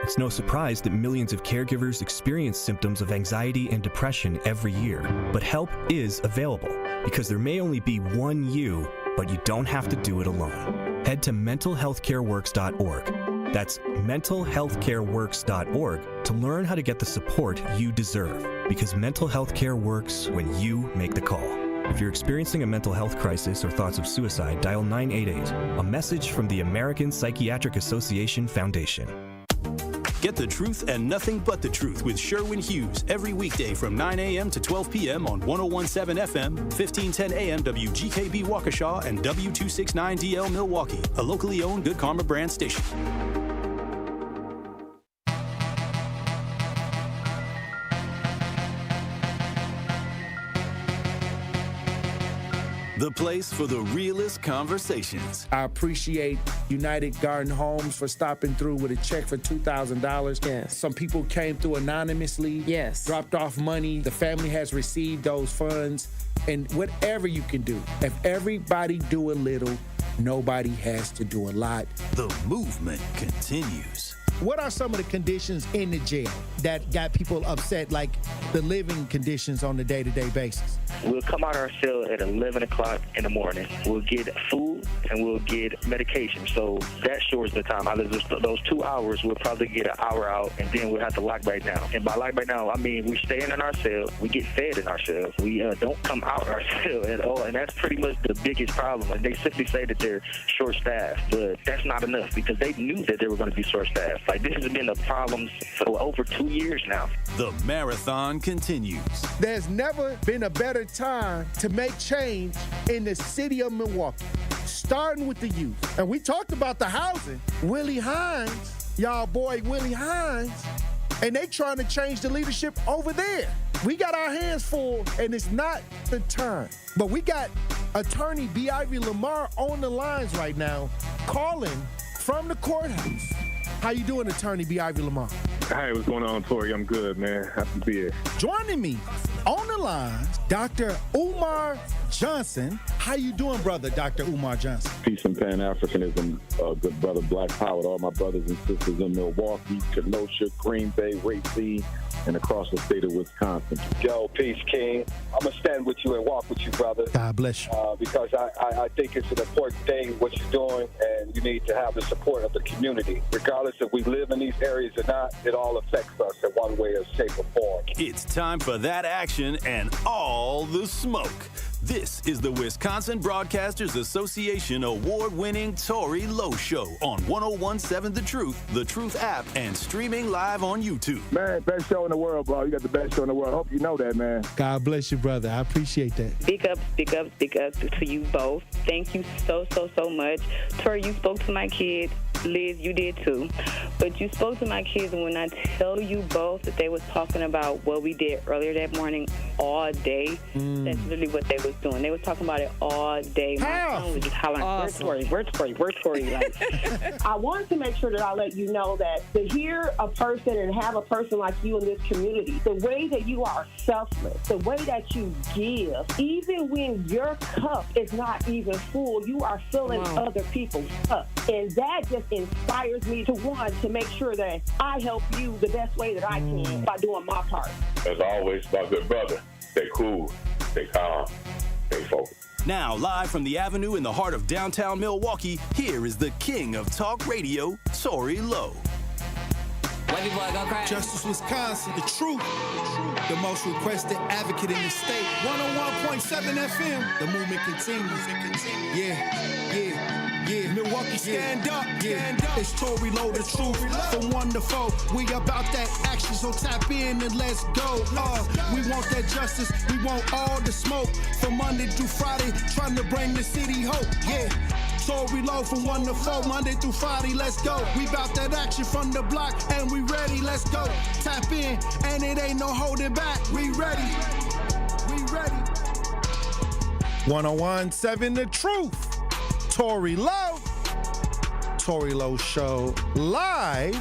It's no surprise that millions of caregivers experience symptoms of anxiety and depression every year. But help is available, because there may only be one you, but you don't have to do it alone. Head to mentalhealthcareworks.org. That's mentalhealthcareworks.org to learn how to get the support you deserve, because mental health care works when you make the call. If you're experiencing a mental health crisis or thoughts of suicide, dial 988, a message from the American Psychiatric Association Foundation. Get the truth and nothing but the truth with Sherwin Hughes every weekday from 9 a.m. to 12 p.m. on 101.7 FM, 1510 a.m. WGKB Waukesha, and W269DL Milwaukee, a locally owned Good Karma brand station. The place for the realest conversations. I appreciate United Garden Homes for stopping through with a check for $2,000. Yes. Some people came through anonymously. Yes. Dropped off money. The family has received those funds. And whatever you can do, if everybody do a little, nobody has to do a lot. The movement continues. What are some of the conditions in the jail that got people upset, like the living conditions on a day-to-day basis? We'll come out our cell at 11 o'clock in the morning. We'll get food and we'll get medication. So that shortens the time. Out of those 2 hours, we'll probably get an hour out, and then we'll have to lock back down. And by lock back down, I mean we stay in our cell. We get fed in our cells. We don't come out our cell at all, and that's pretty much the biggest problem. And they simply say that they're short-staffed, but that's not enough, because they knew that they were going to be short-staffed. Like, this has been a problem for over 2 years now. The marathon continues. There's never been a better time to make change in the city of Milwaukee, starting with the youth. And we talked about the housing. Willie Hines, y'all boy Willie Hines, and they trying to change the leadership over there. We got our hands full, and it's not the time. But we got attorney B. Ivy Lamar on the lines right now, calling from the courthouse. How you doing, attorney B. Ivy Lamar? Hey, what's going on, Tory? I'm good, man. Happy to be here. Joining me on the line, Dr. Umar Johnson. How you doing, brother, Dr. Umar Johnson? Peace and Pan-Africanism, good brother, Black Power, to all my brothers and sisters in Milwaukee, Kenosha, Green Bay, Racine, and across the state of Wisconsin. Yo, peace, King. I'm going to stand with you and walk with you, brother. God bless you. Because I think it's an important thing, what you're doing, and you need to have the support of the community. Regardless if we live in these areas or not, it all affects us in one way or shape or form. It's time for that action and all the smoke. This is the Wisconsin Broadcasters Association award-winning Tory Lowe Show on 101.7 The Truth app, and streaming live on YouTube. Man, best show in the world, bro. You got the best show in the world. I hope you know that, man. God bless you, brother. I appreciate that. Big up to you both. Thank you so much. Tory, you spoke to my kids. Liz, you did too. But you spoke to my kids, and when I tell you both that they was talking about what we did earlier that morning all day, that's literally what they was doing. They was talking about it all day. My son was just hollering, awesome. Where's Tory? Like, I wanted to make sure that I let you know that to hear a person and have a person like you in this community, the way that you are selfless, the way that you give, even when your cup is not even full, you are filling other people's cup. And that just inspires me to make sure that I help you the best way that I can by doing my part. As always, my good brother, stay cool, stay calm, stay focused. Now, live from the Avenue in the heart of downtown Milwaukee, here is the king of talk radio, Tory Lowe. Justice Wisconsin, the truth, the most requested advocate in the state. 101.7 FM, the movement continues. Yeah. Milwaukee, stand up. It's Tory Lowe, the truth. From 1 to 4, we about that action, so tap in and let's go. We want that justice, we want all the smoke. From Monday through Friday, trying to bring the city hope. Yeah. Tory Lowe from 1 to 4, Monday through Friday, let's go. We bout that action from the block, and we ready, let's go. Tap in, and it ain't no holding back. We ready. 101.7 The Truth. Tory Lowe. Tory Lowe Show live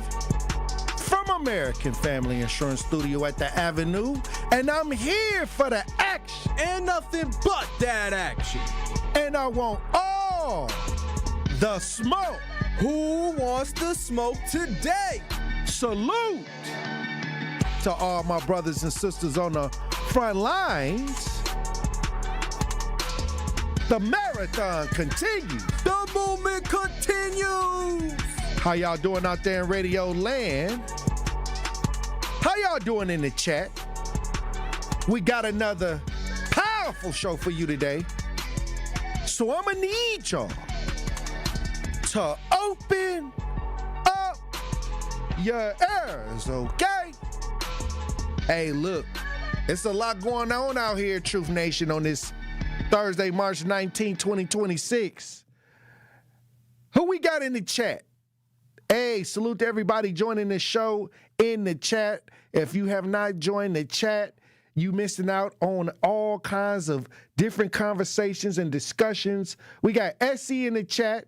from American Family Insurance Studio at the Avenue, and I'm here for the action. And nothing but that action. And I want all the smoke. Who wants the smoke today? salute to all my brothers and sisters on the front lines. The marathon continues. The movement continues. How y'all doing out there in radio land? How y'all doing in the chat? We got another powerful show for you today. So I'm gonna need y'all to open up your ears, okay? Hey, look, it's a lot going on out here, Truth Nation, on this Thursday, March 19, 2026. Who we got in the chat? Hey, salute to everybody joining the show in the chat. If you have not joined the chat, you missing out on all kinds of different conversations and discussions. We got Essie in the chat.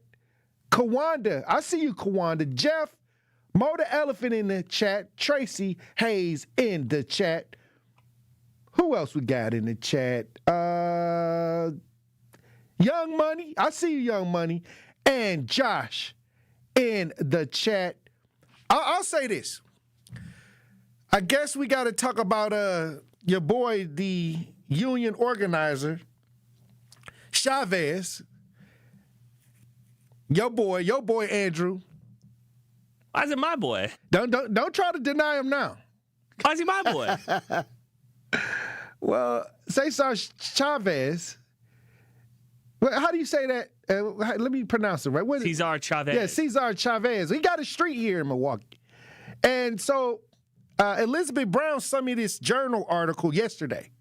Kawanda, I see you, Kawanda. Jeff, Mo the Elephant in the chat. Tracy Hayes in the chat. Who else we got in the chat? Young Money. I see you, Young Money. And Josh in the chat. I'll say this. I guess we got to talk about your boy, the union organizer, Chavez. Your boy Andrew. Why is it my boy? Don't try to deny him now. Why is he my boy? Well, Cesar Chavez. Well, how do you say that? Let me pronounce it right. Cesar Chavez. Yeah, Cesar Chavez. He got a street here in Milwaukee. And so Elizabeth Brown sent me this journal article yesterday.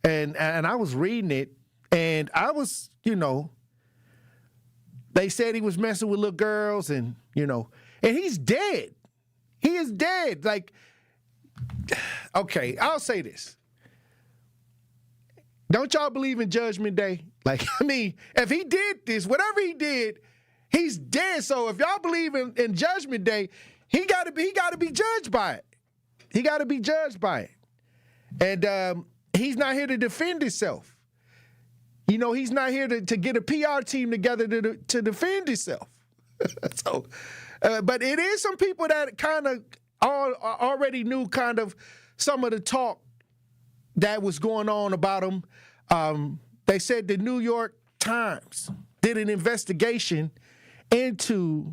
And I was reading it, and I was, they said he was messing with little girls, and, and he's dead. He is dead. Like, okay, I'll say this. Don't y'all believe in Judgment Day? Like, I mean, if he did this, whatever he did, he's dead. So if y'all believe in Judgment Day, he got to be judged by it. He got to be judged by it. And he's not here to defend himself. He's not here to get a PR team together to defend himself. So, but it is some people that kind of already knew kind of some of the talk that was going on about him. They said the New York Times did an investigation into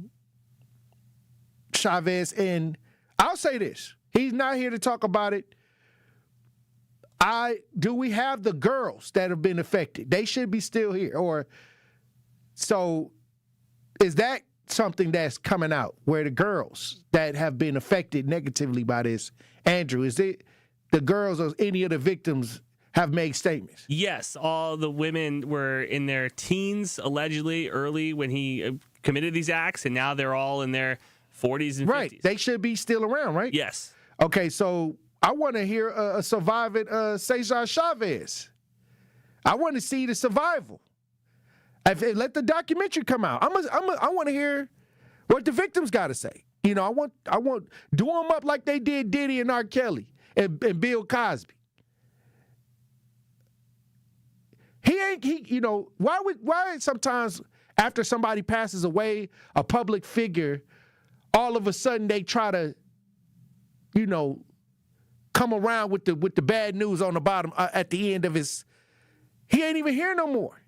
Chavez, and I'll say this. He's not here to talk about it. Do we have the girls that have been affected? They should be still here. So is that something that's coming out where the girls that have been affected negatively by this, Andrew, is it the girls or any of the victims have made statements? Yes, all the women were in their teens, allegedly, early when he committed these acts, and now they're all in their 40s and 50s. Right. They should be still around, right? Yes. Okay, so I want to hear a surviving Cesar Chavez. I want to see the survival. Let the documentary come out. I want to hear what the victims got to say. I want do them up like they did Diddy and R. Kelly and Bill Cosby. Why sometimes after somebody passes away, a public figure, all of a sudden they try to, come around with the bad news on the bottom at the end of he ain't even here no more.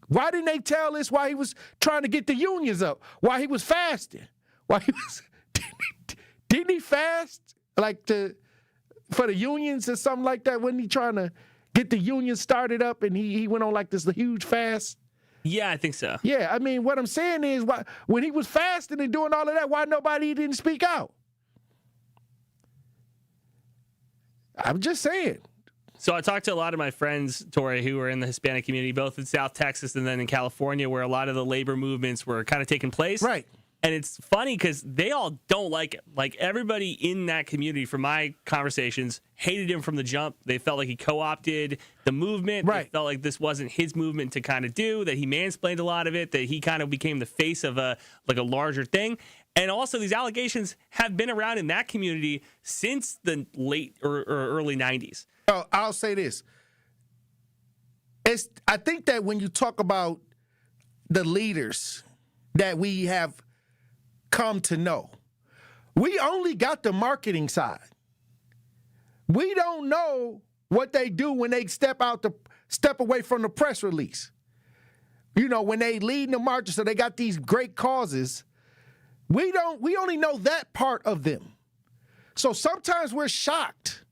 Why didn't they tell us why he was trying to get the unions up? Why he was fasting? Didn't he fast for the unions or something like that? Wasn't he trying to get the union started up and he went on like this huge fast? Yeah, I think so. Yeah, I mean, what I'm saying is, when he was fasting and doing all of that, why nobody didn't speak out? I'm just saying. So I talked to a lot of my friends, Tory, who are in the Hispanic community, both in South Texas and then in California, where a lot of the labor movements were kind of taking place. Right. And it's funny because they all don't like it. Like, everybody in that community, from my conversations, hated him from the jump. They felt like he co-opted the movement. Right. They felt like this wasn't his movement to kind of do, that he mansplained a lot of it, that he kind of became the face of a larger thing. And also, these allegations have been around in that community since the late or early 90s. Oh, I'll say this. I think that when you talk about the leaders that we have come to know, We only got the marketing side. We don't know what they do when they step away from the press release. You know, when they lead the marches, so they got these great causes. We only know that part of them. So sometimes we're shocked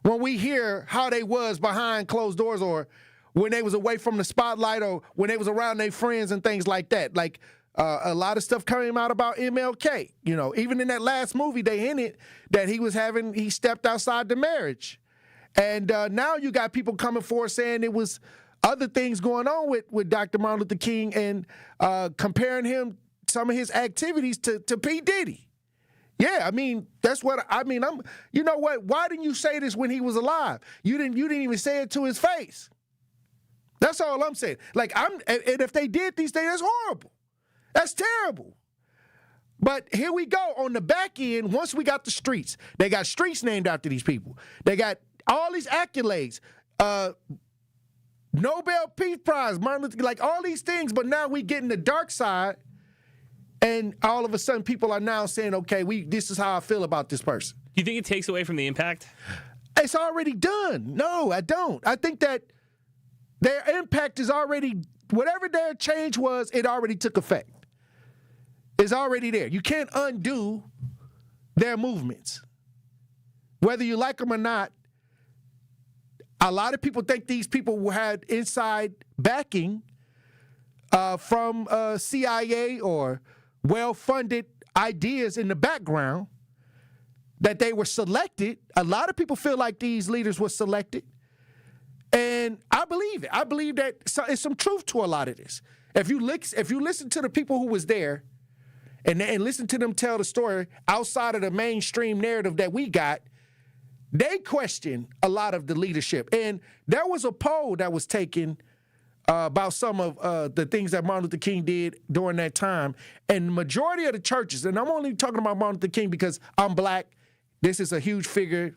when we hear how they was behind closed doors, or when they was away from the spotlight, or when they was around their friends and things like that. Like a lot of stuff coming out about MLK. You know, even in that last movie, they hinted that he stepped outside the marriage. And now you got people coming forward saying it was other things going on with Dr. Martin Luther King, and comparing him, some of his activities to P. Diddy. Yeah, I mean, that's what I mean. You know what? Why didn't you say this when he was alive? You didn't even say it to his face. That's all I'm saying. Like, and if they did these things, that's horrible. That's terrible. But here we go on the back end. Once we got the streets, they got streets named after these people. They got all these accolades, Nobel Peace Prize, Martin Luther King, like all these things. But now we get in the dark side, and all of a sudden people are now saying, okay, this is how I feel about this person. Do you think it takes away from the impact? It's already done. No, I don't. I think that their impact is already, whatever their change was, it already took effect. It's already there. You can't undo their movements. Whether you like them or not, a lot of people think these people had inside backing from CIA or well-funded ideas in the background, that they were selected. A lot of people feel like these leaders were selected. And I believe it. I believe that there's some truth to a lot of this. If you listen to the people who was there and listen to them tell the story outside of the mainstream narrative that we got, they question a lot of the leadership. And there was a poll that was taken about some of the things that Martin Luther King did during that time. And the majority of the churches, and I'm only talking about Martin Luther King because I'm black, this is a huge figure.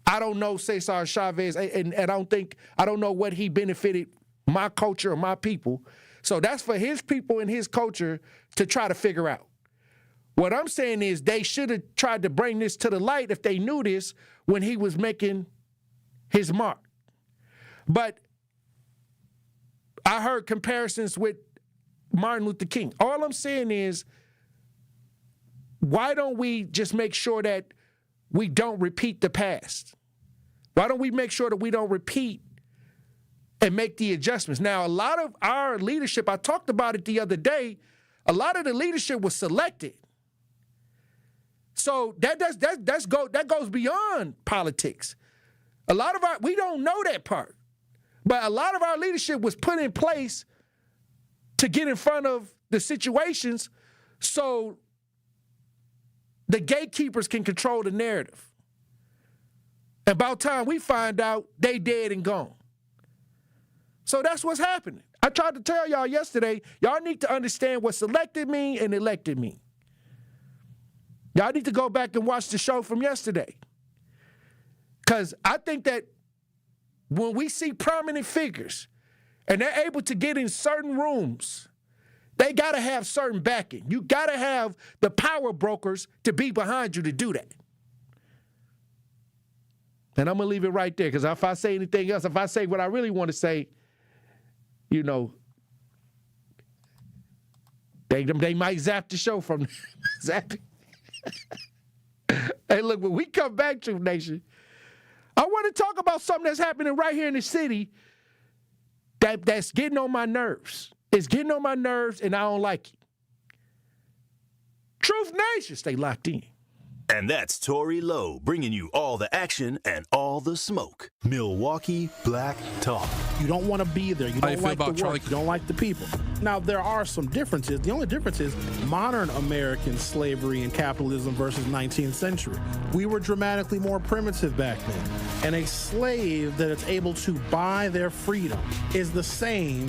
I don't know Cesar Chavez, and I don't know what he benefited my culture or my people. So that's for his people and his culture to try to figure out. What I'm saying is they should have tried to bring this to the light if they knew this when he was making his mark. But I heard comparisons with Martin Luther King. All I'm saying is, why don't we just make sure that we don't repeat the past? Why don't we make sure that we don't repeat and make the adjustments? Now, a lot of our leadership, I talked about it the other day, a lot of the leadership was selected. So that goes beyond politics. We don't know that part. But a lot of our leadership was put in place to get in front of the situations so the gatekeepers can control the narrative. About time we find out they dead and gone. So that's what's happening. I tried to tell y'all yesterday, y'all need to understand what selected mean and elected mean. Y'all need to go back and watch the show from yesterday. Because I think that when we see prominent figures and they're able to get in certain rooms, they got to have certain backing. You got to have the power brokers to be behind you to do that. And I'm going to leave it right there, because if I say anything else, if I say what I really want to say, you know, they might zap the show from zapping. Hey, look, when we come back, Truth Nation, I want to talk about something that's happening right here in the city that's getting on my nerves. It's getting on my nerves, and I don't like it. Truth Nation, stay locked in. And that's Tory Lowe, bringing you all the action and all the smoke. Milwaukee Black Talk. You don't want to be there. You don't like the work. You don't like the people. Now, there are some differences. The only difference is modern American slavery and capitalism versus 19th century. We were dramatically more primitive back then. And a slave that is able to buy their freedom is the same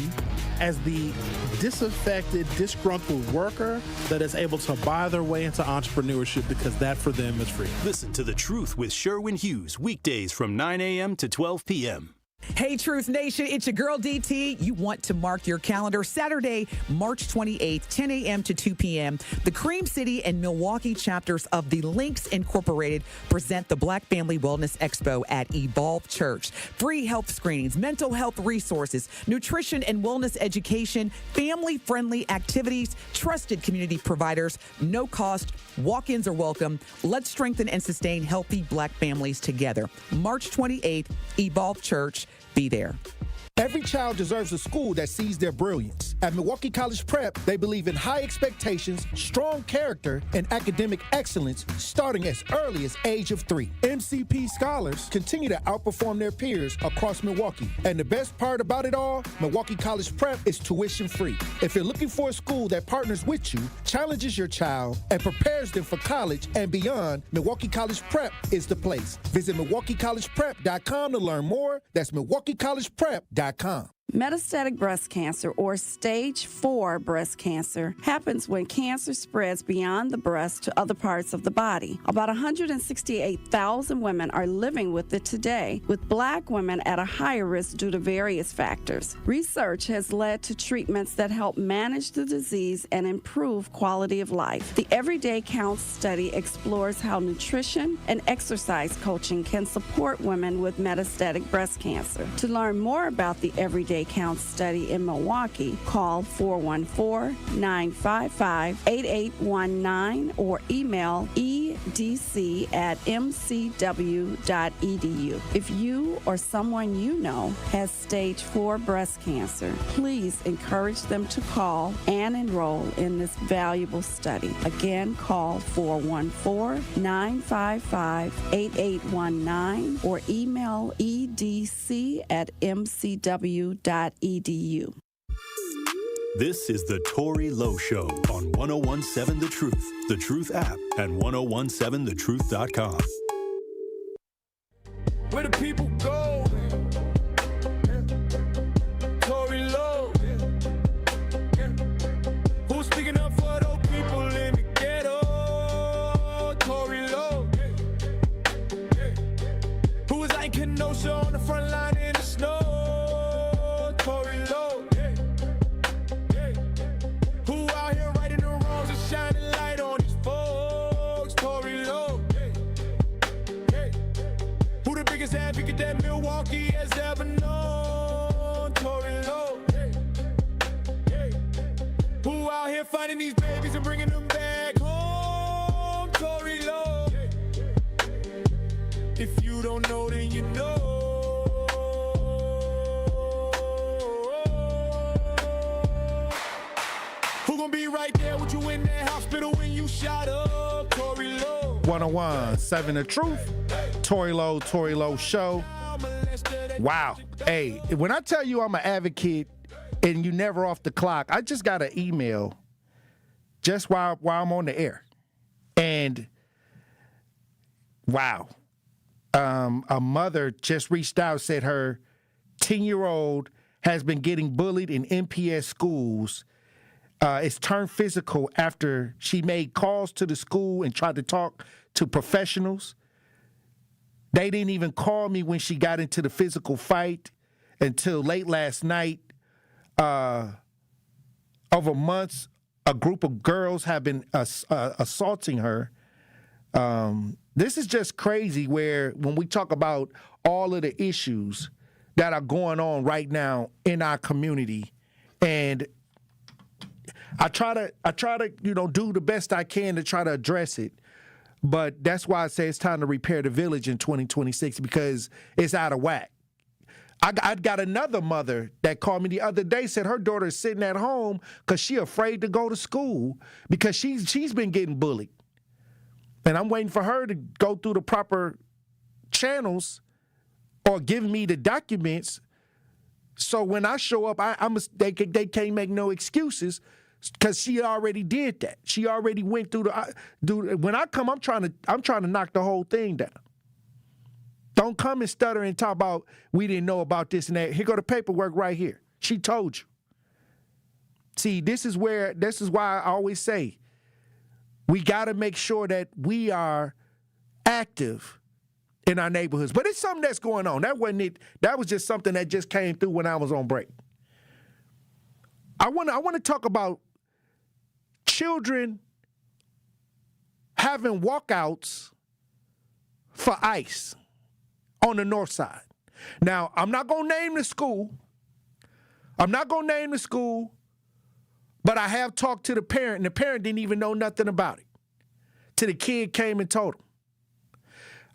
as the disaffected, disgruntled worker that is able to buy their way into entrepreneurship, because that for them is free. Listen to The Truth with Sherwin Hughes, weekdays from 9 a.m. to 12 p.m. Hey, Truth Nation, it's your girl DT. You want to mark your calendar Saturday, March 28th, 10 a.m. to 2 p.m. The Cream City and Milwaukee chapters of the Links Incorporated present the Black Family Wellness Expo at Evolve Church. Free health screenings, mental health resources, nutrition and wellness education, family-friendly activities, trusted community providers, no cost, walk-ins are welcome. Let's strengthen and sustain healthy Black families together. March 28th, Evolve Church. Be there. Every child deserves a school that sees their brilliance. At Milwaukee College Prep, they believe in high expectations, strong character, and academic excellence starting as early as age of 3. MCP scholars continue to outperform their peers across Milwaukee. And the best part about it all, Milwaukee College Prep is tuition free. If you're looking for a school that partners with you, challenges your child, and prepares them for college and beyond, Milwaukee College Prep is the place. Visit MilwaukeeCollegePrep.com to learn more. That's MilwaukeeCollegePrep.com. Metastatic breast cancer, or stage 4 breast cancer, happens when cancer spreads beyond the breast to other parts of the body. About 168,000 women are living with it today, with Black women at a higher risk due to various factors. Research has led to treatments that help manage the disease and improve quality of life. The Everyday Counts study explores how nutrition and exercise coaching can support women with metastatic breast cancer. To learn more about the Everyday Counts study in Milwaukee, call 414-955-8819 or email edc@mcw.edu. If you or someone you know has stage 4 breast cancer, please encourage them to call and enroll in this valuable study. Again, call 414-955-8819 or email edc@mcw.edu. This is the Tory Lowe Show on 1017 The Truth app, and 1017thetruth.com. Where the people go? Tory Lowe. Who's speaking up for those people in the ghetto? Tory Lowe. Who was like Kenosha on the front line in the snow? Tory Lowe. Who out here righting the wrongs and shining light on these folks? Tory Lowe. Who the biggest advocate that Milwaukee has ever known? Tory Lowe. Who out here finding these babies and bringing them back home? Tory Lowe. If you don't know, then you know. Who gonna be right there with you in that hospital when you shot up? Tory Lowe. 1017 The Truth. Tory Lowe Show. Wow. Hey, when I tell you I'm an advocate and you never off the clock, I just got an email just while I'm on the air. And wow. A mother just reached out, said her 10-year-old has been getting bullied in MPS schools. It's turned physical after she made calls to the school and tried to talk to professionals. They didn't even call me when she got into the physical fight until late last night. Over months, a group of girls have been assaulting her. This is just crazy, where when we talk about all of the issues that are going on right now in our community, and I try to do the best I can to try to address it. But that's why I say it's time to repair the village in 2026, because it's out of whack. I got another mother that called me the other day, said her daughter is sitting at home because she's afraid to go to school because she's been getting bullied. And I'm waiting for her to go through the proper channels or give me the documents. So when I show up, they can't make no excuses, because she already did that. She already went through when I come, I'm trying to knock the whole thing down. Don't come and stutter and talk about we didn't know about this and that. Here go the paperwork right here. She told you. See, this is why I always say we got to make sure that we are active in our neighborhoods. But it's something that's going on. That wasn't it. That was just something that just came through when I was on break. I want to talk about children having walkouts for ICE on the north side. Now, I'm not going to name the school. But I have talked to the parent, and the parent didn't even know nothing about it till the kid came and told him.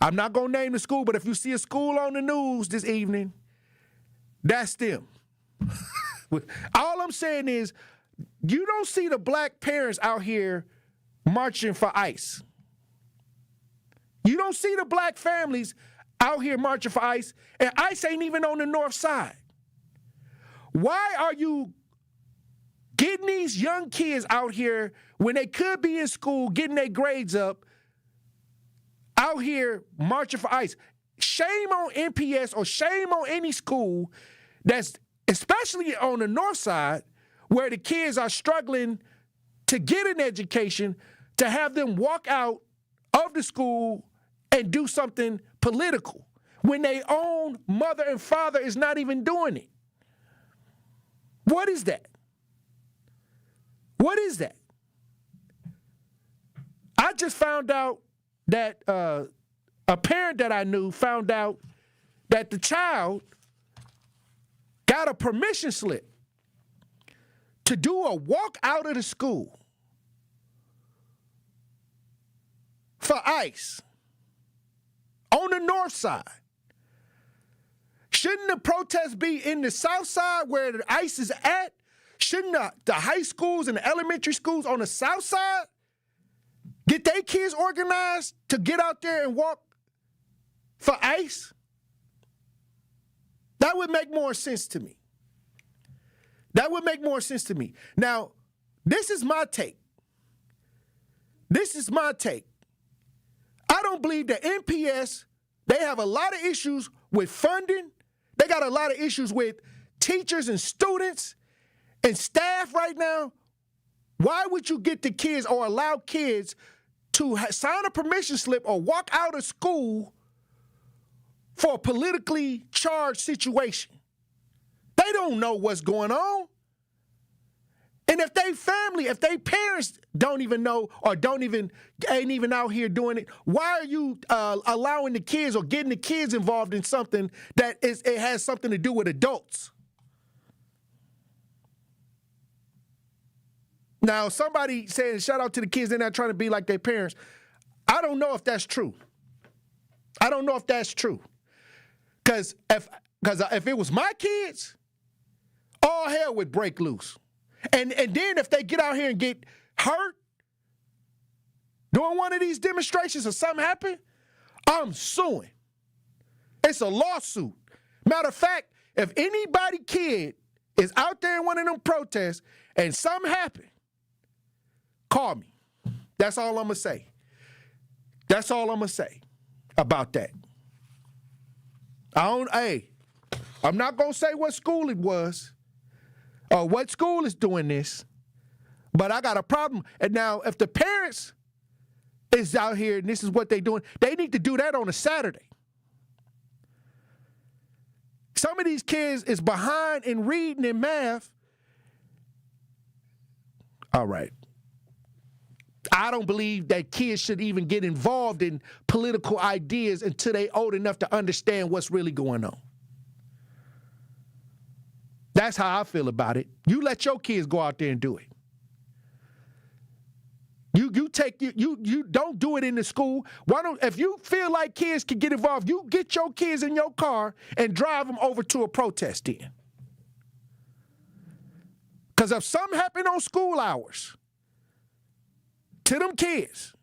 I'm not going to name the school, but if you see a school on the news this evening, that's them. All I'm saying is you don't see the black parents out here marching for ICE. You don't see the black families out here marching for ICE, and ICE ain't even on the north side. Why are you getting these young kids out here when they could be in school, getting their grades up, out here marching for ICE? Shame on MPS or shame on any school that's, especially on the north side, where the kids are struggling to get an education, to have them walk out of the school and do something political when their own mother and father is not even doing it. What is that? What is that? I just found out that a parent that I knew found out that the child got a permission slip to do a walk out of the school for ICE on the north side. Shouldn't the protest be in the south side where the ICE is at? Shouldn't the high schools and the elementary schools on the south side get their kids organized to get out there and walk for ICE? That would make more sense to me. That would make more sense to me. Now, this is my take. I don't believe that MPS, they have a lot of issues with funding. They got a lot of issues with teachers and students and staff right now. Why would you get the kids or allow kids to sign a permission slip or walk out of school for a politically charged situation? They don't know what's going on. And if they family, if they parents don't even know or ain't even out here doing it, why are you allowing the kids or getting the kids involved in something that it has something to do with adults? Now, somebody saying shout out to the kids, they're not trying to be like their parents. I don't know if that's true. Because if it was my kids, all hell would break loose. And then if they get out here and get hurt during one of these demonstrations or something happen, I'm suing. It's a lawsuit. Matter of fact, if anybody kid is out there in one of them protests and something happen, call me. That's all I'm going to say. That's all I'm going to say about that. I'm not going to say what school it was or what school is doing this, but I got a problem. And now, if the parents is out here and this is what they're doing, they need to do that on a Saturday. Some of these kids is behind in reading and math. All right. I don't believe that kids should even get involved in political ideas until they're old enough to understand what's really going on. That's how I feel about it. You let your kids go out there and do it. You don't do it in the school. If you feel like kids can get involved, you get your kids in your car and drive them over to a protest then. Because if something happened on school hours to them kids,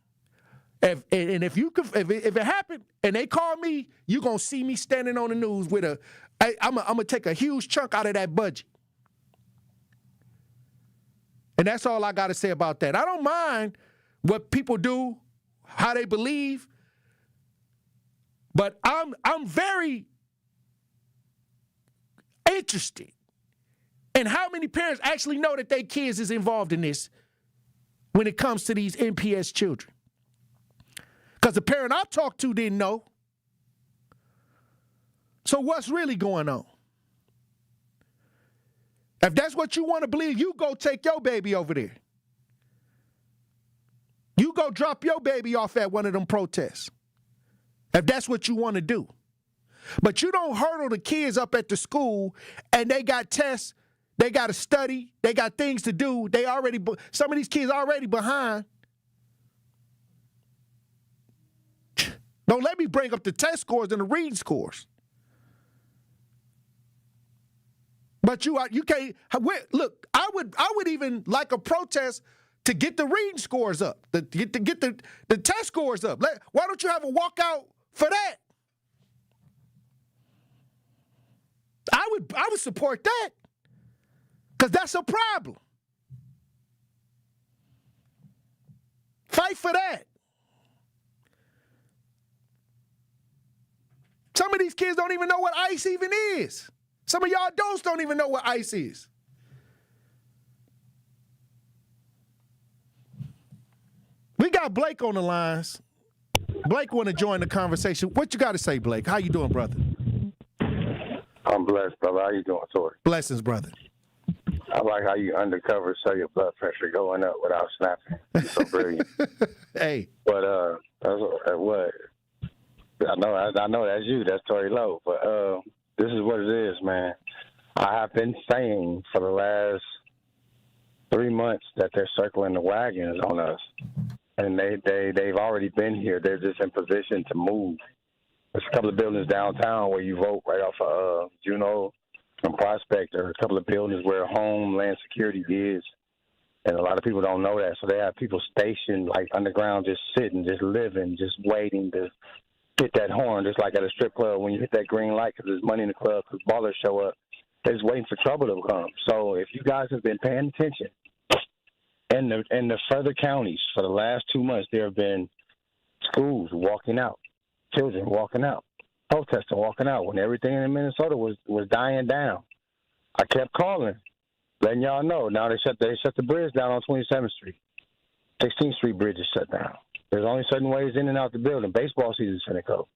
if it happened and they call me, you're going to see me standing on the news with I'm going to take a huge chunk out of that budget. And that's all I got to say about that. I don't mind what people do, how they believe, but I'm very interested in how many parents actually know that their kids is involved in this when it comes to these MPS children. Because the parent I talked to didn't know. So what's really going on? If that's what you want to believe, you go take your baby over there. You go drop your baby off at one of them protests. If that's what you want to do. But you don't hurdle the kids up at the school and they got tests, they got to study, they got things to do. Some of these kids already behind. Don't let me bring up the test scores and the reading scores. But you can't. Look, I would even like a protest to get the reading scores up, to get the test scores up. Why don't you have a walkout for that? I would support that because that's a problem. Fight for that. Some of these kids don't even know what ICE even is. Some of y'all adults don't even know what ICE is. We got Blake on the lines. Blake want to join the conversation. What you got to say, Blake? How you doing, brother? I'm blessed, brother. How you doing, Tory? Blessings, brother. I like how you undercover show your blood pressure going up without snapping. You're so brilliant. Hey. But what? I know that's you. That's Tory Lowe. But this is what it is, man. I have been saying for the last 3 months that they're circling the wagons on us, and they've already been here. They're just in position to move. There's a couple of buildings downtown where you vote right off of Juno and Prospect. There are a couple of buildings where Homeland Security is, and a lot of people don't know that. So they have people stationed like underground, just sitting, just living, just waiting to hit that horn, just like at a strip club when you hit that green light because there's money in the club because ballers show up. They're just waiting for trouble to come. So if you guys have been paying attention, in the further counties for the last 2 months, there have been schools walking out, children walking out, protesting walking out when everything in Minnesota was dying down. I kept calling, letting y'all know. Now they shut the bridge down on 27th Street. 16th Street bridge is shut down. There's only certain ways in and out the building. Baseball season's finna go.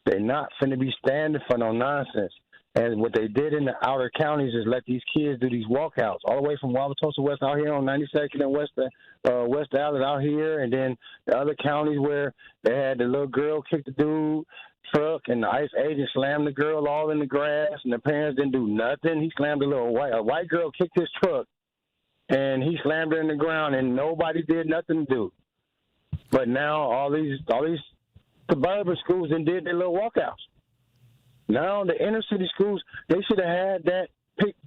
They're not finna be standing for no nonsense. And what they did in the outer counties is let these kids do these walkouts all the way from Wauwatosa West out here on 92nd and West Allen out here, and then the other counties where they had the little girl kick the dude truck and the ICE agent slammed the girl all in the grass and the parents didn't do nothing. He slammed a white girl kicked his truck and he slammed her in the ground and nobody did nothing to do. But now all these suburban schools did their little walkouts. Now the inner city schools, they should have had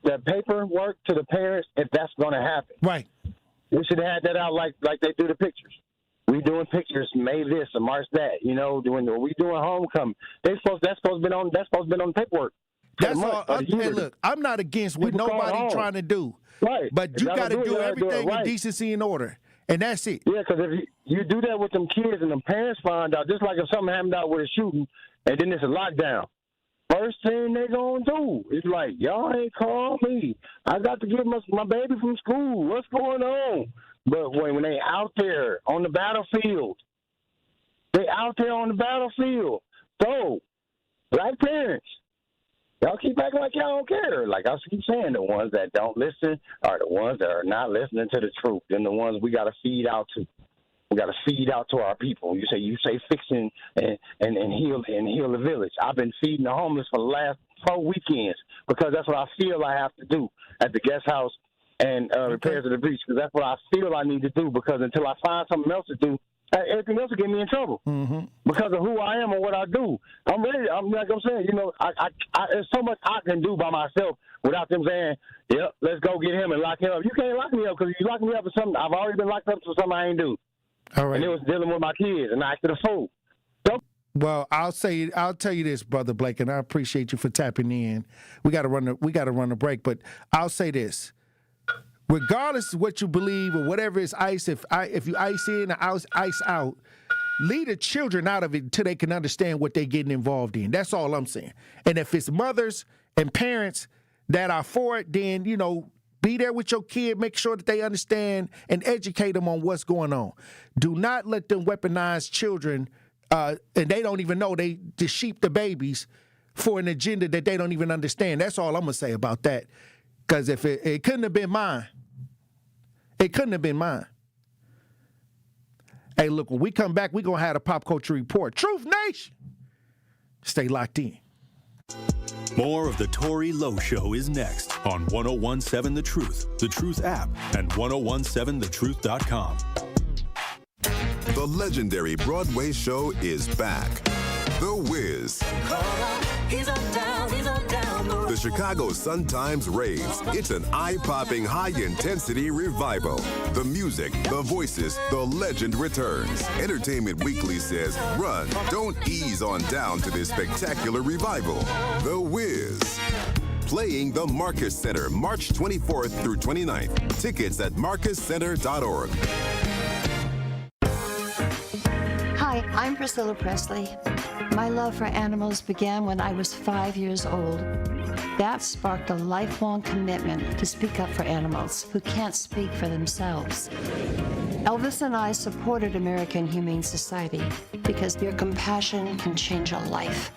that paperwork to the parents if that's going to happen. Right. They should have had that out like they do the pictures. We doing pictures, May this or March that. You know, we doing homecoming. That's supposed to be on the paperwork. That's all. Hey, look, I'm not against what nobody trying to do. Right. But you got to do everything in decency and order. And that's it. Yeah, because if you do that with them kids and them parents find out, just like if something happened out with a shooting and then it's a lockdown, first thing they going to do is like, y'all ain't call me. I got to get my baby from school. What's going on? But when they out there on the battlefield, So, black parents, y'all keep acting like y'all don't care. Like I keep saying, the ones that don't listen are the ones that are not listening to the truth. Then the ones we got to feed out to. We got to feed out to our people. You say fixing and heal the village. I've been feeding the homeless for the last 4 weekends because that's what I feel I have to do at the guest house and repairs of the beach, because that's what I feel I need to do, because until I find something else to do, everything else will get me in trouble because of who I am and what I do. I'm ready. Like I'm saying, you know, I there's so much I can do by myself without them saying, yep, let's go get him and lock him up. You can't lock me up because you lock me up for something. I've already been locked up for something I ain't do. All right. And it was dealing with my kids and I acted a fool. Well, I'll tell you this, Brother Blake, and I appreciate you for tapping in. We got to run a break, but I'll say this. Regardless of what you believe or whatever is ICE, if you ICE in or ICE out, leave the children out of it until they can understand what they're getting involved in. That's all I'm saying. And if it's mothers and parents that are for it, then, you know, be there with your kid, make sure that they understand and educate them on what's going on. Do not let them weaponize children, and they don't even know, they just sheep the babies for an agenda that they don't even understand. That's all I'm going to say about that. Because if it couldn't have been mine. It couldn't have been mine. Hey, look, when we come back, we're going to have a pop culture report. Truth Nation. Stay locked in. More of the Tory Lowe Show is next on 1017 The Truth app, and 1017thetruth.com. The legendary Broadway show is back. The Wiz. The Chicago Sun-Times raves. It's an eye-popping, high-intensity revival. The music, the voices, the legend returns. Entertainment Weekly says, run, don't ease on down to this spectacular revival. The Wiz. Playing the Marcus Center, March 24th through 29th. Tickets at marcuscenter.org. Hi, I'm Priscilla Presley. My love for animals began when I was 5 years old. That sparked a lifelong commitment to speak up for animals who can't speak for themselves. Elvis and I supported American Humane Society because your compassion can change a life.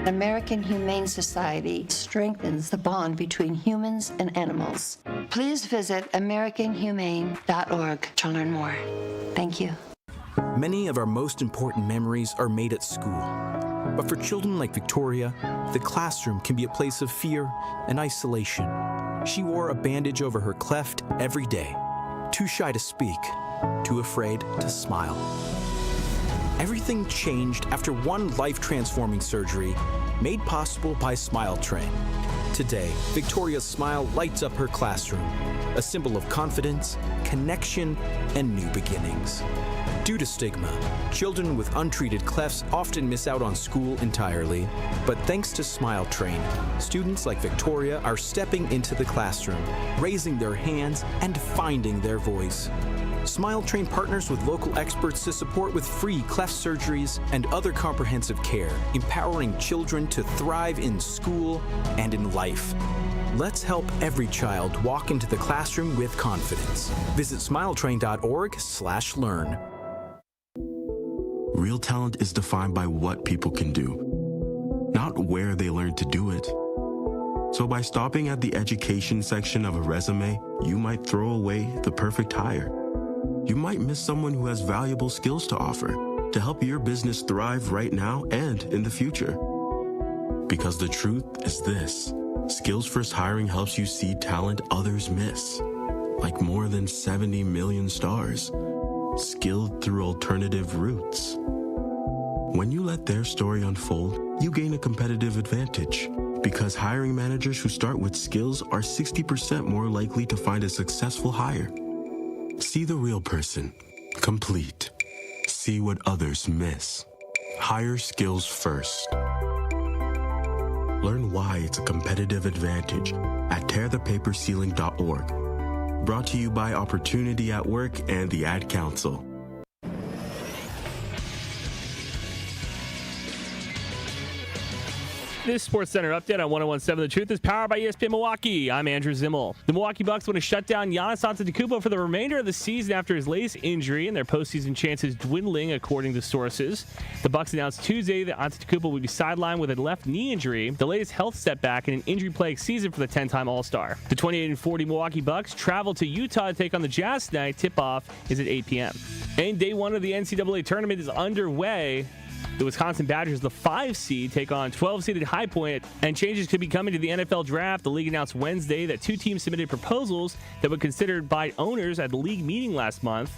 American Humane Society strengthens the bond between humans and animals. Please visit AmericanHumane.org to learn more. Thank you. Many of our most important memories are made at school. But for children like Victoria, the classroom can be a place of fear and isolation. She wore a bandage over her cleft every day, too shy to speak, too afraid to smile. Everything changed after one life-transforming surgery made possible by Smile Train. Today, Victoria's smile lights up her classroom, a symbol of confidence, connection, and new beginnings. Due to stigma, children with untreated clefts often miss out on school entirely. But thanks to Smile Train, students like Victoria are stepping into the classroom, raising their hands, and finding their voice. Smile Train partners with local experts to support with free cleft surgeries and other comprehensive care, empowering children to thrive in school and in life. Let's help every child walk into the classroom with confidence. Visit smiletrain.org/learn. Real talent is defined by what people can do, not where they learn to do it. So by stopping at the education section of a resume, you might throw away the perfect hire. You might miss someone who has valuable skills to offer to help your business thrive right now and in the future. Because the truth is this: Skills First Hiring helps you see talent others miss, like more than 70 million stars, skilled through alternative routes. When you let their story unfold, you gain a competitive advantage, because hiring managers who start with skills are 60% more likely to find a successful hire. See the real person, complete. See what others miss. Hire skills first. Learn why it's a competitive advantage at tearthepaperceiling.org. Brought to you by Opportunity at Work and the Ad Council. This Sports Center update on 1017 The Truth is powered by ESPN Milwaukee. I'm Andrew Zimmel. The Milwaukee Bucks want to shut down Giannis Antetokounmpo for the remainder of the season after his latest injury, and their postseason chances dwindling, according to sources. The Bucks announced Tuesday that Antetokounmpo would be sidelined with a left knee injury, the latest health setback in an injury-plagued season for the 10-time All-Star. The 28-40 Milwaukee Bucks travel to Utah to take on the Jazz tonight. Tip-off is at 8 p.m. And day one of the NCAA tournament is underway. The Wisconsin Badgers, the 5 seed, take on 12-seeded High Point, and changes could be coming to the NFL draft. The league announced Wednesday that 2 teams submitted proposals that were considered by owners at the league meeting last month.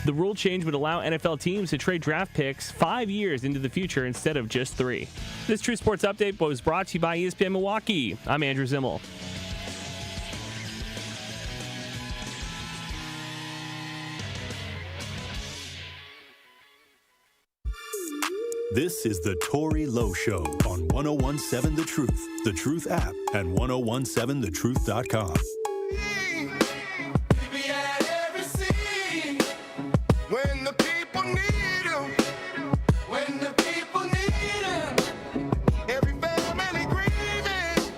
The rule change would allow NFL teams to trade draft picks 5 years into the future instead of just 3. This True Sports Update was brought to you by ESPN Milwaukee. I'm Andrew Zimmel. This is the Tory Lowe Show on 1017 The Truth app, and 1017thetruth.com. When the people need him, when the people need him, every family grieving,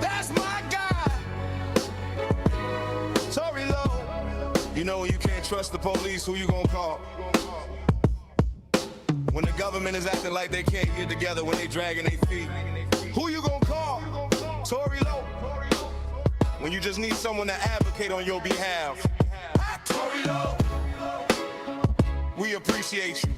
that's my guy. Tory Lowe, you know when you can't trust the police, who you gonna call? When the government is acting like they can't get together when they dragging their feet. Who you gonna call? Tory Lowe. When you just need someone to advocate on your behalf. Tory Lowe. We appreciate you.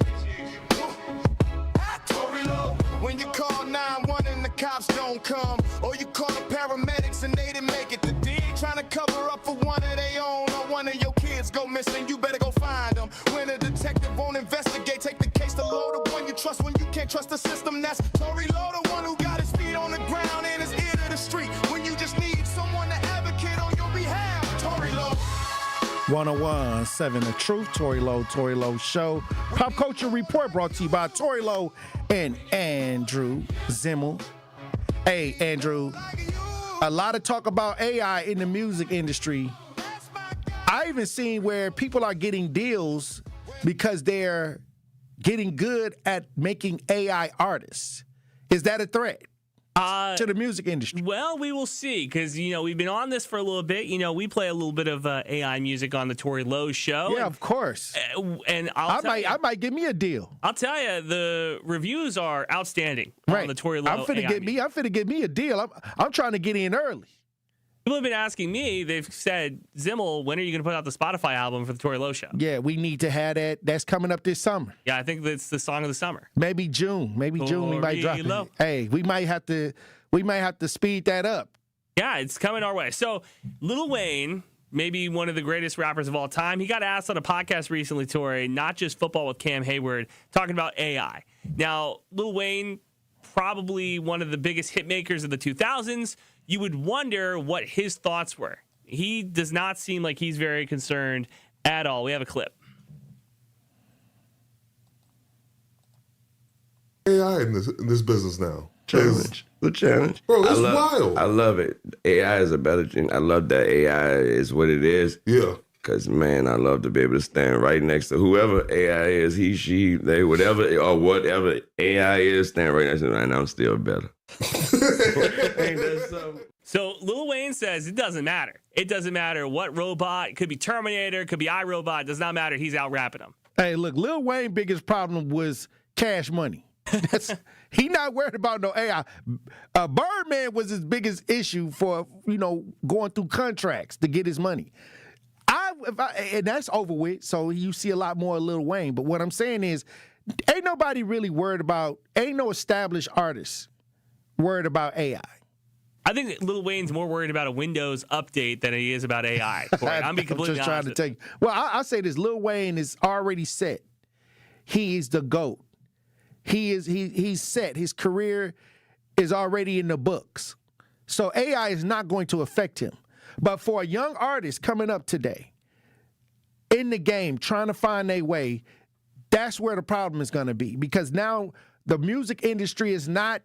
Tory Lowe. When you call 911 and the cops don't come, or you call the paramedics and they didn't make it, the D trying to cover up for one of their own, or one of your kids go missing, you better go find them. When a detective won't investigate, take the case to Lowe, the one you trust when you can't trust the system. That's Tory Lowe, the one who got his feet on the ground and his ear to the street. When you just need someone to advocate on your behalf, Tory Lowe. 101.7 The Truth, Tory Lowe Show. Pop Culture Report brought to you by Tory Lowe and Andrew Zimmel. Hey, Andrew, a lot of talk about AI in the music industry. I even seen where people are getting deals because they're getting good at making AI artists. Is that a threat to the music industry? Well, we will see, because, we've been on this for a little bit. We play a little bit of AI music on the Tory Lowe Show. Yeah, of course. And I might get me a deal. I'll tell you, the reviews are outstanding on the Tory Lowe. I'm finna get me a deal. I'm trying to get in early. People have been asking me, they've said, Zimmel, when are you going to put out the Spotify album for the Tory Lowe Show? Yeah, we need to have that. That's coming up this summer. Yeah, I think that's the song of the summer. Maybe June. We might drop it. Hey, we might have to speed that up. Yeah, it's coming our way. So, Lil Wayne, maybe one of the greatest rappers of all time, he got asked on a podcast recently, Tory, Not Just Football with Cam Hayward, talking about AI. Now, Lil Wayne, probably one of the biggest hit makers of the 2000s. You would wonder what his thoughts were. He does not seem like he's very concerned at all. We have a clip. AI in this business now. The challenge. Bro, it's wild. I love it. AI is a better thing. I love that AI is what it is. Yeah. Because, man, I love to be able to stand right next to whoever AI is, he, she, they, whatever, or whatever AI is, stand right next to them, and I'm still better. So Lil Wayne says it doesn't matter. It doesn't matter what robot. It could be Terminator. It could be iRobot. It does not matter. He's out rapping them. Hey, look, Lil Wayne's biggest problem was cash money. He not worried about no AI. Birdman was his biggest issue for, going through contracts to get his money. And that's over with, so you see a lot more of Lil Wayne. But what I'm saying is, ain't nobody really worried about, ain't no established artists worried about AI. I think Lil Wayne's more worried about a Windows update than he is about AI. I'm being completely just trying honest. to tell you. Well, I'll say this: Lil Wayne is already set. He is the GOAT. He's set. His career is already in the books. So AI is not going to affect him. But for a young artist coming up today, in the game, trying to find their way, that's where the problem is going to be. Because now the music industry is not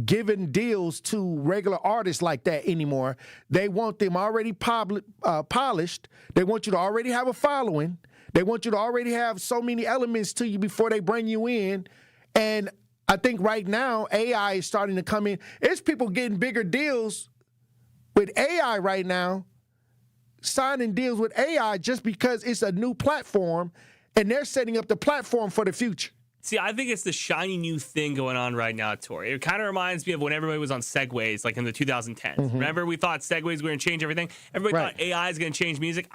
giving deals to regular artists like that anymore. They want them already polished. They want you to already have a following. They want you to already have so many elements to you before they bring you in. And I think right now, AI is starting to come in. It's people getting bigger deals with AI right now, signing deals with AI just because it's a new platform, and they're setting up the platform for the future. See, I think it's the shiny new thing going on right now, Tory. It kind of reminds me of when everybody was on Segways, like in the 2010s. Mm-hmm. Remember, we thought Segways were going to change everything? Everybody thought AI is going to change music.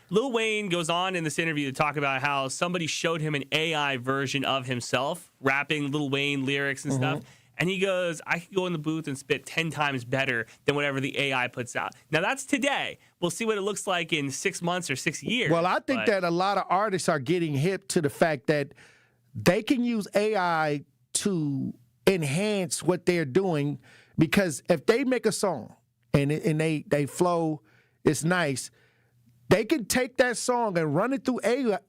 Lil Wayne goes on in this interview to talk about how somebody showed him an AI version of himself, rapping Lil Wayne lyrics and stuff. And he goes, I could go in the booth and spit 10 times better than whatever the AI puts out. Now, that's today. We'll see what it looks like in 6 months or 6 years. Well, I think that a lot of artists are getting hip to the fact that they can use AI to enhance what they're doing, because if they make a song and they flow, it's nice, they can take that song and run it through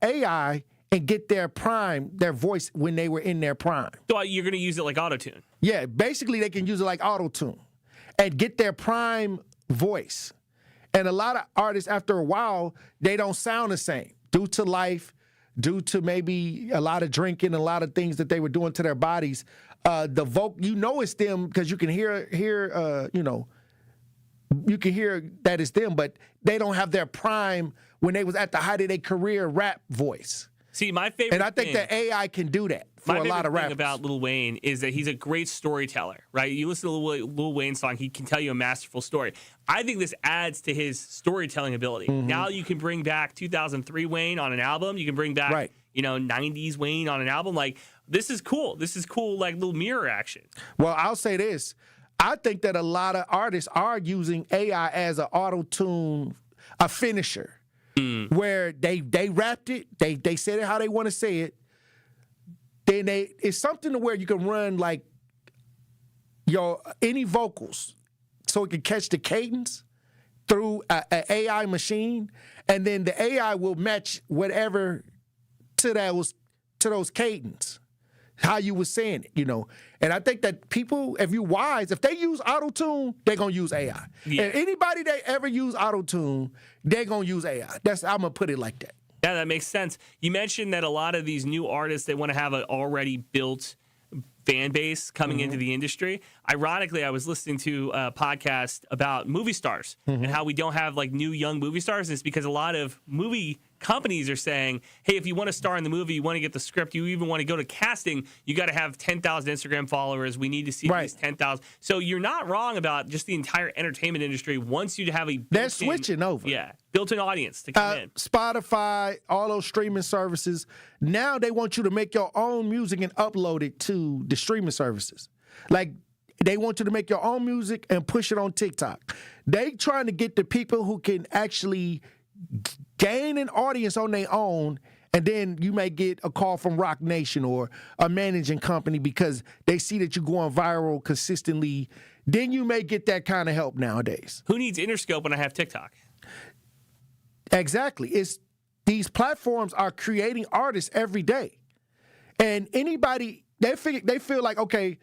AI and get their prime, their voice when they were in their prime. So you're going to use it like auto-tune? Yeah, basically they can use it like auto-tune and get their prime voice. And a lot of artists, after a while, they don't sound the same due to life, due to maybe a lot of drinking, a lot of things that they were doing to their bodies. The vocal, it's them because you can hear, you can hear that it's them, but they don't have their prime when they was at the height of their career rap voice. See, my favorite And I think thing, that AI can do that for a lot of My favorite thing rappers. about Lil Wayne is that he's a great storyteller, right? You listen to Lil Wayne's song, he can tell you a masterful story. I think this adds to his storytelling ability. Now you can bring back 2003 Wayne on an album. You can bring back, 90s Wayne on an album. Like, this is cool. This is cool, like, little mirror action. Well, I'll say this. I think that a lot of artists are using AI as an auto-tune, a finisher. Where they rapped it, they said it how they want to say it. Then it's something to where you can run like any vocals, so it can catch the cadence through an AI machine, and then the AI will match whatever to those cadence, how you were saying it, And I think that people, if you're wise, if they use auto-tune, they're going to use AI. Yeah. And anybody that ever use auto-tune, they're going to use AI. I'm going to put it like that. Yeah, that makes sense. You mentioned that a lot of these new artists, they want to have an already built fan base coming into the industry. Ironically, I was listening to a podcast about movie stars and how we don't have like new young movie stars. It's because a lot of movie companies are saying, hey, if you want to star in the movie, you want to get the script, you even want to go to casting, you got to have 10,000 Instagram followers. We need to see at least 10,000. So you're not wrong about just the entire entertainment industry wants you to have a They're switching over. Yeah, built-in audience to come in. Spotify, all those streaming services, now they want you to make your own music and upload it to the streaming services. Like, they want you to make your own music and push it on TikTok. They trying to get the people who can actually gain an audience on their own, and then you may get a call from Rock Nation or a managing company because they see that you're going viral consistently. Then you may get that kind of help nowadays. Who needs Interscope when I have TikTok? Exactly. These platforms are creating artists every day. And anybody, they feel like, okay,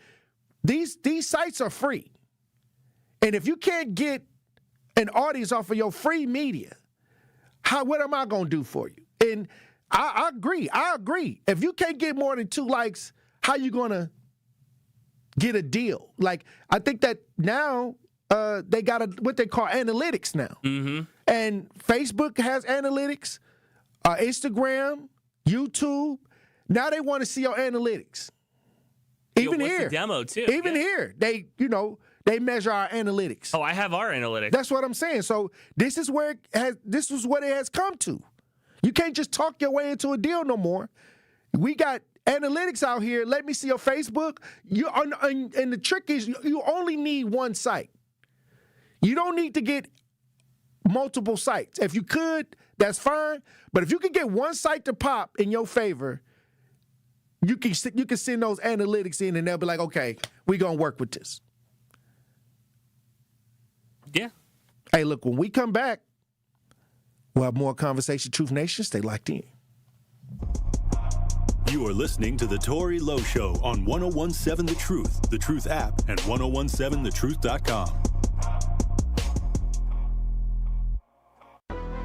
these sites are free. And if you can't get an audience off of your free media, what am I going to do for you? And I agree. If you can't get more than 2 likes, how you going to get a deal? Like, I think that now they got what they call analytics now. And Facebook has analytics, Instagram, YouTube. Now they want to see your analytics. Even what's here, the demo too. Even here, they measure our analytics. Oh, I have our analytics. That's what I'm saying. So this is what it has come to. You can't just talk your way into a deal no more. We got analytics out here. Let me see your Facebook. And the trick is you only need one site. You don't need to get multiple sites. If you could, that's fine. But if you could get one site to pop in your favor, you can send those analytics in, and they'll be like, okay, we're going to work with this. Yeah. Hey, look, when we come back, we'll have more conversation. Truth Nation, stay locked in. You are listening to The Tory Lowe Show on 1017 The Truth app, and 1017thetruth.com.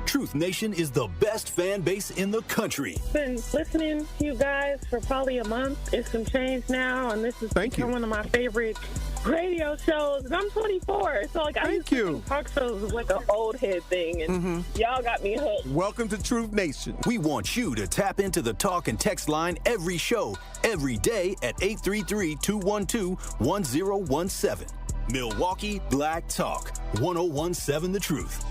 Truth Nation is the best fan base in the country. Been listening to you guys for probably a month. It's some change now, and this is one of my favorite radio shows. And I'm 24, so like I used to think talk shows was like an old head thing, and y'all got me hooked. Welcome to Truth Nation. We want you to tap into the talk and text line every show, every day at 833-212-1017. Milwaukee Black Talk, 1017 The Truth.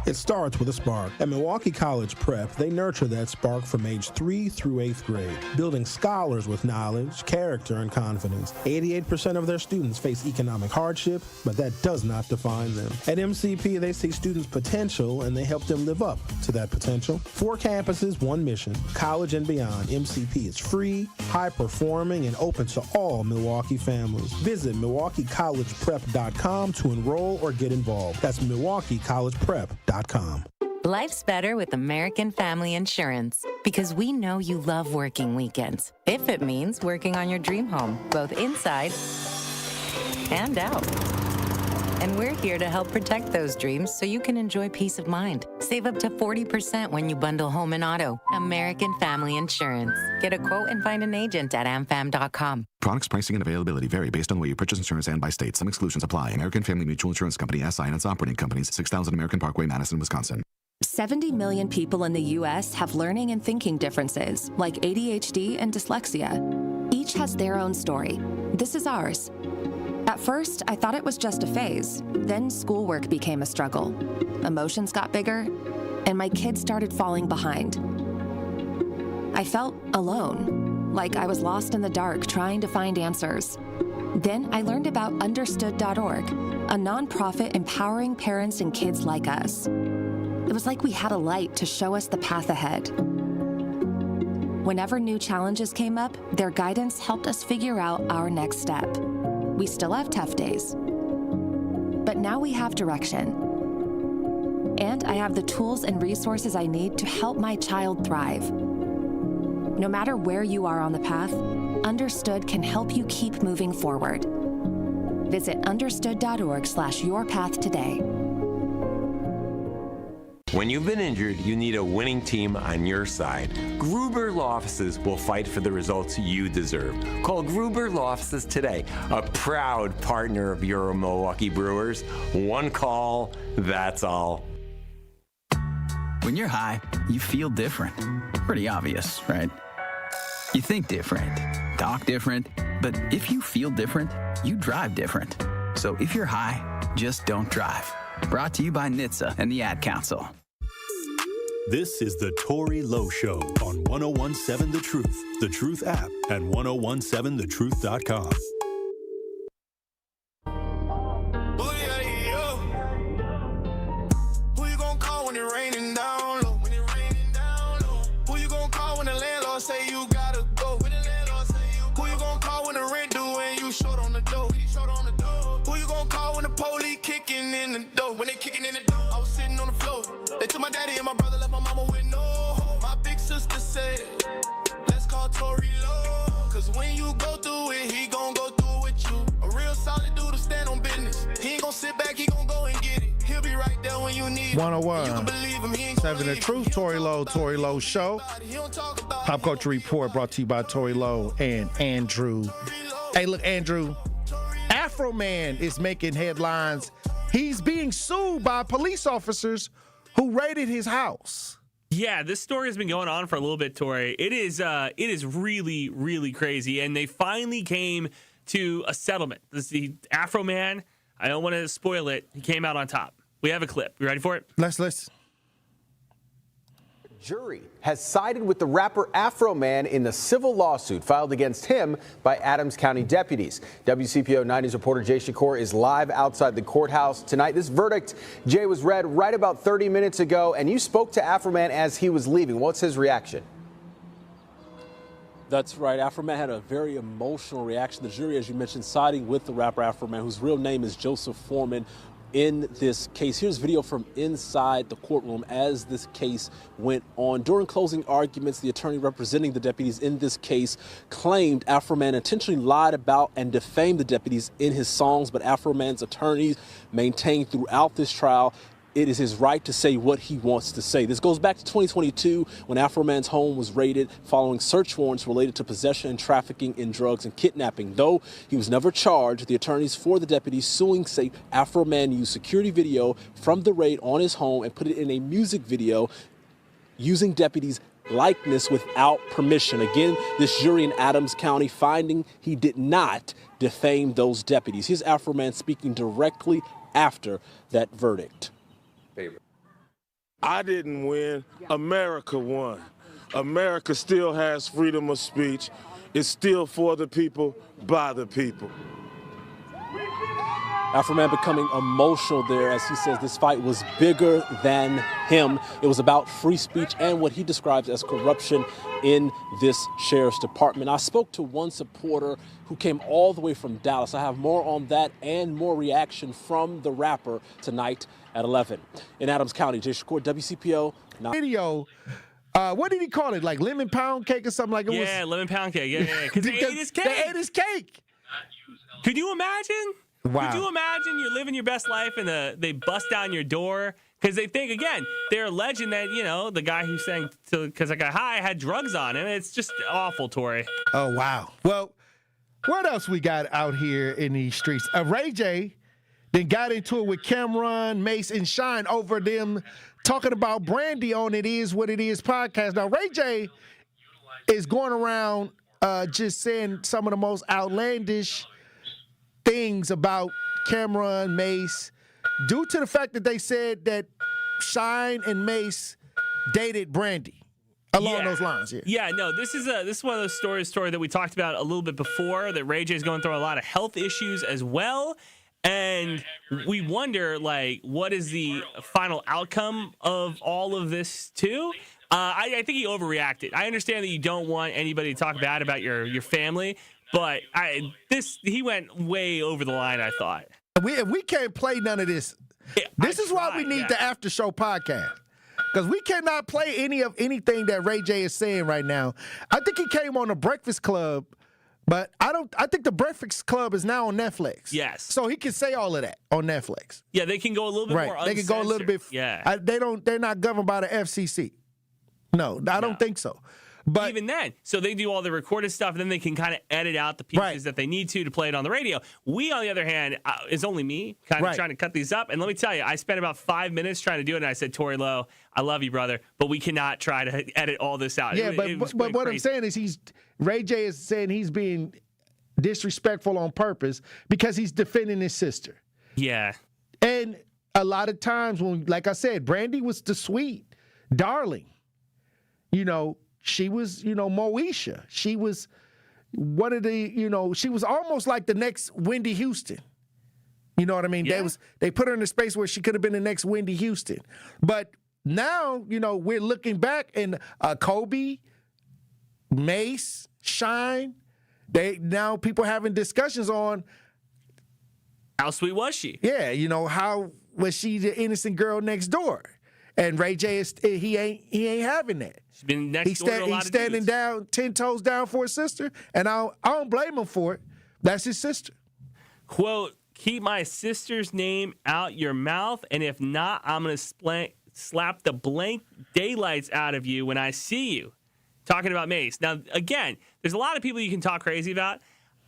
It starts with a spark. At Milwaukee College Prep, they nurture that spark from age 3 through 8th grade, building scholars with knowledge, character, and confidence. 88% of their students face economic hardship, but that does not define them. At MCP, they see students' potential, and they help them live up to that potential. 4 campuses, 1 mission. College and beyond, MCP is free, high-performing, and open to all Milwaukee families. Visit MilwaukeeCollegePrep.com to enroll or get involved. That's MilwaukeeCollegePrep.com. Life's better with American Family Insurance because we know you love working weekends. If it means working on your dream home, both inside and out. And we're here to help protect those dreams so you can enjoy peace of mind. Save up to 40% when you bundle home and auto. American Family Insurance. Get a quote and find an agent at amfam.com. Products, pricing, and availability vary based on where you purchase insurance and by state. Some exclusions apply. American Family Mutual Insurance Company, SI, and its operating companies, 6000 American Parkway, Madison, Wisconsin. 70 million people in the U.S. have learning and thinking differences, like ADHD and dyslexia. Each has their own story. This is ours. At first, I thought it was just a phase. Then schoolwork became a struggle. Emotions got bigger, and my kids started falling behind. I felt alone, like I was lost in the dark trying to find answers. Then I learned about Understood.org, a nonprofit empowering parents and kids like us. It was like we had a light to show us the path ahead. Whenever new challenges came up, their guidance helped us figure out our next step. We still have tough days, but now we have direction. And I have the tools and resources I need to help my child thrive. No matter where you are on the path, Understood can help you keep moving forward. Visit understood.org/yourpath today. When you've been injured, you need a winning team on your side. Gruber Law Offices will fight for the results you deserve. Call Gruber Law Offices today, a proud partner of your Milwaukee Brewers. One call, that's all. When you're high, you feel different. Pretty obvious, right? You think different, talk different, but if you feel different, you drive different. So if you're high, just don't drive. Brought to you by NHTSA and the Ad Council. This is the Tory Lowe Show on 1017 The Truth app, and 1017thetruth.com. Who you gonna call when it raining down low? Who you gonna call when the landlord say you gotta go? Who you gonna call when the rent due and you short on the dough? Who you gonna call when the police kicking in the door? When they kicking in the door, I was sitting on the floor. They took my daddy and my brother, left my mama with no home. My big sister said, let's call Tory Lowe. Cause when you go through it, he gon' go through it with you. A real solid dude to stand on business. He ain't gon' sit back, he gon' go and get it. He'll be right there when you need him. 101. You can believe him, he ain't 7 The Truth, Tory Lowe Show. Pop Culture Report brought to you by Tory Lowe and Andrew. Hey, look, Andrew. Afro Man is making headlines. He's being sued by police officers who raided his house. Yeah, this story has been going on for a little bit, Tory. It is really, really crazy. And they finally came to a settlement. The Afro Man, I don't want to spoil it, he came out on top. We have a clip. You ready for it? Let's. Jury has sided with the rapper Afro Man in the civil lawsuit filed against him by Adams County deputies. WCPO 90's reporter Jay Shakur is live outside the courthouse tonight. This verdict, Jay, was read right about 30 minutes ago, and you spoke to Afro Man as he was leaving. What's his reaction? That's right. Afro Man had a very emotional reaction. The jury, as you mentioned, siding with the rapper Afro Man, whose real name is Joseph Foreman, in this case. Here's video from inside the courtroom as this case went on. During closing arguments, the attorney representing the deputies in this case claimed Afro Man intentionally lied about and defamed the deputies in his songs, but Afro Man's attorneys maintained throughout this trial it is his right to say what he wants to say. This goes back to 2022 when Afro Man's home was raided following search warrants related to possession and trafficking in drugs and kidnapping. Though he was never charged, the attorneys for the deputies suing say Afro Man used security video from the raid on his home and put it in a music video using deputies' likeness without permission. Again, this jury in Adams County finding he did not defame those deputies. Here's Afro Man speaking directly after that verdict. I didn't win. America won. America still has freedom of speech. It's still for the people, by the people. Afro Man becoming emotional there as he says this fight was bigger than him. It was about free speech and what he describes as corruption in this sheriff's department. I spoke to one supporter who came all the way from Dallas. I have more on that and more reaction from the rapper tonight at 11. In Adams County, Jay Shakur, WCPO. Video. What did he call it? Like lemon pound cake or something like it was? Yeah, lemon pound cake. Yeah. Because they ate his cake. They ate his cake. Could you imagine? Wow. Could you imagine you're living your best life and they bust down your door? Because they think, again, they're alleging that, the guy who's saying, because I got high, had drugs on him. It's just awful, Tory. Oh, wow. Well, what else we got out here in these streets? Ray J then got into it with Cameron, Mace, and Shine over them talking about Brandy on It Is What It Is podcast. Now, Ray J is going around just saying some of the most outlandish things about Cameron, Mace, due to the fact that they said that Shine and Mace dated Brandy. Along those lines, yeah. No, this is one of those story that we talked about a little bit before. That Ray J is going through a lot of health issues as well, and we wonder like what is the final outcome of all of this too. I think he overreacted. I understand that you don't want anybody to talk bad about your family, but he went way over the line. I thought we can't play none of this. This is why we need the after show podcast. Because we cannot play anything that Ray J is saying right now. I think he came on the Breakfast Club, but I think the Breakfast Club is now on Netflix. Yes. So he can say all of that on Netflix. Yeah, they can go a little bit more uncensored. They can go a little bit. Yeah. They're not governed by the FCC. No, I don't think so. But even then, so they do all the recorded stuff, and then they can kind of edit out the pieces that they need to play it on the radio. We, on the other hand, it's only me kind of trying to cut these up. And let me tell you, I spent about 5 minutes trying to do it, and I said, Tory Lowe, I love you, brother, but we cannot try to edit all this out. Yeah, but what I'm saying is Ray J is saying he's being disrespectful on purpose because he's defending his sister. Yeah. And a lot of times when, like I said, Brandy was the sweet darling, she was, Moesha. She was one of the, she was almost like the next Whitney Houston. You know what I mean? Yeah. They put her in a space where she could have been the next Whitney Houston. But now, we're looking back and Kobe, Mace, Shine, now people having discussions on how sweet was she? Yeah, how was she the innocent girl next door? And Ray J he ain't having that. She's been next door to a lot of He's standing dudes. down 10 toes down for his sister, and I don't blame him for it. That's his sister. Quote, keep my sister's name out your mouth, and if not, I'm going to slap the blank daylights out of you when I see you. Talking about Mace. Now, again, there's a lot of people you can talk crazy about.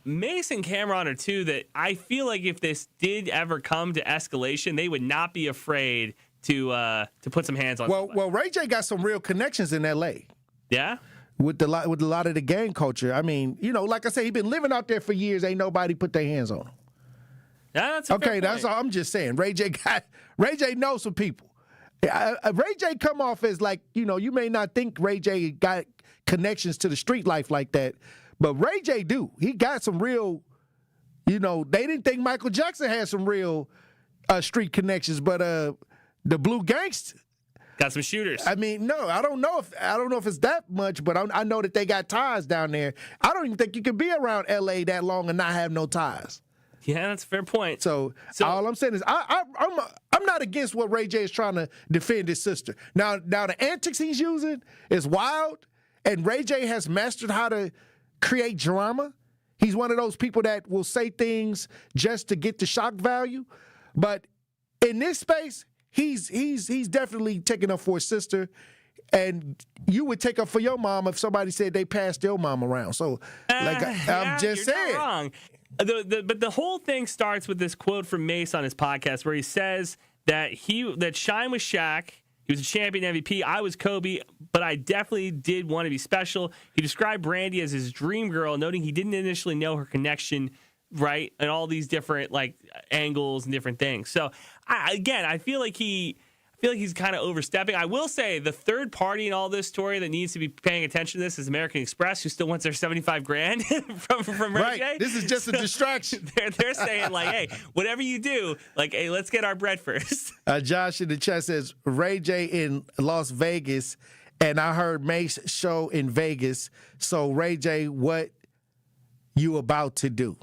Mace and Cameron are two that I feel like if this did ever come to escalation, they would not be afraid to put some hands on somebody. Well, Ray J got some real connections in L.A. Yeah? With a lot of the gang culture. I mean, like I said, he been living out there for years. Ain't nobody put their hands on him. Yeah, that's a fair point. That's all I'm just saying. Ray J knows some people. Ray J come off as like, you may not think Ray J got connections to the street life like that, but Ray J do. He got some real, they didn't think Michael Jackson had some real street connections, but the Blue Gangsta got some shooters. I mean, no, I don't know if it's that much, but I know that they got ties down there. I don't even think you can be around L.A. that long and not have no ties. Yeah, that's a fair point. So all I'm saying is I'm not against what Ray J is trying to defend his sister. Now the antics he's using is wild, and Ray J has mastered how to create drama. He's one of those people that will say things just to get the shock value. But in this space, he's definitely taking up for his sister, and you would take up for your mom if somebody said they passed your mom around. So, I'm just saying. Not wrong. But the whole thing starts with this quote from Mace on his podcast where he says that Shine was Shaq, he was a champion MVP, I was Kobe, but I definitely did want to be special. He described Brandy as his dream girl, noting he didn't initially know her connection, right, and all these different angles and different things. So I feel like he's kind of overstepping. I will say the third party in all this story that needs to be paying attention to this is American Express, who still wants their $75,000 from Ray J. This is just a distraction. They're saying hey, whatever you do, hey, let's get our bread first. Josh in the chat says Ray J in Las Vegas, and I heard Mace show in Vegas. So Ray J, what you about to do?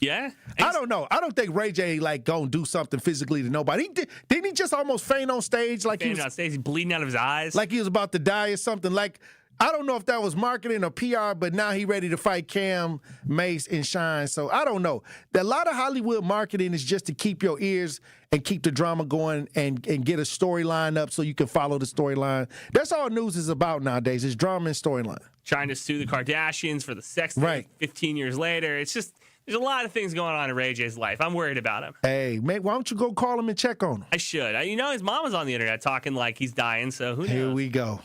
Yeah, I don't know. I don't think Ray J gonna do something physically to nobody. Didn't he just almost faint on stage? He's bleeding out of his eyes, like he was about to die or something. I don't know if that was marketing or PR, but now he ready to fight Cam, Mace, and Shine. So I don't know. A lot of Hollywood marketing is just to keep your ears and keep the drama going and get a storyline up so you can follow the storyline. That's all news is about nowadays. It's drama and storyline. Trying to sue the Kardashians for the sex tape 15 years later. It's just There's a lot of things going on in Ray J's life. I'm worried about him. Hey, mate, why don't you go call him and check on him? I should. His mom was on the internet talking like he's dying, so who knows? Here we go.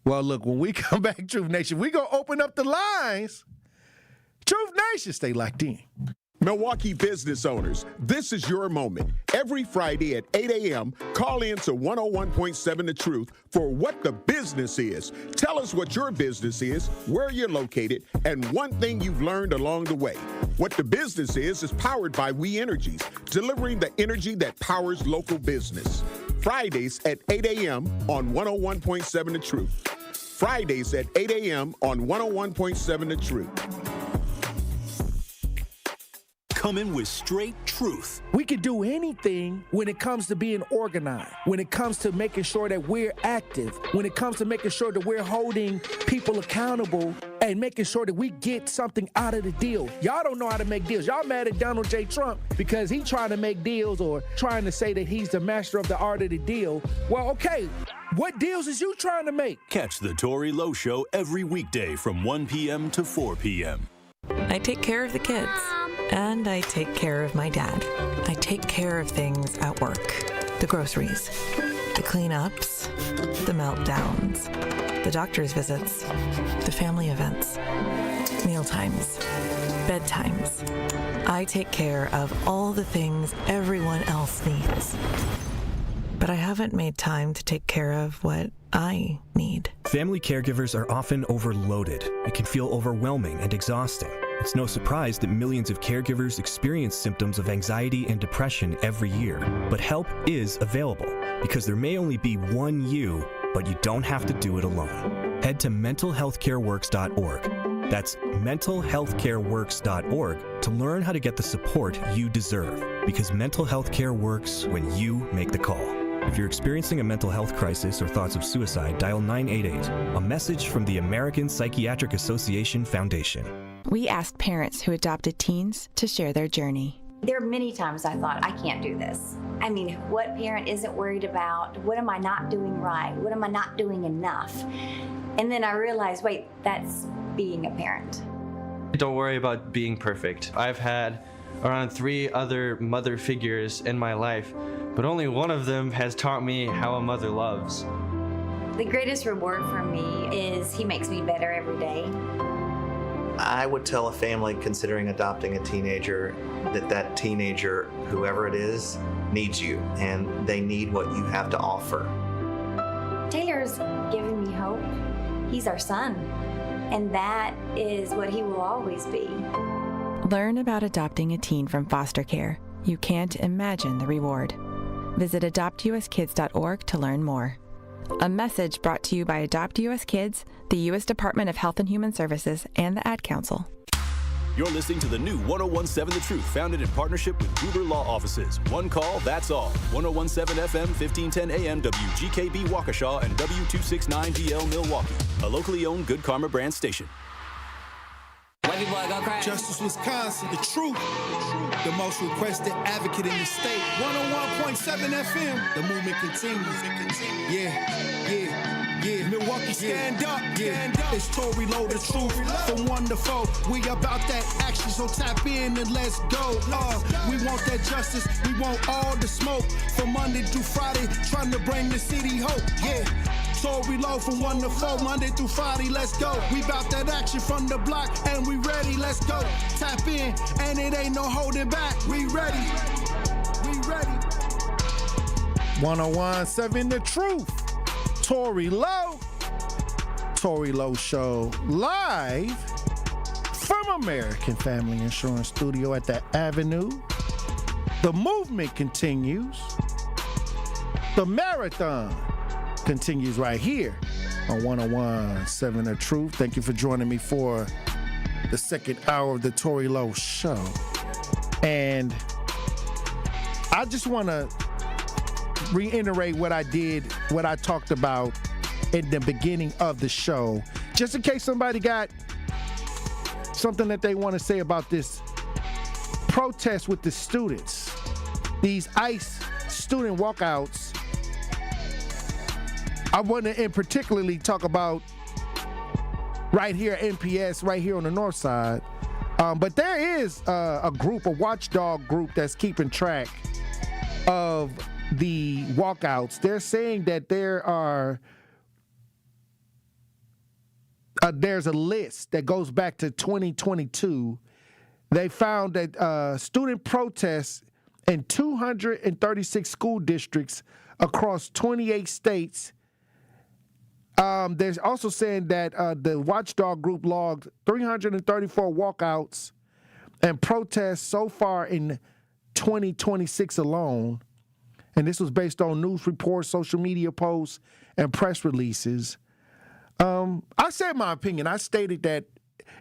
Well, look, when we come back, Truth Nation, we going to open up the lines. Truth Nation, stay locked in. Milwaukee business owners, this is your moment. Every Friday at 8 a.m., call in to 101.7 The Truth for What the Business Is. Tell us what your business is, where you're located, and one thing you've learned along the way. What the Business is powered by We Energies, delivering the energy that powers local business. Fridays at 8 a.m. on 101.7 The Truth. Fridays at 8 a.m. on 101.7 The Truth. Coming with straight truth. We can do anything when it comes to being organized, when it comes to making sure that we're active, when it comes to making sure that we're holding people accountable and making sure that we get something out of the deal. Y'all don't know how to make deals. Y'all mad at Donald J. Trump because he's trying to make deals or trying to say that he's the master of the art of the deal. Well, okay, what deals is you trying to make? Catch the Tory Lowe Show every weekday from 1 p.m. to 4 p.m. I take care of the kids. And I take care of my dad. I take care of things at work. The groceries, the cleanups, the meltdowns, the doctor's visits, the family events, mealtimes, bedtimes. I take care of all the things everyone else needs. But I haven't made time to take care of what I need. Family caregivers are often overloaded. It can feel overwhelming and exhausting. It's no surprise that millions of caregivers experience symptoms of anxiety and depression every year. But help is available because there may only be one you, but you don't have to do it alone. Head to mentalhealthcareworks.org. That's mentalhealthcareworks.org to learn how to get the support you deserve, because mental health care works when you make the call. If you're experiencing a mental health crisis or thoughts of suicide, dial 988, a message from the American Psychiatric Association Foundation. We asked parents who adopted teens to share their journey. There are many times I thought, I can't do this. I mean, what parent isn't worried about? What am I not doing right? What am I not doing enough? And then I realized, wait, that's being a parent. Don't worry about being perfect. I've had around 3 other mother figures in my life, but only one of them has taught me how a mother loves. The greatest reward for me is he makes me better every day. I would tell a family considering adopting a teenager that teenager, whoever it is, needs you, and they need what you have to offer. Taylor's giving me hope. He's our son, and that is what he will always be. Learn about adopting a teen from foster care. You can't imagine the reward. Visit adoptuskids.org to learn more. A message brought to you by Adopt US Kids, the U.S. Department of Health and Human Services, and the Ad Council. You're listening to the new 101.7 The Truth, founded in partnership with Gruber Law Offices. One call, that's all. 101.7 FM, 1510 AM, WGKB Waukesha, and W269DL Milwaukee. A locally owned Good Karma brand station. Justice, Wisconsin, the truth, the most requested advocate in the state. 101.7 FM, the movement continues. Yeah. Milwaukee, stand up. It's Tory Lowe, the truth, from 1 to 4. We about that action, so tap in and let's go. We want that justice, we want all the smoke. From Monday through Friday, trying to bring the city hope. Yeah. Tory Lowe from 1 to 4, Monday through Friday, let's go. We bout that action from the block, and we ready, let's go. Tap in, and it ain't no holding back. We ready. 101.7 The Truth. Tory Lowe. Tory Lowe Show live from American Family Insurance Studio at the Avenue. The movement continues. The marathon continues right here on 101.7 The Truth. Thank you for joining me for the second hour of the Tory Lowe Show. And I just want to reiterate what I talked about in the beginning of the show, just in case somebody got something that they want to say about this protest with the students, these ICE student walkouts. I want to particularly talk about right here at MPS, right here on the north side. But there is a watchdog group that's keeping track of the walkouts. They're saying that there's a list that goes back to 2022. They found that student protests in 236 school districts across 28 states. There's also saying that the watchdog group logged 334 walkouts and protests so far in 2026 alone. And this was based on news reports, social media posts, and press releases. I said my opinion. I stated that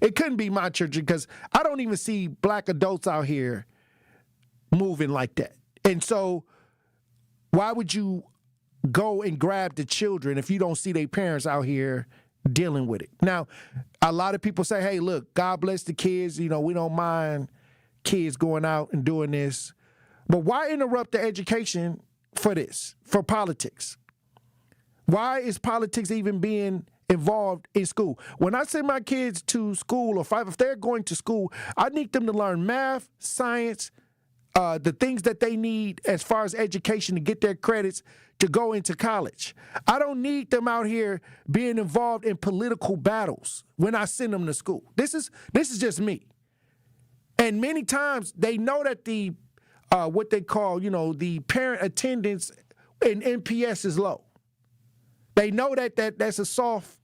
it couldn't be my church because I don't even see black adults out here moving like that. And so why would you go and grab the children if you don't see their parents out here dealing with it? Now, a lot of people say, hey, look, God bless the kids. You know, we don't mind kids going out and doing this. But why interrupt the education for this, for politics? Why is politics even being involved in school? When I send my kids to school, or if they're going to school, I need them to learn math, science, the things that they need as far as education to get their credits to go into college. I don't need them out here being involved in political battles when I send them to school. This is just me. And many times they know that the what they call, the parent attendance in MPS is low. They know that's a soft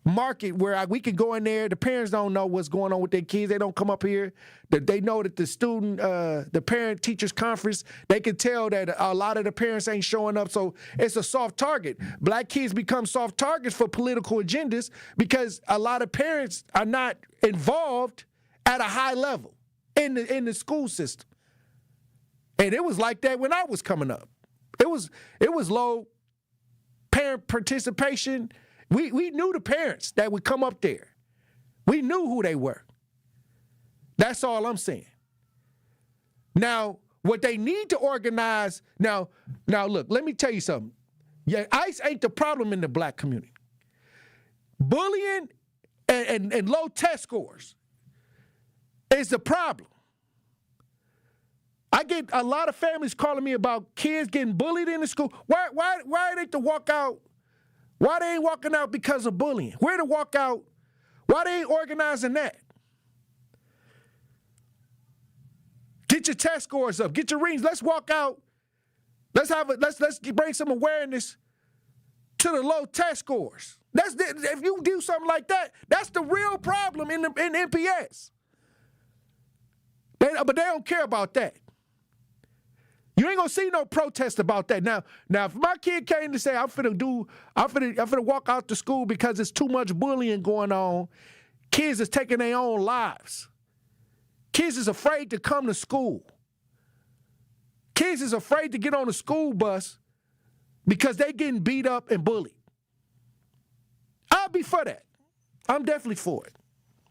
market where we can go in there. The parents don't know what's going on with their kids. They don't come up here. They know that the parent-teachers conference, they can tell that a lot of the parents ain't showing up, so it's a soft target. Black kids become soft targets for political agendas because a lot of parents are not involved at a high level in the school system. And it was like that when I was coming up. It was low parent participation. We knew the parents that would come up there. We knew who they were. That's all I'm saying. Now, what they need to organize, now look, let me tell you something. Yeah, ICE ain't the problem in the black community. Bullying and low test scores is the problem. I get a lot of families calling me about kids getting bullied in the school. Why ain't the walkout? Why they ain't walking out because of bullying? Where the walkout? Why they ain't organizing that? Get your test scores up. Get your readings. Let's walk out. Let's bring some awareness to the low test scores. If you do something like that, that's the real problem in MPS. But they don't care about that. You ain't gonna see no protest about that. Now, if my kid came to say I'm finna walk out to school because there's too much bullying going on, kids is taking their own lives. Kids is afraid to come to school. Kids is afraid to get on the school bus because they getting beat up and bullied. I'll be for that. I'm definitely for it.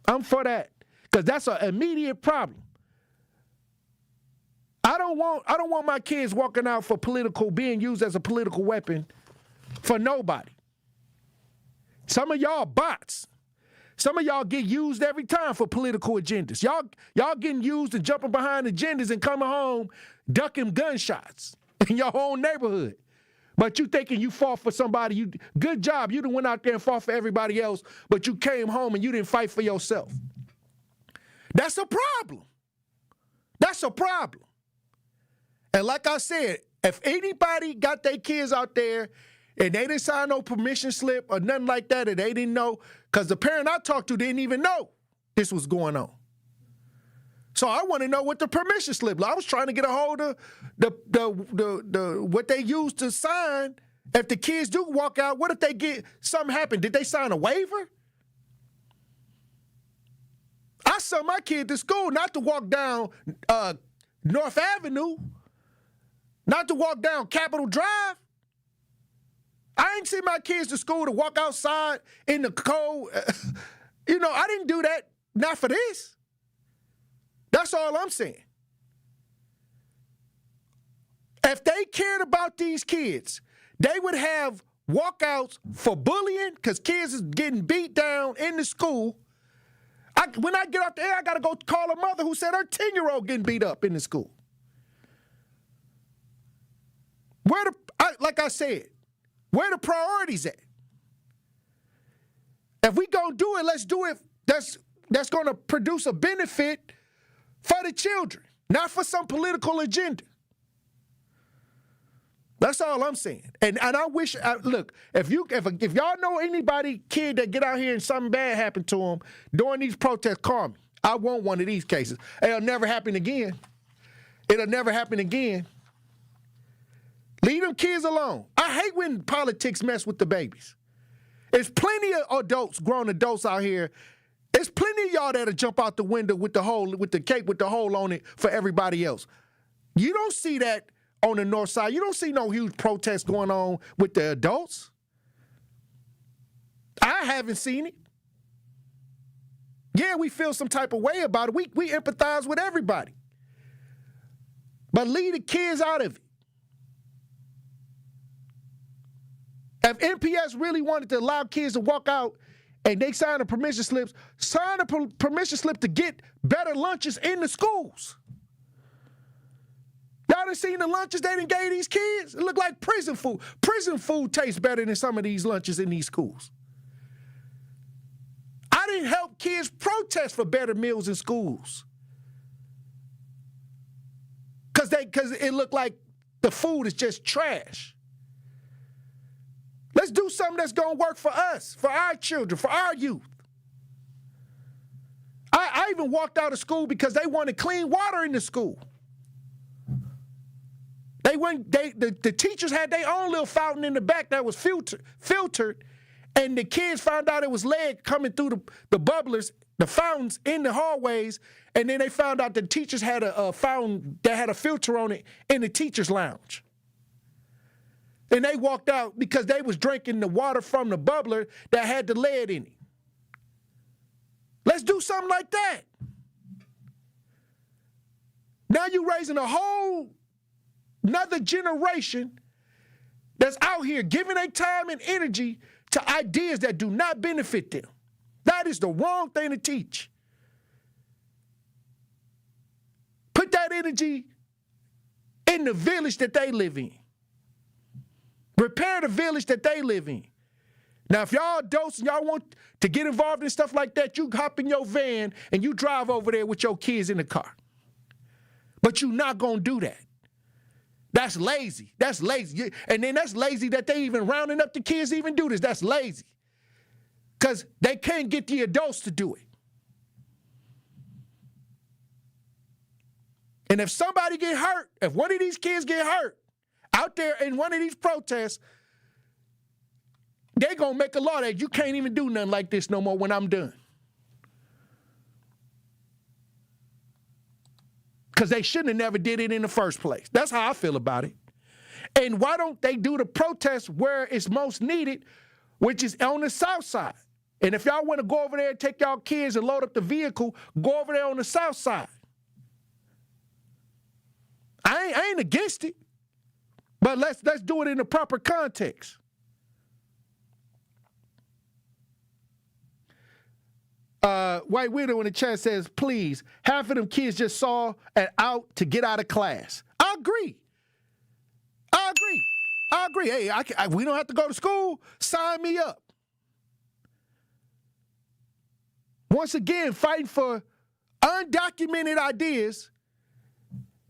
I'm for that because that's an immediate problem. I don't want my kids walking out being used as a political weapon for nobody. Some of y'all bots. Some of y'all get used every time for political agendas. Y'all getting used and jumping behind agendas and coming home ducking gunshots in your own neighborhood. But you thinking you fought for somebody. Good job. You done went out there and fought for everybody else, but you came home and you didn't fight for yourself. That's a problem. That's a problem. And like I said, if anybody got their kids out there and they didn't sign no permission slip or nothing like that, and they didn't know, because the parent I talked to didn't even know this was going on. So I want to know what the permission slip was. I was trying to get a hold of the what they used to sign. If the kids do walk out, what if they get something happen? Did they sign a waiver? I sent my kid to school not to walk down North Avenue. Not to walk down Capitol Drive. I ain't send my kids to school to walk outside in the cold. I didn't do that. Not for this. That's all I'm saying. If they cared about these kids, they would have walkouts for bullying because kids is getting beat down in the school. I When I get off the air, I got to go call a mother who said her 10-year-old getting beat up in the school. Like I said, where the priorities at? If we gonna do it, let's do it. That's gonna produce a benefit for the children, not for some political agenda. That's all I'm saying. And I wish, look, if y'all know anybody, kid that get out here and something bad happened to them during these protests, call me. I want one of these cases. It'll never happen again. It'll never happen again. Leave them kids alone. I hate when politics mess with the babies. There's plenty of adults, grown adults out here. There's plenty of y'all that'll jump out the window with the cape with the hole on it for everybody else. You don't see that on the north side. You don't see no huge protests going on with the adults. I haven't seen it. Yeah, we feel some type of way about it. We empathize with everybody. But leave the kids out of it. If MPS really wanted to allow kids to walk out and they sign the permission slips, sign a permission slip to get better lunches in the schools. Y'all done seen the lunches they done gave these kids? It look like prison food. Prison food tastes better than some of these lunches in these schools. I didn't help kids protest for better meals in schools. Because it looked like the food is just trash. Let's do something that's going to work for us, for our children, for our youth. I even walked out of school because they wanted clean water in the school. The teachers had their own little fountain in the back that was filtered, and the kids found out it was lead coming through the bubblers, the fountains in the hallways, and then they found out the teachers had a fountain that had a filter on it in the teachers' lounge. And they walked out because they was drinking the water from the bubbler that had the lead in it. Let's do something like that. Now you're raising a whole another generation that's out here giving their time and energy to ideas that do not benefit them. That is the wrong thing to teach. Put that energy in the village that they live in. Repair the village that they live in. Now, if y'all adults and y'all want to get involved in stuff like that, you hop in your van and you drive over there with your kids in the car. But you're not going to do that. That's lazy. That's lazy. And then that's lazy that they even rounding up the kids to even do this. That's lazy. Because they can't get the adults to do it. And if somebody get hurt, if one of these kids get hurt out there in one of these protests, they're going to make a law that you can't even do nothing like this no more when I'm done. Because they shouldn't have never did it in the first place. That's how I feel about it. And why don't they do the protest where it's most needed, which is on the south side? And if y'all want to go over there and take y'all kids and load up the vehicle, go over there on the south side. I ain't against it, but let's do it in the proper context. White Widow in the chat says, please, half of them kids just saw an out to get out of class. I agree. Hey, we don't have to go to school. Sign me up. Once again, fighting for undocumented ideas,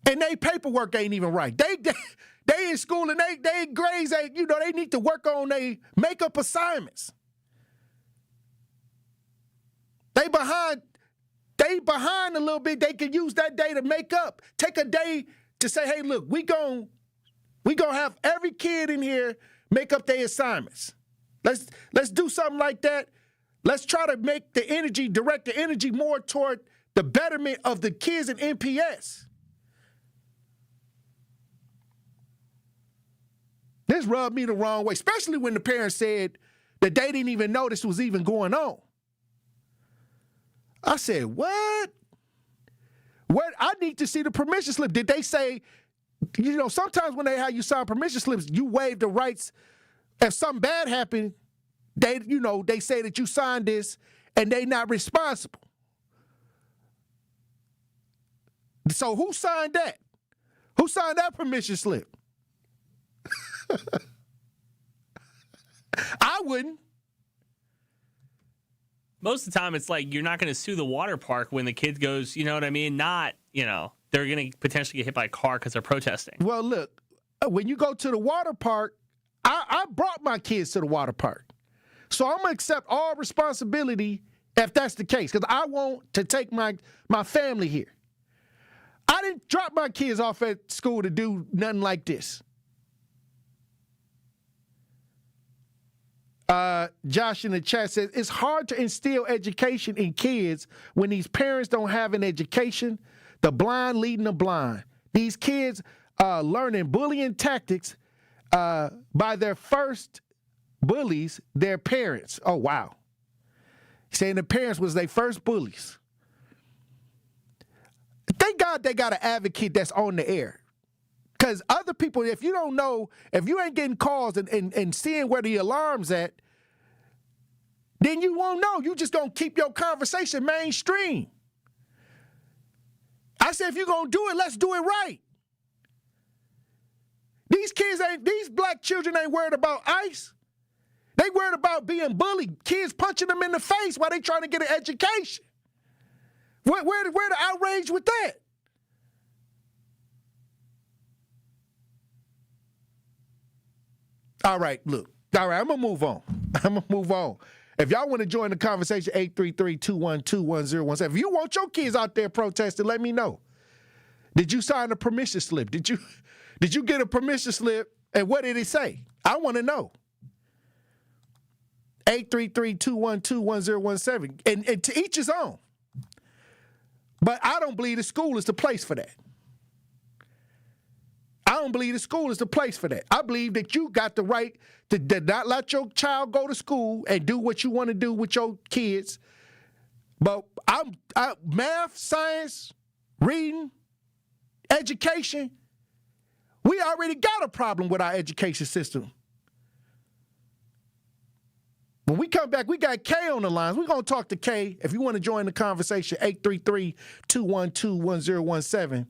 and they paperwork ain't even right. They in school and they grades ain't, they need to work on their makeup assignments. They behind a little bit. They can use that day to make up. Take a day to say, hey, look, we gonna have every kid in here make up their assignments. Let's do something like that. Let's try to direct the energy more toward the betterment of the kids in MPS. This rubbed me the wrong way, especially when the parents said that they didn't even know this was even going on. I said, what? I need to see the permission slip. Did they say, sometimes when they have you sign permission slips, you waive the rights. If something bad happened, they say that you signed this and they not responsible. So who signed that? Who signed that permission slip? I wouldn't. Most of the time, it's like you're not going to sue the water park when the kid goes, you know what I mean? Not, they're going to potentially get hit by a car because they're protesting. Well, look, when you go to the water park, I brought my kids to the water park. So I'm going to accept all responsibility if that's the case, because I want to take my family here. I didn't drop my kids off at school to do nothing like this. Josh in the chat says, it's hard to instill education in kids when these parents don't have an education. The blind leading the blind. These kids learning bullying tactics by their first bullies, their parents. Oh, wow. Saying the parents was their first bullies. Thank God they got an advocate that's on the air. Because other people, if you don't know, if you ain't getting calls and seeing where the alarm's at, then you won't know. You just going to keep your conversation mainstream. I said, if you're going to do it, let's do it right. These black children ain't worried about ICE. They worried about being bullied, kids punching them in the face while they trying to get an education. Where the outrage with that? All right, look. All right, I'm going to move on. If y'all want to join the conversation, 833-212-1017. If you want your kids out there protesting, let me know. Did you sign a permission slip? Did you get a permission slip, and what did it say? I want to know. 833-212-1017. And to each his own. But I don't believe the school is the place for that. I don't believe the school is the place for that. I believe that you got the right to not let your child go to school and do what you want to do with your kids. But math, science, reading, education, we already got a problem with our education system. When we come back, we got Kay on the lines. We're going to talk to Kay. If you want to join the conversation, 833-212-1017.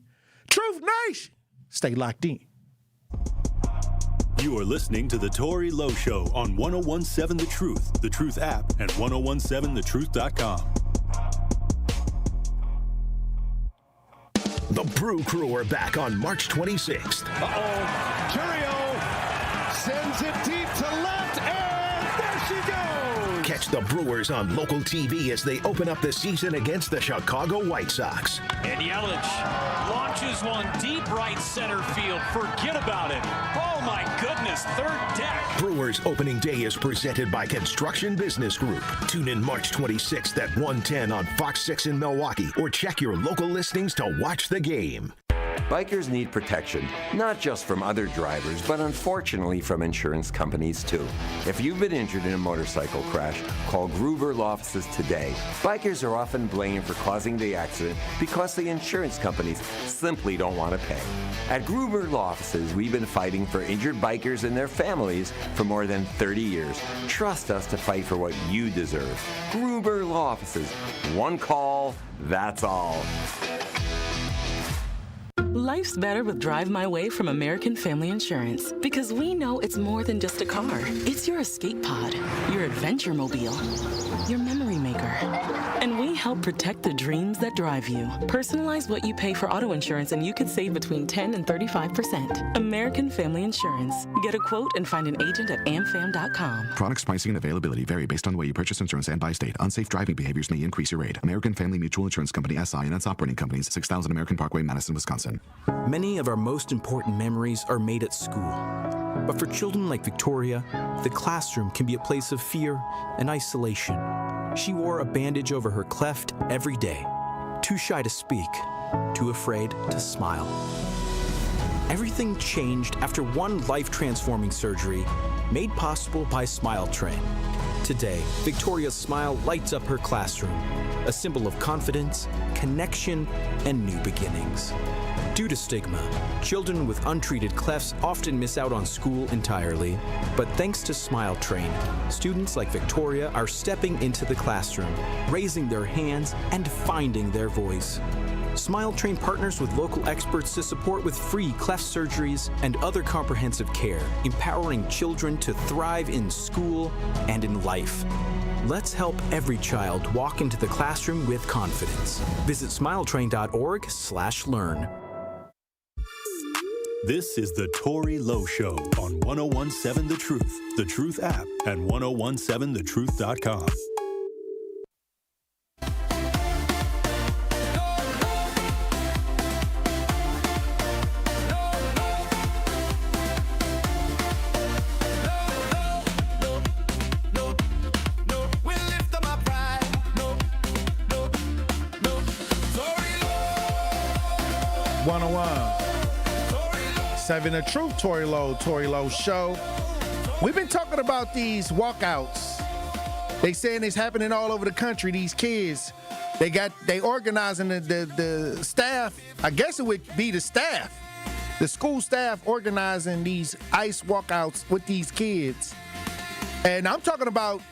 Truth Nation. Stay locked in. You are listening to The Tory Lowe Show on 1017 The Truth, The Truth app, and 1017thetruth.com. The Brew Crew are back on March 26th. Curio sends it deep to left, and there she goes. Catch the Brewers on local TV as they open up the season against the Chicago White Sox. And Yelich launches one deep right center field. Forget about it. Oh, my goodness. Third deck. Brewers opening day is presented by Construction Business Group. Tune in March 26th at 1:10 on Fox 6 in Milwaukee, or check your local listings to watch the game. Bikers need protection, not just from other drivers, but unfortunately from insurance companies too. If you've been injured in a motorcycle crash, call Gruber Law Offices today. Bikers are often blamed for causing the accident because the insurance companies simply don't want to pay. At Gruber Law Offices, we've been fighting for injured bikers and their families for more than 30 years. Trust us to fight for what you deserve. Gruber Law Offices. One call, that's all. Life's better with Drive My Way from American Family Insurance, because we know it's more than just a car. It's your escape pod, your adventure mobile, your memory maker. And we help protect the dreams that drive you. Personalize what you pay for auto insurance and you could save between 10 and 35%. American Family Insurance. Get a quote and find an agent at amfam.com. Products, pricing, and availability vary based on the way you purchase insurance and by state. Unsafe driving behaviors may increase your rate. American Family Mutual Insurance Company, SI, and its operating companies, 6000 American Parkway, Madison, Wisconsin. Many of our most important memories are made at school. But for children like Victoria, the classroom can be a place of fear and isolation. She wore a bandage over her cleft every day, too shy to speak, too afraid to smile. Everything changed after one life-transforming surgery made possible by Smile Train. Today, Victoria's smile lights up her classroom, a symbol of confidence, connection, and new beginnings. Due to stigma, children with untreated clefts often miss out on school entirely. But thanks to Smile Train, students like Victoria are stepping into the classroom, raising their hands, and finding their voice. Smile Train partners with local experts to support with free cleft surgeries and other comprehensive care, empowering children to thrive in school and in life. Let's help every child walk into the classroom with confidence. Visit smiletrain.org/learn. This is the Tory Lowe Show on 1017 The Truth, The Truth app, and 1017thetruth.com. Seven The Truth, Tory Lowe Show. We've been talking about these walkouts. They saying it's happening all over the country. These kids, they organizing the staff. I guess it would be the staff, the school staff organizing these ICE walkouts with these kids. And I'm talking about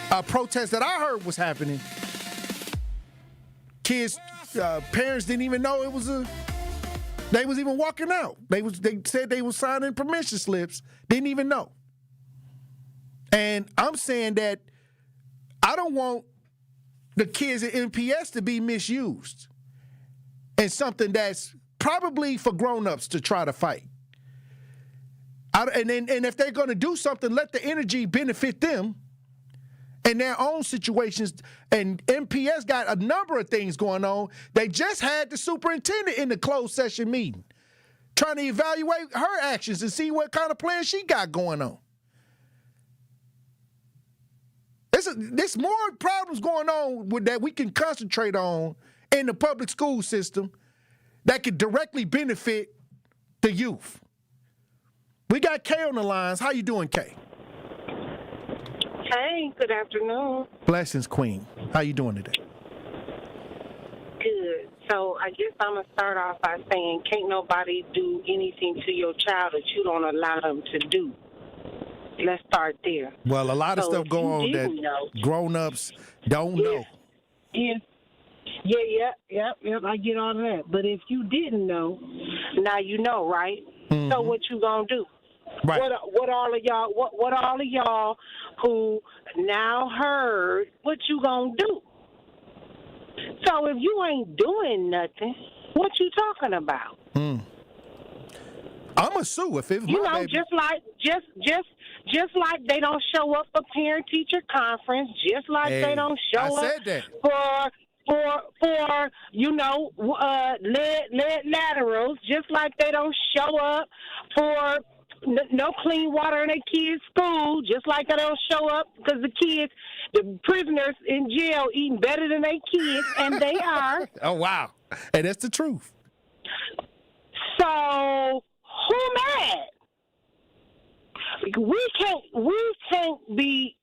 a protest that I heard was happening. Kids, parents didn't even know it was they was even walking out. They said they was signing permission slips. Didn't even know. And I'm saying that I don't want the kids at MPS to be misused and something that's probably for grown-ups to try to fight. And if they're going to do something, let the energy benefit them in their own situations. And MPS got a number of things going on. They just had the superintendent in the closed session meeting trying to evaluate her actions and see what kind of plan she got going on. There's more problems going on that we can concentrate on in the public school system that could directly benefit the youth. We got Kay on the lines. How you doing, Kay? Hey, good afternoon. Blessings, Queen. How you doing today? Good. So I guess I'm going to start off by saying can't nobody do anything to your child that you don't allow them to do. Let's start there. Well, a lot of stuff going on that grown-ups don't know. Yeah, I get all of that. But if you didn't know, now you know, right? Mm-hmm. So what you going to do? Right. What all of y'all who now heard, what you gonna do? So if you ain't doing nothing, what you talking about? I'ma sue if it's my baby. Just like they don't show up for parent teacher conference, just like they don't show up for lead laterals, just like they don't show up for no clean water in their kids' school, just like they don't show up because the prisoners in jail eating better than their kids, and they are. Oh, wow. And that's the truth. So, who mad? We can't be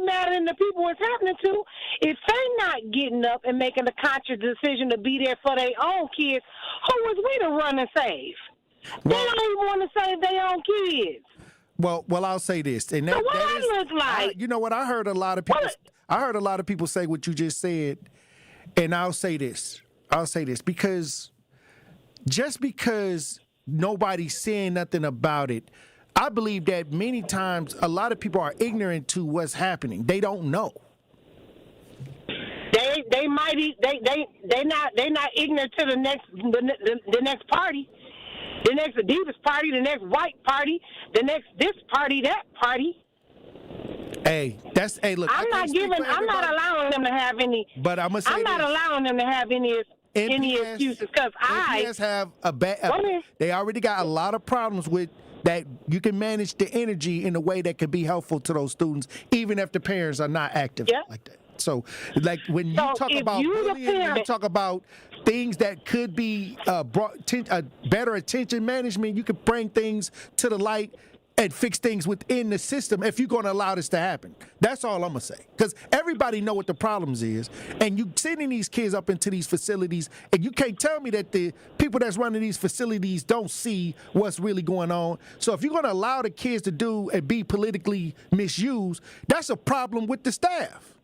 mad at the people it's happening to. If they not getting up and making a conscious decision to be there for their own kids, who was we to run and save? They don't even want to save their own kids. Well, I'll say this. And so what that look like? You know what? I heard a lot of people. I heard a lot of people say what you just said, and I'll say this because just because nobody's saying nothing about it, I believe that many times a lot of people are ignorant to what's happening. They don't know. They're not ignorant to the next party. The next Adidas party, the next white party, the next this party, that party. Look. I'm not allowing them to have any. But I'm not allowing them to have any excuses because MPS have they already got a lot of problems with that. You can manage the energy in a way that can be helpful to those students, even if the parents are not active like that. So, like when you talk about bullying, you talk about things that could be brought better attention management. You could bring things to the light and fix things within the system if you're going to allow this to happen. That's all I'm going to say. Because everybody know what the problems is, and you sending these kids up into these facilities, and you can't tell me that the people that's running these facilities don't see what's really going on. So if you're going to allow the kids to do and be politically misused, that's a problem with the staff.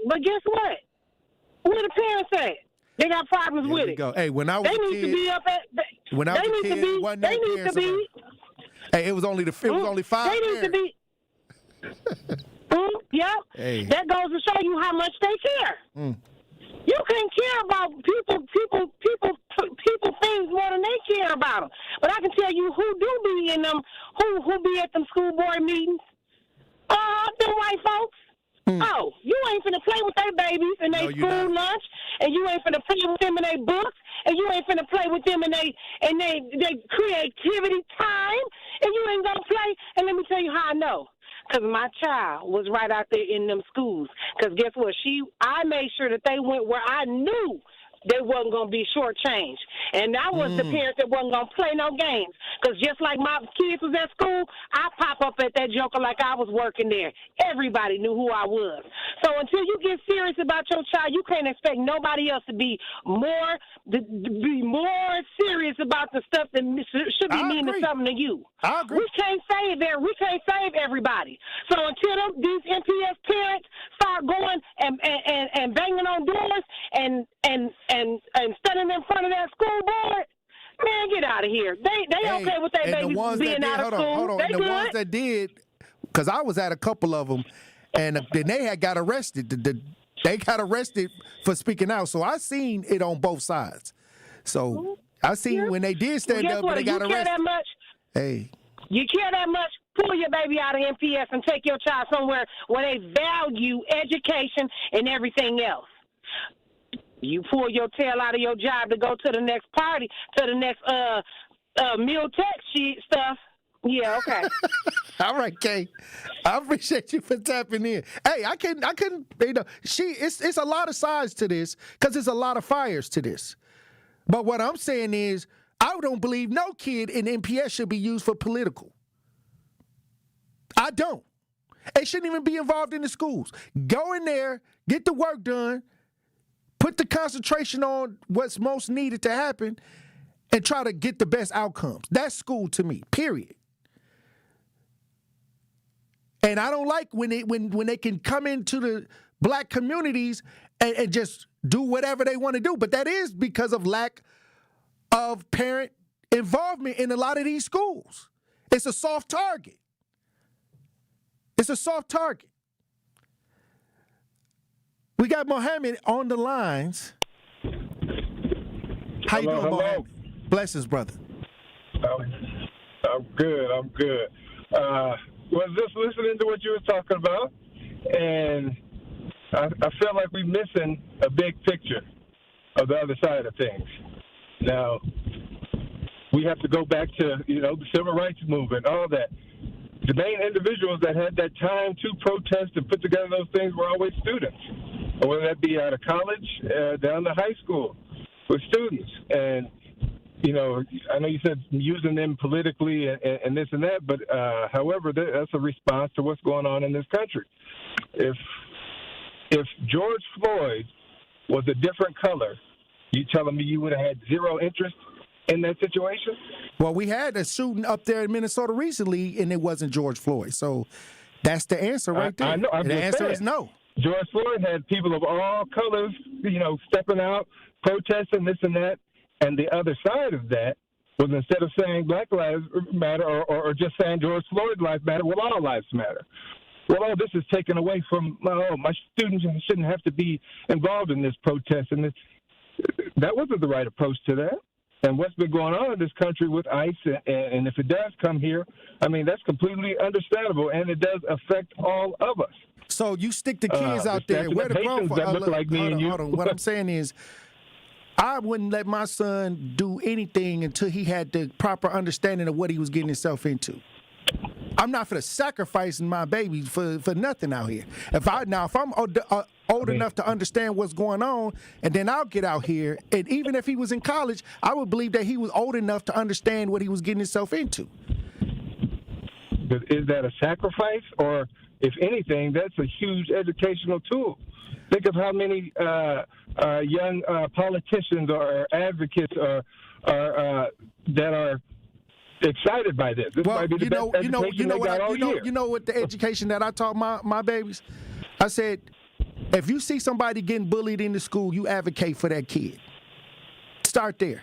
But guess what? What the parents say? They got problems with it. Go. Hey, when I was they a need kid, to be up at. When I was a kid, they need to be. Hey, it was only 5 They need to be. Yep. Hey. That goes to show you how much they care. You can't care about people things more than they care about them. But I can tell you who do be in them, who be at them school board meetings. Them white folks. Oh, you ain't finna play with their babies and their school lunch, and you ain't finna play with them in their books, and you ain't finna play with them in their creativity time, and you ain't gonna play. And let me tell you how I know. Because my child was right out there in them schools. Because guess what? I made sure that they went where I knew they wasn't going to be shortchanged. And I was the parent that wasn't going to play no games. Because just like my kids was at school, I pop up at that joker like I was working there. Everybody knew who I was. So until you get serious about your child, you can't expect nobody else to be more serious about the stuff that should be meaning something to you. I agree. We can't save everybody. So until these MPS parents start going and banging on doors and standing in front of that school board, man, get out of here. They okay with their babies being out of school. Hold on. They And the good. ones that did, because I was at a couple of them, and then they had got arrested. They got arrested for speaking out. So I seen it on both sides. So I seen when they did stand up, but they got arrested. You care that much? Hey. You care that much? Pull your baby out of MPS and take your child somewhere where they value education and everything else. You pull your tail out of your job to go to the next party, to the next meal text sheet stuff. Yeah, okay. All right, Kay. I appreciate you for tapping in. Hey, I couldn't, it's a lot of sides to this because there's a lot of fires to this. But what I'm saying is, I don't believe no kid in MPS should be used for political. I don't. They shouldn't even be involved in the schools. Go in there, get the work done, put the concentration on what's most needed to happen, and try to get the best outcomes. That's school to me, period. And I don't like when they can come into the black communities and just do whatever they want to do. But that is because of lack of parent involvement in a lot of these schools. It's a soft target. It's a soft target. We got Mohammed on the lines. How you doing, Mohammed? Blessings, brother. I'm good. Was just listening to what you were talking about, and I felt like we're missing a big picture of the other side of things. Now, we have to go back to, the civil rights movement, all that. The main individuals that had that time to protest and put together those things were always students, whether that be out of college, down to high school with students. And, I know you said using them politically and this and that, but however, that's a response to what's going on in this country. If George Floyd was a different color, you telling me you would have had zero interest in that situation? Well, we had a shooting up there in Minnesota recently, and it wasn't George Floyd. So that's the answer right there. I know. The answer is no. George Floyd had people of all colors, stepping out, protesting this and that. And the other side of that was, instead of saying Black Lives Matter or just saying George Floyd's life matter, well, all lives matter. Well, this is taken away from, my students shouldn't have to be involved in this protest. And that wasn't the right approach to that. And what's been going on in this country with ICE, and if it does come here, that's completely understandable, and it does affect all of us. So you stick the kids out there. Where the grown folks look like me and you. Hold on. What I'm saying is, I wouldn't let my son do anything until he had the proper understanding of what he was getting himself into. I'm not for sacrificing my baby for nothing out here. If I'm old enough to understand what's going on, and then I'll get out here, and even if he was in college, I would believe that he was old enough to understand what he was getting himself into. But is that a sacrifice, or if anything, that's a huge educational tool? Think of how many young politicians or advocates that are excited by this. This might be the best education they got all year. You know what the education that I taught my babies? I said, if you see somebody getting bullied in the school, you advocate for that kid. Start there.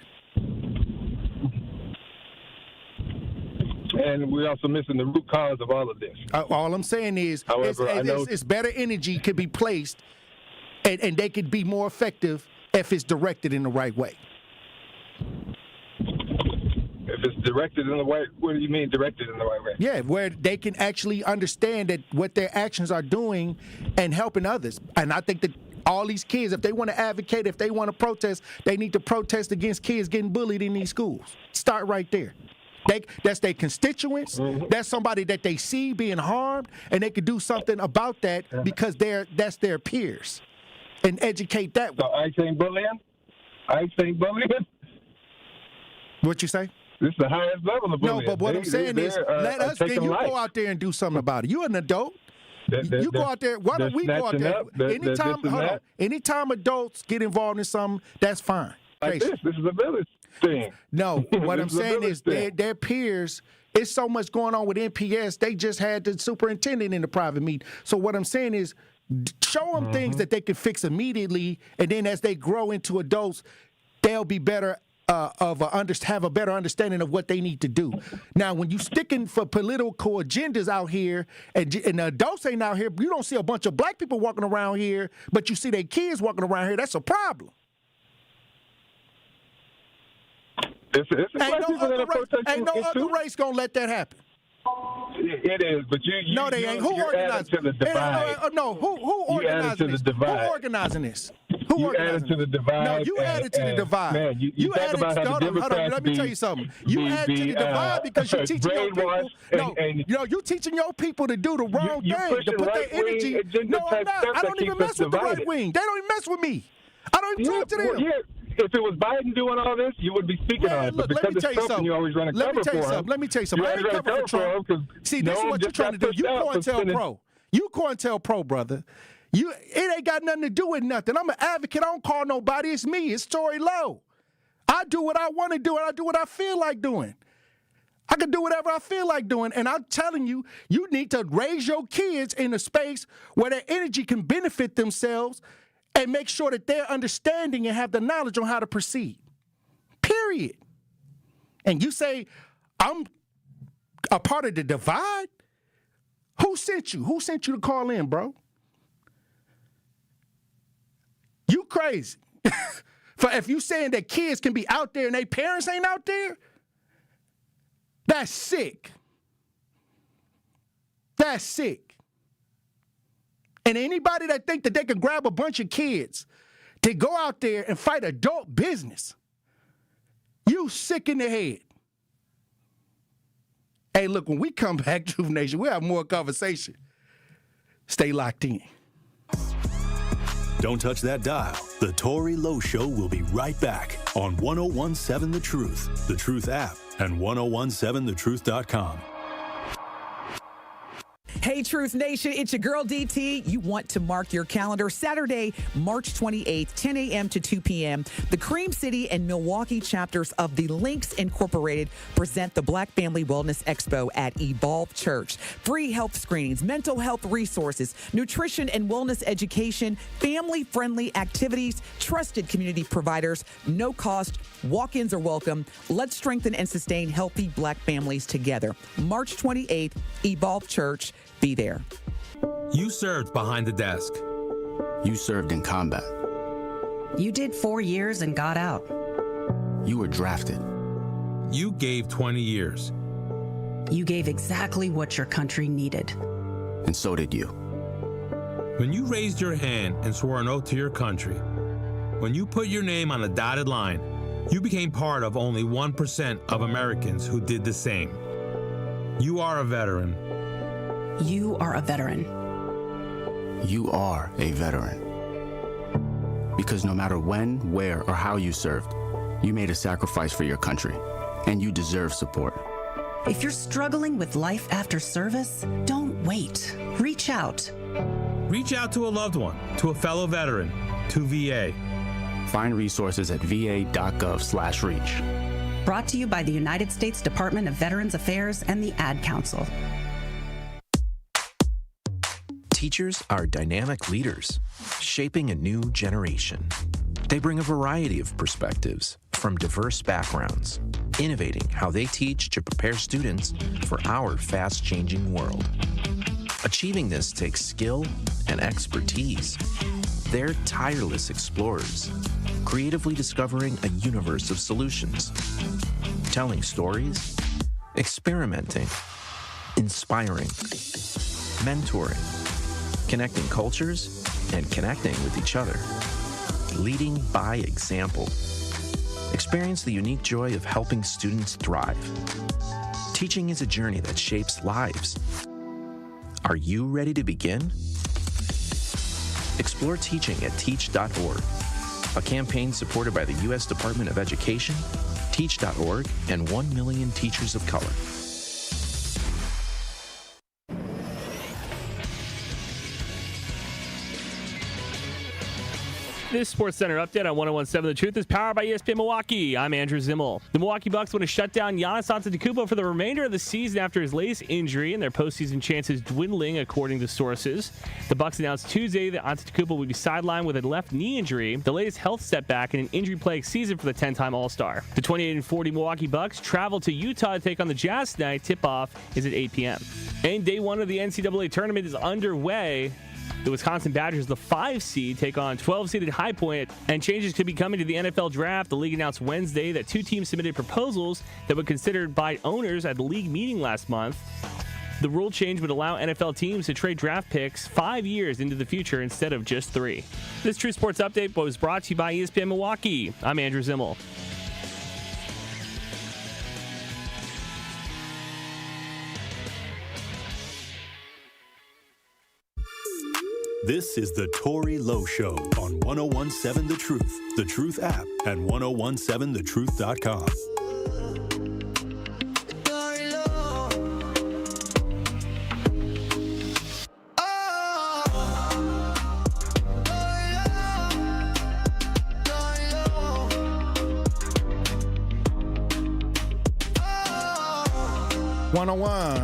And we're also missing the root cause of all of this. All I'm saying is, however, it's better energy could be placed, and they could be more effective if it's directed in the right way. If it's directed in the right, what do you mean directed in the right way? Yeah, where they can actually understand that what their actions are doing and helping others. And I think that all these kids, if they want to advocate, if they want to protest, they need to protest against kids getting bullied in these schools. Start right there. That's their constituents. Mm-hmm. That's somebody that they see being harmed, and they could do something about that because that's their peers, and educate that way. So I think bullying? What you say? This is the highest level of bullying. No, but what I'm saying is, let us, then you go out there and do something about it. You're an adult. You go out there. Why don't we go out there? Anytime adults get involved in something, that's fine. Like this is a village thing. No, what I'm saying is their peers, it's so much going on with MPS. They just had the superintendent in the private meeting. So what I'm saying is show them things that they can fix immediately, and then as they grow into adults, they'll be better have a better understanding of what they need to do. Now, when you sticking for political agendas out here, and the adults ain't out here, you don't see a bunch of black people walking around here, but you see their kids walking around here, that's a problem. Ain't no other race gonna let that happen. It is, but no, they ain't. Who organized to the divide? Who organizing this? Who organizing this? You added to the divide. No, you added to the divide. Man, you talk about how the Democrats hold on, let me tell you something. You added to the divide because you're teaching your people. You're teaching your people to do the wrong thing, to put their energy. No, I'm not. I don't even mess with the right wing. They don't even mess with me. I don't even talk to them. If it was Biden doing all this, you would be speaking on it. But because it's Trump, you always run a cover for him. Let me tell you something. I ain't cover for Trump. See, this is what you're trying to do. You COINTELPRO. You COINTELPRO, brother. It ain't got nothing to do with nothing. I'm an advocate. I don't call nobody. It's me. It's Tory Lowe. I do what I want to do, and I do what I feel like doing. I can do whatever I feel like doing, and I'm telling you, you need to raise your kids in a space where their energy can benefit themselves and make sure that they're understanding and have the knowledge on how to proceed. Period. And you say, I'm a part of the divide? Who sent you? Who sent you to call in, bro? You crazy. For if you saying that kids can be out there and their parents ain't out there, that's sick. That's sick. And anybody that think that they can grab a bunch of kids to go out there and fight adult business, you sick in the head. Hey, look, when we come back, Juve Nation, we'll have more conversation. Stay locked in. Don't touch that dial. The Tory Lowe Show will be right back on 1017 The Truth, The Truth app, and 1017thetruth.com. Hey, Truth Nation, it's your girl DT. You want to mark your calendar. Saturday, March 28th, 10 a.m. to 2 p.m. The Cream City and Milwaukee chapters of the Links Incorporated present the Black Family Wellness Expo at Evolve Church. Free health screenings, mental health resources, nutrition and wellness education, family-friendly activities, trusted community providers, no cost, walk-ins are welcome. Let's strengthen and sustain healthy Black families together. March 28th, Evolve Church. Be there. You served behind the desk. You served in combat. You did 4 years and got out. You were drafted. You gave 20 years. You gave exactly what your country needed. And so did you. When you raised your hand and swore an oath to your country, when you put your name on a dotted line, you became part of only 1% of Americans who did the same. You are a veteran. You are a veteran. You are a veteran. Because no matter when, where, or how you served, you made a sacrifice for your country, and you deserve support. If you're struggling with life after service, don't wait. Reach out. Reach out to a loved one, to a fellow veteran, to VA. Find resources at va.gov/reach. Brought to you by the United States Department of Veterans Affairs and the Ad Council. Teachers are dynamic leaders, shaping a new generation. They bring a variety of perspectives from diverse backgrounds, innovating how they teach to prepare students for our fast-changing world. Achieving this takes skill and expertise. They're tireless explorers, creatively discovering a universe of solutions, telling stories, experimenting, inspiring, mentoring, connecting cultures, and connecting with each other. Leading by example. Experience the unique joy of helping students thrive. Teaching is a journey that shapes lives. Are you ready to begin? Explore teaching at teach.org, a campaign supported by the U.S. Department of Education, teach.org, and 1 million teachers of color. This Sports Center update on 101.7 The Truth is powered by ESPN Milwaukee. I'm Andrew Zimmel. The Milwaukee Bucks want to shut down Giannis Antetokounmpo for the remainder of the season after his latest injury and their postseason chances dwindling, according to sources. The Bucks announced Tuesday that Antetokounmpo would be sidelined with a left knee injury, the latest health setback in an injury-plagued season for the 10-time All-Star. The 28-40 Milwaukee Bucks travel to Utah to take on the Jazz tonight. Tip-off is at 8 p.m. And day one of the NCAA tournament is underway. The Wisconsin Badgers, the 5 seed, take on 12-seeded High Point, and changes could be coming to the NFL draft. The league announced Wednesday that 2 teams submitted proposals that were considered by owners at the league meeting last month. The rule change would allow NFL teams to trade draft picks 5 years into the future instead of just 3. This True Sports Update was brought to you by ESPN Milwaukee. I'm Andrew Zimmel. This is the Tory Lowe Show on 101.7 The Truth app, and 1017thetruth.com.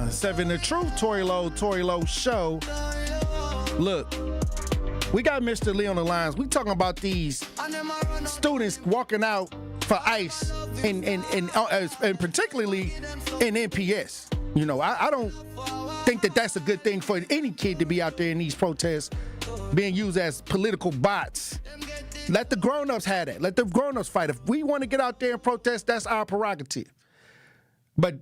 .7 The Truth, Tory Lowe Show. Look, we got Mr. Lee on the lines. We talking about these students walking out for ICE and particularly in MPS. You know, I don't think that that's a good thing for any kid to be out there in these protests being used as political bots. Let the grown-ups have that. Let the grown-ups fight. If we want to get out there and protest, that's our prerogative. But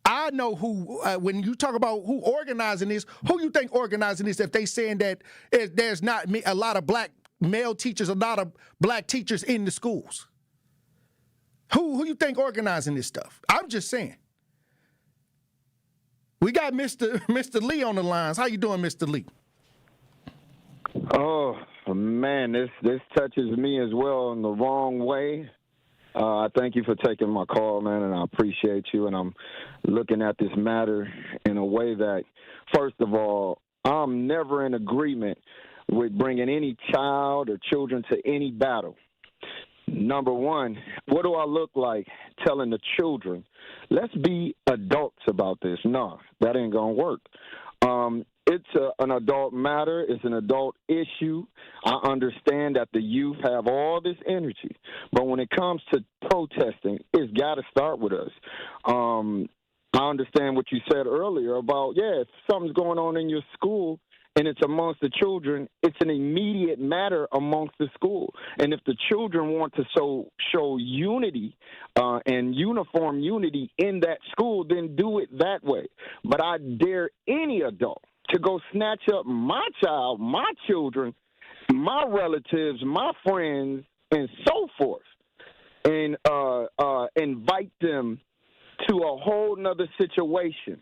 I know who, when you talk about who organizing this, who you think organizing this if they saying that there's not a lot of black male teachers, a lot of black teachers in the schools? Who you think organizing this stuff? I'm just saying. We got Mr. Lee on the lines. How you doing, Mr. Lee? Oh, man, this touches me as well in the wrong way. I thank you for taking my call, man, and I appreciate you. And I'm looking at this matter in a way that, first of all, I'm never in agreement with bringing any child or children to any battle. Number one, what do I look like telling the children, let's be adults about this? No, that ain't going to work. It's an adult matter. It's an adult issue. I understand that the youth have all this energy, but when it comes to protesting, it's got to start with us. I understand what you said earlier about, if something's going on in your school and it's amongst the children, it's an immediate matter amongst the school. And if the children want to show unity and uniform unity in that school, then do it that way. But I dare any adult to go snatch up my child, my children, my relatives, my friends, and so forth, and invite them to a whole nother situation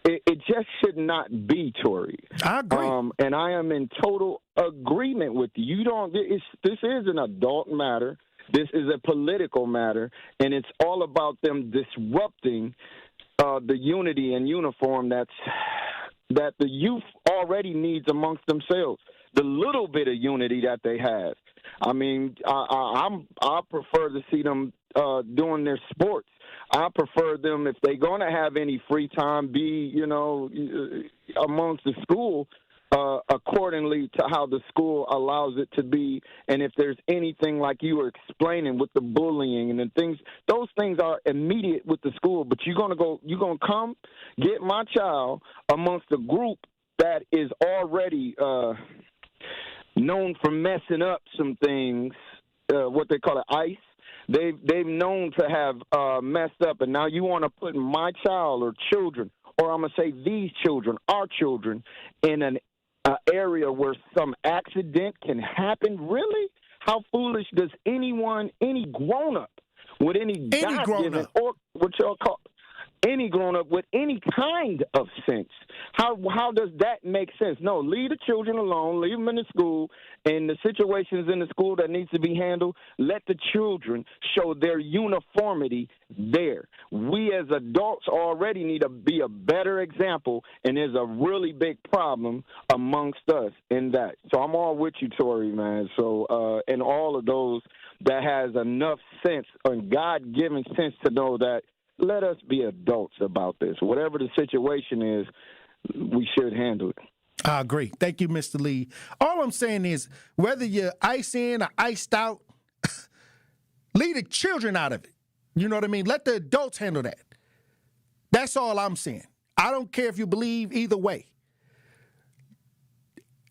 It just should not be, Tory. I agree. And I am in total agreement with you. This is an adult matter. This is a political matter, and it's all about them disrupting the unity and uniform that the youth already needs amongst themselves. The little bit of unity that they have. I mean, I prefer to see them doing their sports. I prefer them, if they're going to have any free time, be, amongst the school accordingly to how the school allows it to be. And if there's anything like you were explaining with the bullying and the things, those things are immediate with the school. But you're going to come get my child amongst a group that is already known for messing up some things, what they call it, ICE. They've known to have messed up, and now you want to put my child or children, or I'm going to say these children, our children, in an area where some accident can happen? Really? How foolish does any grown-up with any God-given, or what y'all call any grown-up with any kind of sense, how does that make sense? No, leave the children alone, leave them in the school, and the situations in the school that needs to be handled, let the children show their uniformity there. We as adults already need to be a better example, and there's a really big problem amongst us in that. So I'm all with you, Tory, man. So, and all of those that has enough sense, and God-given sense to know that let us be adults about this. Whatever the situation is, we should handle it. I agree. Thank you, Mr. Lee. All I'm saying is, whether you're iced in or iced out, leave the children out of it. You know what I mean? Let the adults handle that. That's all I'm saying. I don't care if you believe either way.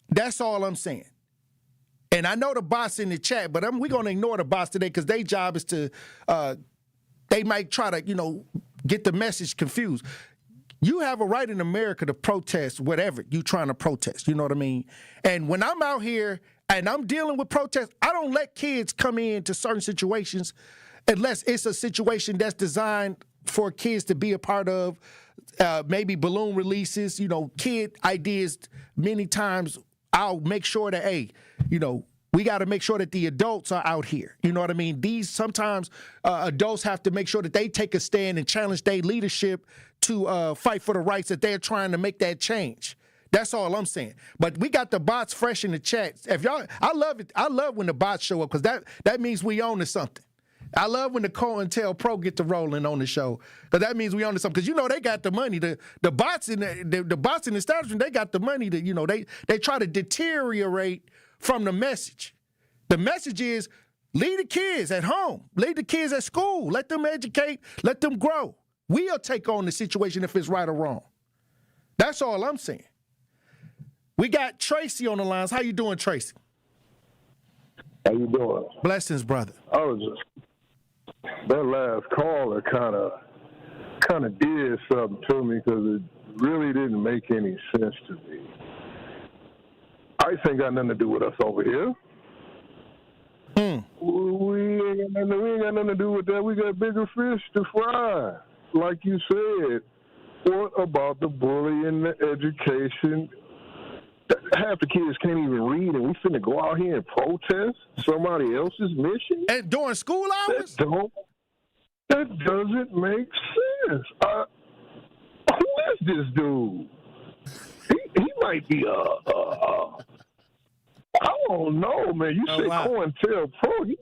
That's all I'm saying. And I know the bots in the chat, but we're going to ignore the bots today because their job is to they might try to, get the message confused. You have a right in America to protest whatever you're trying to protest. You know what I mean? And when I'm out here and I'm dealing with protests, I don't let kids come into certain situations unless it's a situation that's designed for kids to be a part of, maybe balloon releases, kid ideas. Many times I'll make sure that, hey, we got to make sure that the adults are out here. You know what I mean? Sometimes adults have to make sure that they take a stand and challenge their leadership to fight for the rights that they're trying to make that change. That's all I'm saying. But we got the bots fresh in the chat. I love it. I love when the bots show up because that means we own to something. I love when the COINTEL Pro get to rolling on the show because that means we own to something. Because they got the money. The bots in the bots in the establishment, they got the money to they try to deteriorate from the message. The message is leave the kids at home. Leave the kids at school. Let them educate. Let them grow. We'll take on the situation if it's right or wrong. That's all I'm saying. We got Tracy on the lines. How you doing, Tracy? How you doing? Blessings, brother. I was just, that last caller kind of did something to me because it really didn't make any sense to me. ICE ain't got nothing to do with us over here. We ain't got nothing to do with that. We got bigger fish to fry. Like you said, what about the bullying, the education? Half the kids can't even read, and we finna go out here and protest somebody else's mission? And during school hours? That doesn't make sense. Who is this dude? He might be I don't know, man. You say COINTEL Pro, he's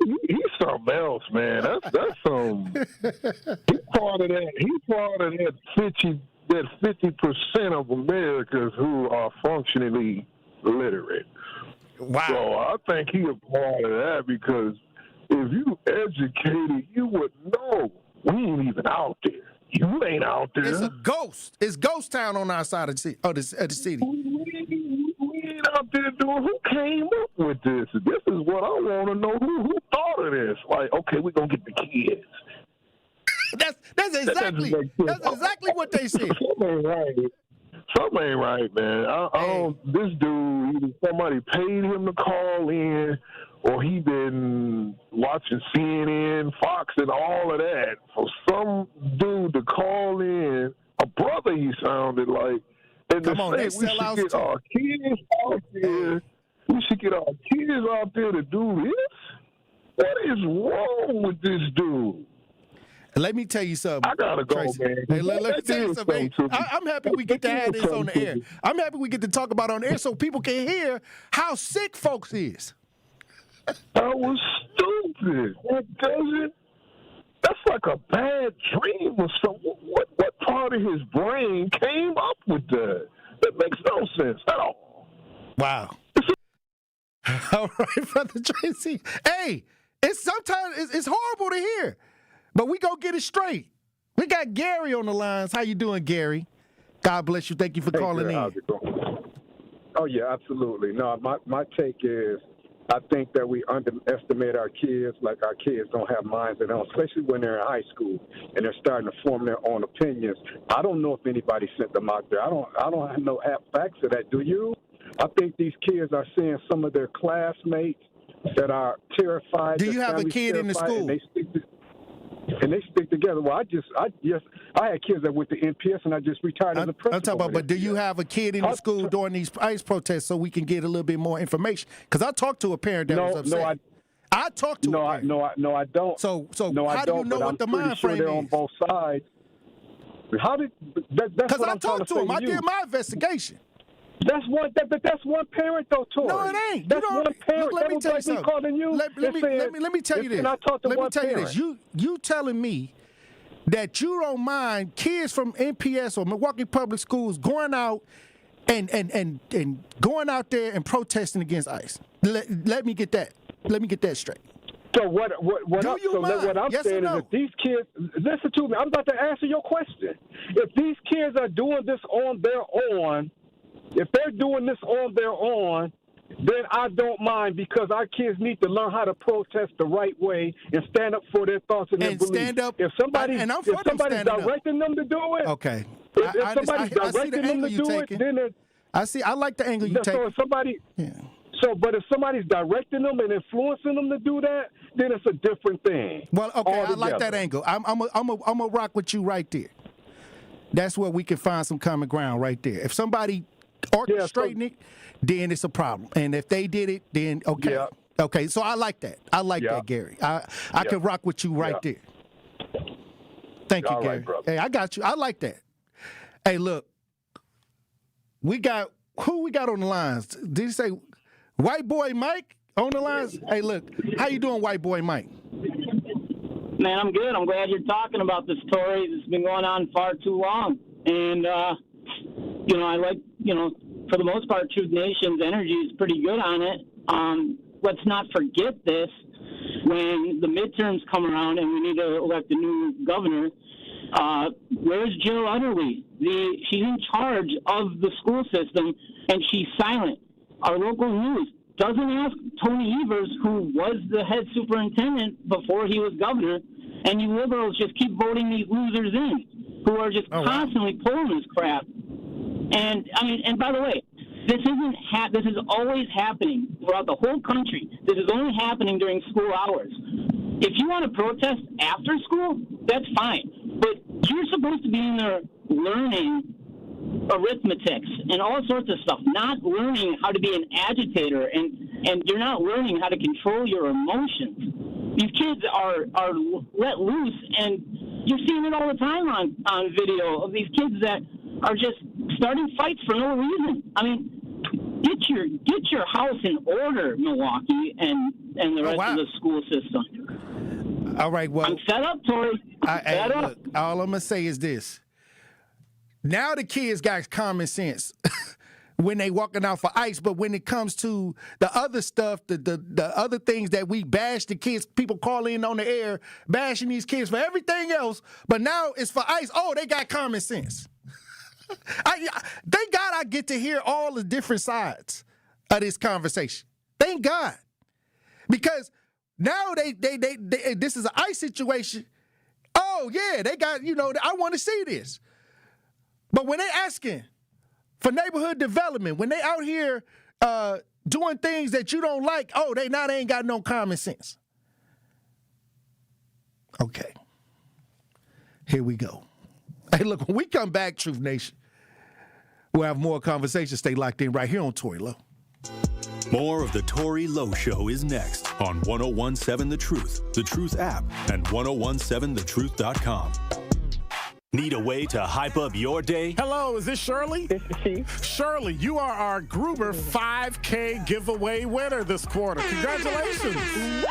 something else, man. That's some. He's part of that. He's part of that 50% of Americans who are functionally literate. Wow. So I think he's a part of that because if you educated, you would know we ain't even out there. You ain't out there. It's a ghost. It's ghost town on our side of the city. Out there doing, who came up with this? This is what I want to know. Who thought of this? Like, okay, we're gonna get the kids. That's exactly what they said. Something ain't right, man. I don't. This dude, either somebody paid him to call in, or he been watching CNN, Fox, and all of that for some dude to call in, a brother he sounded like. And Come on, they we should sellouts get too. our kids out there. We should get our kids out there to do this. What is wrong with this dude? Let me tell you something. I gotta go, Tracy. man. Hey, let me tell you something. Hey, I'm happy we get to have this on the air. I'm happy we get to talk about it on the air so people can hear how sick folks is. That was stupid. That doesn't. That's like a bad dream or something. What part of his brain came up with that? That makes no sense at all. Wow. All right, Brother Tracy. Hey, sometimes it's horrible to hear, but we go get it straight. We got Gary on the lines. How you doing, Gary? God bless you. Thank you for calling in. How's it going? Oh, yeah, absolutely. No, my take is I think that we underestimate our kids, like our kids don't have minds of their own, especially when they're in high school and they're starting to form their own opinions. I don't know if anybody sent them out there. I don't have no facts of that. Do you? I think these kids are seeing some of their classmates that are terrified. Do you have a kid in the school? And they stick together. Well, I had kids that went to MPS, and I just retired as a principal. I'm talking about, but do you have a kid in the school during these ICE protests so we can get a little bit more information? Because I talked to a parent that was upset. I talked to a parent. No, I don't. So no, how do you know what the mind frame they're is? on both sides. How did? That's because what I I'm trying talked to to say him. I you. did my investigation. That's one. That's one parent, though, Tory. No, it ain't. That's one parent. Let me tell you something. Calling you let me tell you this. And I talked to let one me tell you parent. this. You telling me that you don't mind kids from MPS or Milwaukee Public Schools going out and going out there and protesting against ICE. Let me get that. Let me get that straight. So what I'm Yes saying is no? if these kids, listen to me, I'm about to answer your question. If these kids are doing this on their own, if they're doing this on their own, then I don't mind because our kids need to learn how to protest the right way and stand up for their thoughts and their beliefs. Stand up. If somebody's directing them to do it, okay. If somebody's directing them to do it, then I like the angle you take. So if somebody, but if somebody's directing them and influencing them to do that, then it's a different thing. Well, okay, altogether. I like that angle. I'm a rock with you right there. That's where we can find some common ground right there. If somebody orchestrating it, then it's a problem. And if they did it, then okay. Yeah. Okay, so I like that. I like that, Gary. I can rock with you right there. Thank you, Gary. Right, hey, I got you. I like that. Hey, look. Who we got on the lines? Did he say White Boy Mike on the lines? Hey, look. How you doing, White Boy Mike? Man, I'm good. I'm glad you're talking about this, Tory. It's been going on far too long. And, I like, for the most part, Truth Nation's energy is pretty good on it. Let's not forget this. When the midterms come around and we need to elect a new governor, where's Jill Utterly? She's in charge of the school system, and she's silent. Our local news doesn't ask Tony Evers, who was the head superintendent before he was governor, and you liberals just keep voting these losers in, who are just constantly pulling this crap. And by the way, this is always happening throughout the whole country. This is only happening during school hours. If you want to protest after school, that's fine. But you're supposed to be in there learning arithmetics and all sorts of stuff, not learning how to be an agitator, and you're not learning how to control your emotions. These kids are let loose, and you're seeing it all the time on video of these kids that are just starting fights for no reason. I mean, get your house in order, Milwaukee, and the rest of the school system. All right, well, I'm fed up, Tory. Look, all I'm gonna say is this. Now the kids got common sense when they walking out for ICE, but when it comes to the other stuff, the other things that we bash the kids, people call in on the air, bashing these kids for everything else, but now it's for ICE. Oh, they got common sense. Thank God I get to hear all the different sides of this conversation. Thank God. Because now they this is an ICE situation. Oh, yeah, they got, I want to see this. But when they asking for neighborhood development, when they out here doing things that you don't like, they ain't got no common sense. Okay. Here we go. Hey, look, when we come back, Truth Nation, we'll have more conversations. Stay locked in right here on Tory Lowe. More of the Tory Lowe Show is next on 1017 The Truth app, and 1017thetruth.com. Need a way to hype up your day? Hello, is this Shirley? This is she. Shirley, you are our Gruber 5K giveaway winner this quarter. Congratulations.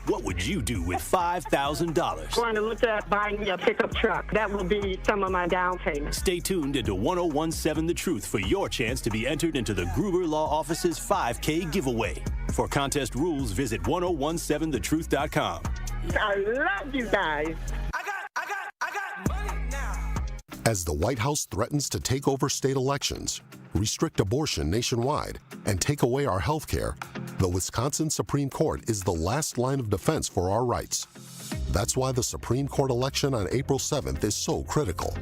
What would you do with $5,000? Going to look at buying a pickup truck. That will be some of my down payment. Stay tuned into 1017 The Truth for your chance to be entered into the Gruber Law Office's 5K giveaway. For contest rules, visit 1017thetruth.com. I love you guys. As the White House threatens to take over state elections, restrict abortion nationwide, and take away our health care, the Wisconsin Supreme Court is the last line of defense for our rights. That's why the Supreme Court election on April 7th is so critical.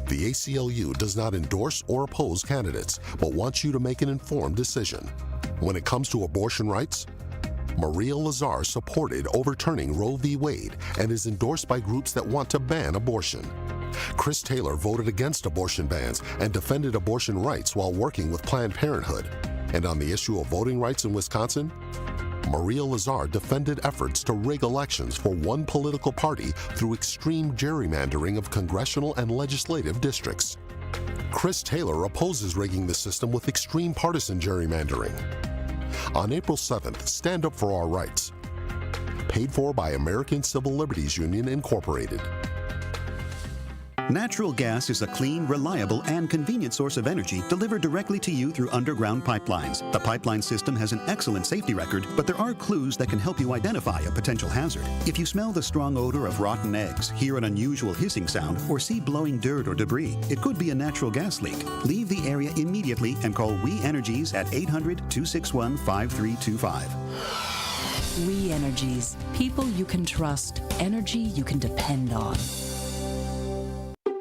The ACLU does not endorse or oppose candidates, but wants you to make an informed decision. When it comes to abortion rights, Maria Lazar supported overturning Roe v. Wade and is endorsed by groups that want to ban abortion. Chris Taylor voted against abortion bans and defended abortion rights while working with Planned Parenthood. And on the issue of voting rights in Wisconsin, Maria Lazar defended efforts to rig elections for one political party through extreme gerrymandering of congressional and legislative districts. Chris Taylor opposes rigging the system with extreme partisan gerrymandering. On April 7th, stand up for our rights. Paid for by American Civil Liberties Union, Incorporated. Natural gas is a clean, reliable, and convenient source of energy delivered directly to you through underground pipelines. The pipeline system has an excellent safety record, but there are clues that can help you identify a potential hazard. If you smell the strong odor of rotten eggs, hear an unusual hissing sound, or see blowing dirt or debris, it could be a natural gas leak. Leave the area immediately and call We Energies at 800-261-5325. We Energies. People you can trust. Energy you can depend on.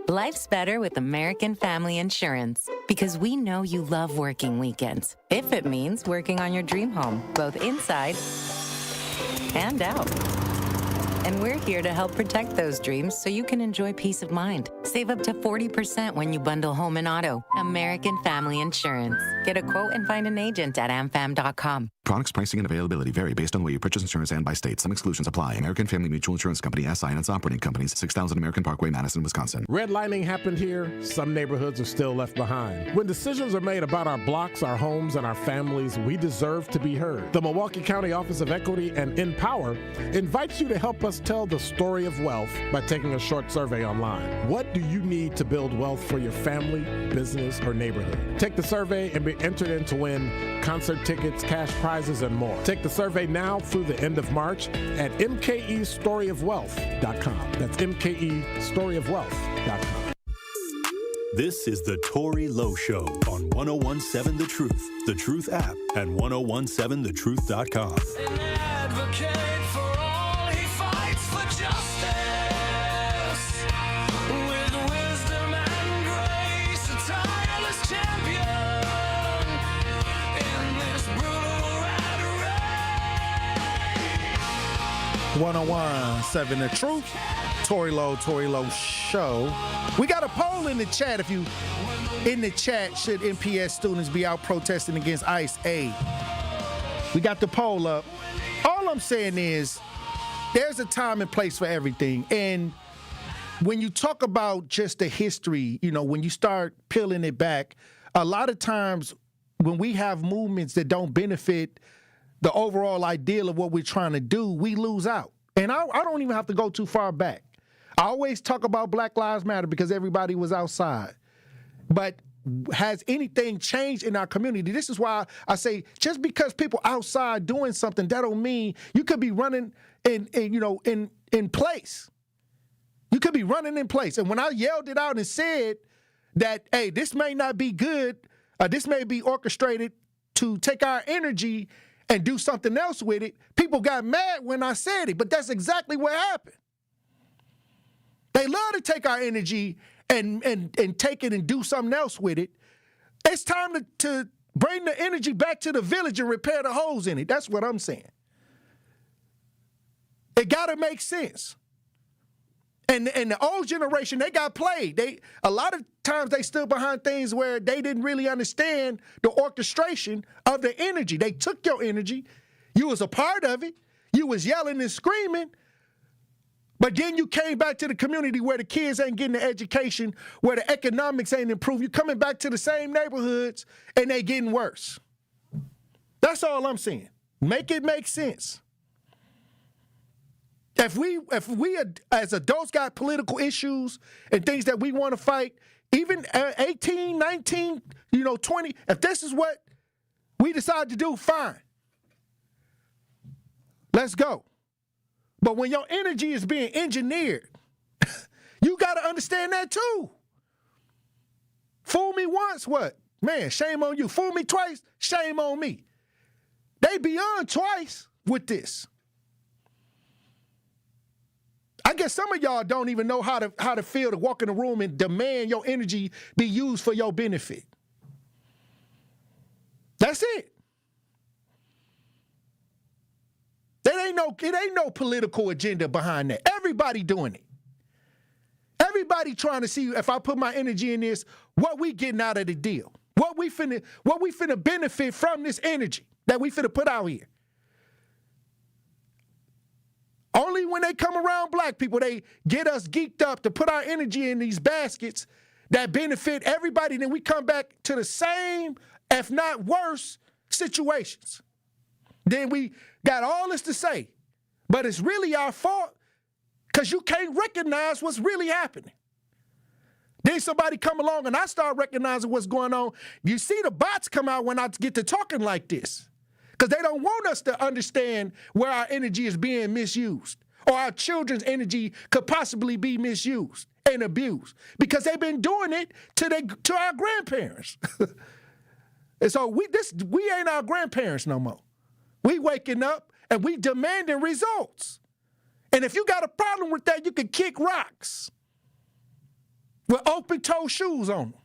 Life's better with American Family Insurance because we know you love working weekends. If it means working on your dream home, both inside and out. And we're here to help protect those dreams so you can enjoy peace of mind. Save up to 40% when you bundle home and auto. American Family Insurance. Get a quote and find an agent at amfam.com. Products, pricing, and availability vary based on where you purchase insurance and by state. Some exclusions apply. American Family Mutual Insurance Company, SI, and its operating companies, 6000 American Parkway, Madison, Wisconsin. Redlining happened here. Some neighborhoods are still left behind. When decisions are made about our blocks, our homes, and our families, we deserve to be heard. The Milwaukee County Office of Equity and Empower invites you to help us tell the story of wealth by taking a short survey online. What do you need to build wealth for your family, business, or neighborhood? Take the survey and be entered in to win concert tickets, cash prizes, and more. Take the survey now through the end of March at mkestoryofwealth.com. That's mkestoryofwealth.com. This is the Tory Lowe Show on 1017 The Truth app, and 1017thetruth.com. An advocate for all, he fights for justice. With wisdom and grace, a tireless champion in this brutal rat race. 1017 The Truth. Tory Lowe Show. We got a poll in the chat. If you in the chat, should MPS students be out protesting against ICE aid? We got the poll up. All I'm saying is there's a time and place for everything. And when you talk about just the history, you know, when you start peeling it back, a lot of times when we have movements that don't benefit the overall ideal of what we're trying to do, we lose out. And I don't even have to go too far back. I always talk about Black Lives Matter because everybody was outside. But has anything changed in our community? This is why I say just because people outside doing something, that don't mean you could be running in place. You could be running in place. And when I yelled it out and said that, hey, this may not be good, this may be orchestrated to take our energy and do something else with it, people got mad when I said it. But that's exactly what happened. They love to take our energy and take it and do something else with it. It's time to bring the energy back to the village and repair the holes in it. That's what I'm saying. It got to make sense. And the old generation, they got played. A lot of times they stood behind things where they didn't really understand the orchestration of the energy. They took your energy. You was a part of it. You was yelling and screaming. But then you came back to the community where the kids ain't getting the education, where the economics ain't improved. You're coming back to the same neighborhoods, and they getting worse. That's all I'm saying. Make it make sense. If we as adults got political issues and things that we want to fight, even 18, 19, 20, if this is what we decide to do, fine. Let's go. But when your energy is being engineered, you got to understand that too. Fool me once, what? Man, shame on you. Fool me twice, shame on me. They beyond twice with this. I guess some of y'all don't even know how to feel to walk in the room and demand your energy be used for your benefit. That's it. It ain't no political agenda behind that. Everybody doing it. Everybody trying to see if I put my energy in this, what we getting out of the deal. What we finna benefit from this energy that we finna put out here. Only when they come around black people, they get us geeked up to put our energy in these baskets that benefit everybody. Then we come back to the same, if not worse, situations. Then we got all this to say, but it's really our fault because you can't recognize what's really happening. Then somebody come along and I start recognizing what's going on. You see the bots come out when I get to talking like this. Because they don't want us to understand where our energy is being misused or our children's energy could possibly be misused and abused because they've been doing it to our grandparents. And so we ain't our grandparents no more. We waking up and we demanding results. And if you got a problem with that, you can kick rocks with open-toe shoes on them.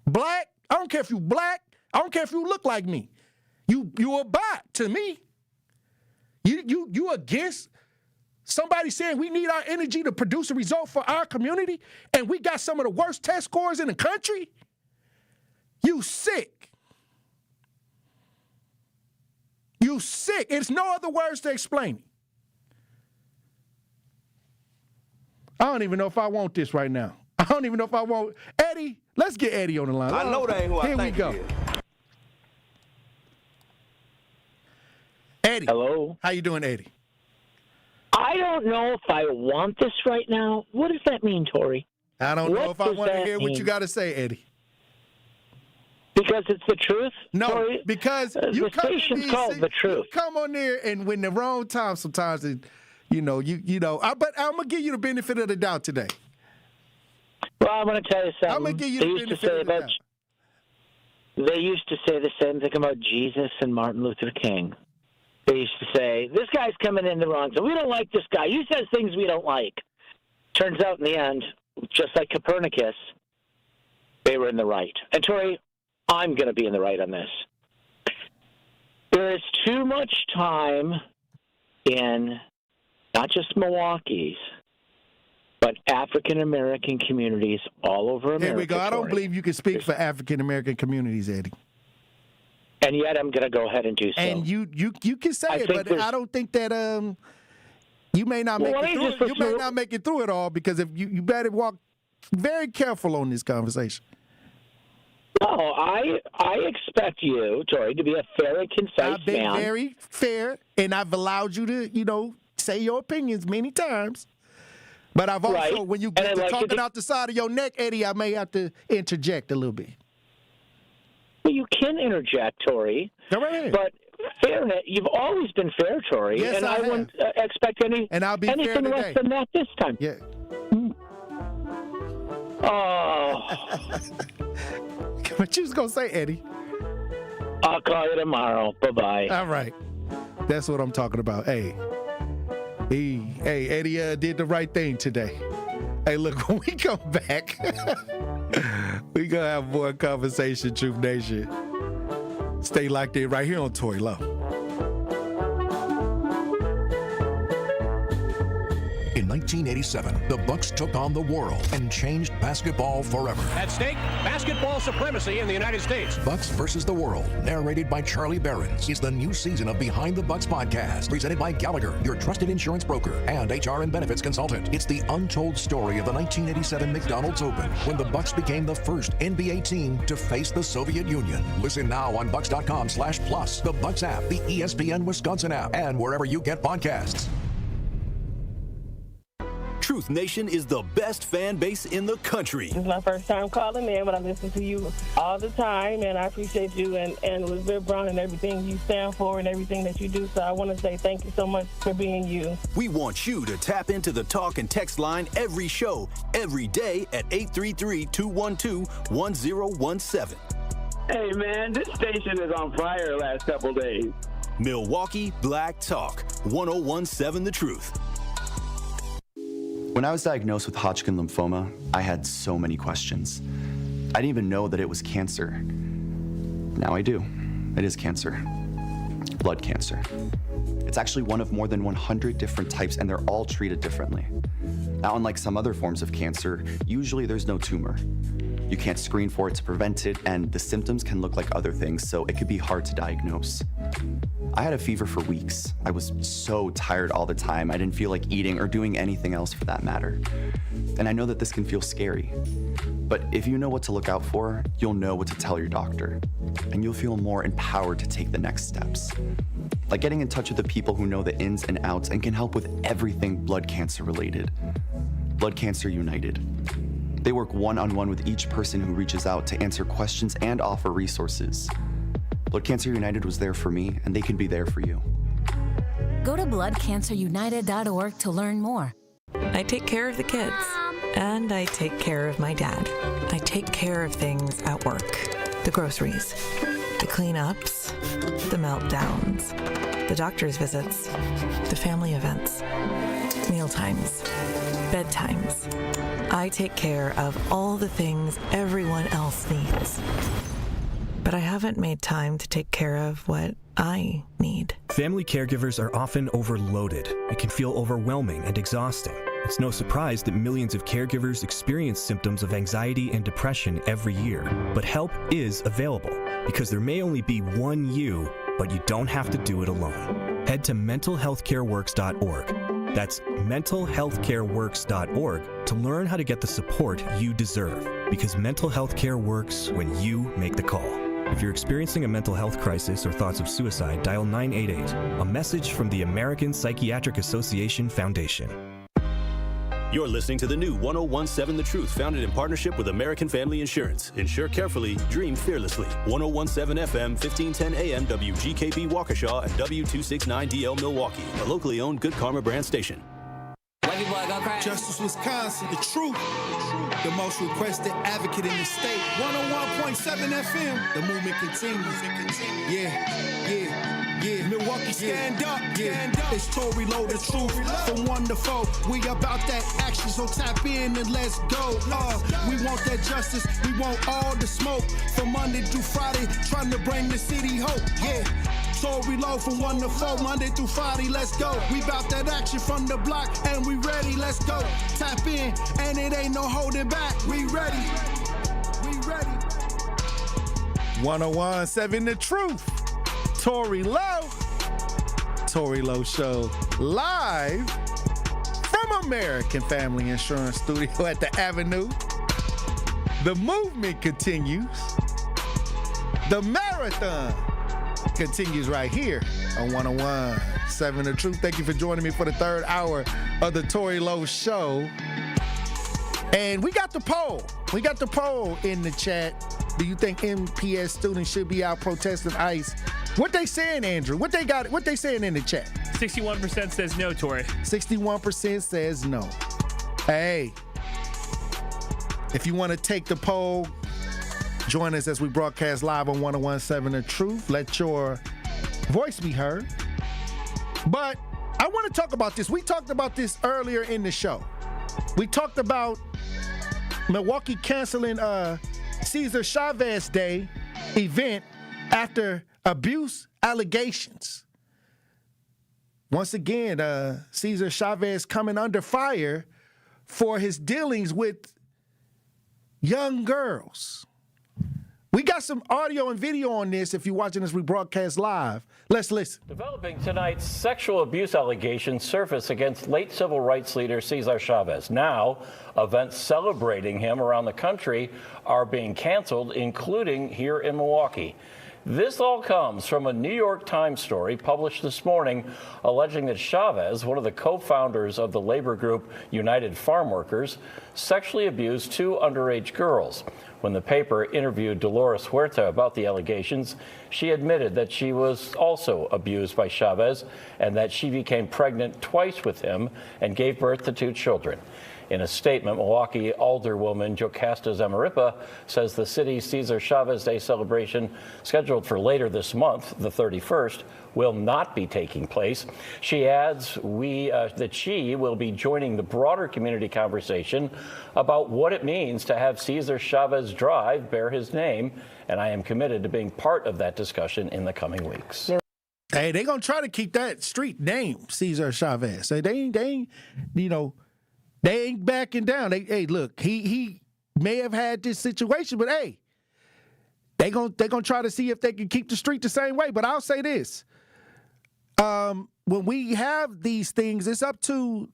Black, I don't care if you black, I don't care if you look like me. You a bot to me. You against somebody saying we need our energy to produce a result for our community and we got some of the worst test scores in the country? You sick. You sick. There's no other words to explain it. I don't even know if I want this right now. I don't even know if I want Eddie. Let's get Eddie on the line. I know that ain't who I think Here we go. Eddie. Hello. How you doing, Eddie? I don't know if I want this right now. What does that mean, Tory? I don't know if I want to hear what you got to say, Eddie. Because it's the truth? No, Tory? because you the station's called The Truth. You come on there and when the wrong time sometimes, but I'm going to give you the benefit of the doubt today. Well, I'm going to tell you something. I'm going to give you the benefit of the doubt. They used to say the same thing about Jesus and Martin Luther King. They used to say, this guy's coming in the wrong. So we don't like this guy. He says things we don't like. Turns out in the end, just like Copernicus, they were in the right. And Tory, I'm going to be in the right on this. There is too much time in not just Milwaukee's, but African-American communities all over America. Here we go. I don't believe you can speak for African-American communities, Eddie. And yet I'm going to go ahead and do so. And you can say it, but I don't think that you may not make it through. You may not make it through it all because if you better walk very careful on this conversation. No, I expect you, Tory, to be a fair and concise man. I've been very fair, and I've allowed you to, say your opinions many times. But I've also, when you get to talking out the side of your neck, Eddie, I may have to interject a little bit. Well, you can interject, Tory. Go right ahead. But fairness, you've always been fair, Tory. Yes, and I wouldn't expect anything less than that this time. Yeah. Oh. What you was going to say, Eddie? I'll call you tomorrow. Bye-bye. All right. That's what I'm talking about. Hey, Eddie did the right thing today. Hey, look, when we come back, we going to have more conversation, Truth Nation. Stay locked in right here on Tory Lowe. In 1987, the Bucks took on the world and changed basketball forever. At stake, basketball supremacy in the United States. Bucks versus the World, narrated by Charlie Behrens, is the new season of Behind the Bucks podcast, presented by Gallagher, your trusted insurance broker and HR and benefits consultant. It's the untold story of the 1987 McDonald's Open, when the Bucks became the first NBA team to face the Soviet Union. Listen now on Bucks.com/plus, the Bucks app, the ESPN Wisconsin app, and wherever you get podcasts. Truth Nation is the best fan base in the country. This is my first time calling in, but I listen to you all the time, and I appreciate you and Elizabeth Brown and everything you stand for and everything that you do. So I want to say thank you so much for being you. We want you to tap into the talk and text line every show, every day at 833-212-1017. Hey, man, this station is on fire the last couple days. Milwaukee Black Talk, 1017 The Truth. When I was diagnosed with Hodgkin lymphoma, I had so many questions. I didn't even know that it was cancer. Now I do. It is cancer. Blood cancer. It's actually one of more than 100 different types, and they're all treated differently. Now, unlike some other forms of cancer, usually there's no tumor. You can't screen for it to prevent it, and the symptoms can look like other things, so it could be hard to diagnose. I had a fever for weeks. I was so tired all the time. I didn't feel like eating or doing anything else for that matter. And I know that this can feel scary. But if you know what to look out for, you'll know what to tell your doctor. And you'll feel more empowered to take the next steps. Like getting in touch with the people who know the ins and outs and can help with everything blood cancer related. Blood Cancer United. They work one-on-one with each person who reaches out to answer questions and offer resources. Blood Cancer United was there for me, and they can be there for you. Go to bloodcancerunited.org to learn more. I take care of the kids, and I take care of my dad. I take care of things at work. The groceries, the cleanups, the meltdowns, the doctor's visits, the family events, mealtimes, bedtimes. I take care of all the things everyone else needs. But I haven't made time to take care of what I need. Family caregivers are often overloaded. It can feel overwhelming and exhausting. It's no surprise that millions of caregivers experience symptoms of anxiety and depression every year. But help is available, because there may only be one you, but you don't have to do it alone. Head to mentalhealthcareworks.org. That's mentalhealthcareworks.org to learn how to get the support you deserve, because mental health care works when you make the call. If you're experiencing a mental health crisis or thoughts of suicide, dial 988, a message from the American Psychiatric Association Foundation. You're listening to the new 1017 The Truth, founded in partnership with American Family Insurance. Insure carefully, dream fearlessly. 1017 FM, 1510 AM, WGKB Waukesha, and W269DL Milwaukee, a locally owned Good Karma brand station. Justice Wisconsin, the truth. The most requested advocate in the state. 101.7 FM. The movement continues. Yeah. Milwaukee, stand up. It's Tory, Lowe, the truth. From 1 to 4. We about that action, so tap in and let's go. We want that justice. We want all the smoke. From Monday through Friday, trying to bring the city hope. Yeah. Tory, Lowe from 1 to 4, Monday through Friday, let's go. We bout that action from the block, and we ready, let's go. Tap in, and it ain't no holding back. We ready. 1017 The Truth. Tory Lowe. Tory Lowe Show live from American Family Insurance Studio at the Avenue. The movement continues. The marathon continues right here on 1017 The Truth. Thank you for joining me for the third hour of the Tory Lowe Show. And we got the poll. We got the poll in the chat. Do you think MPS students should be out protesting ICE? What they saying, Andrew? What they saying in the chat? 61% says no, Tory. 61% says no. Hey, if you want to take the poll, join us as we broadcast live on 1017 The Truth. Let your voice be heard. But I want to talk about this. We talked about this earlier in the show. We talked about Milwaukee canceling Cesar Chavez Day event after abuse allegations. once again, Cesar Chavez coming under fire for his dealings with young girls. We got some audio and video on this if you're watching this rebroadcast live. Let's listen. Developing tonight, sexual abuse allegations surface against late civil rights leader Cesar Chavez. Now, events celebrating him around the country are being canceled, including here in Milwaukee. This all comes from a New York Times story published this morning alleging that Chavez, one of the co-founders of the labor group United Farm Workers, sexually abused two underage girls. When the paper interviewed Dolores Huerta about the allegations, she admitted that she was also abused by Chavez and that she became pregnant twice with him and gave birth to two children. In a statement, Milwaukee Alderwoman Jocasta Zamarripa says the city's Cesar Chavez Day celebration, scheduled for later this month, the 31st, will not be taking place. She adds that she will be joining the broader community conversation about what it means to have Cesar Chavez Drive bear his name, and I am committed to being part of that discussion in the coming weeks. Hey, they're going to try to keep that street name, Cesar Chavez. They ain't, they ain't backing down. Hey, look, he may have had this situation, but hey, they gonna try to see if they can keep the street the same way. But I'll say this: when we have these things, it's up to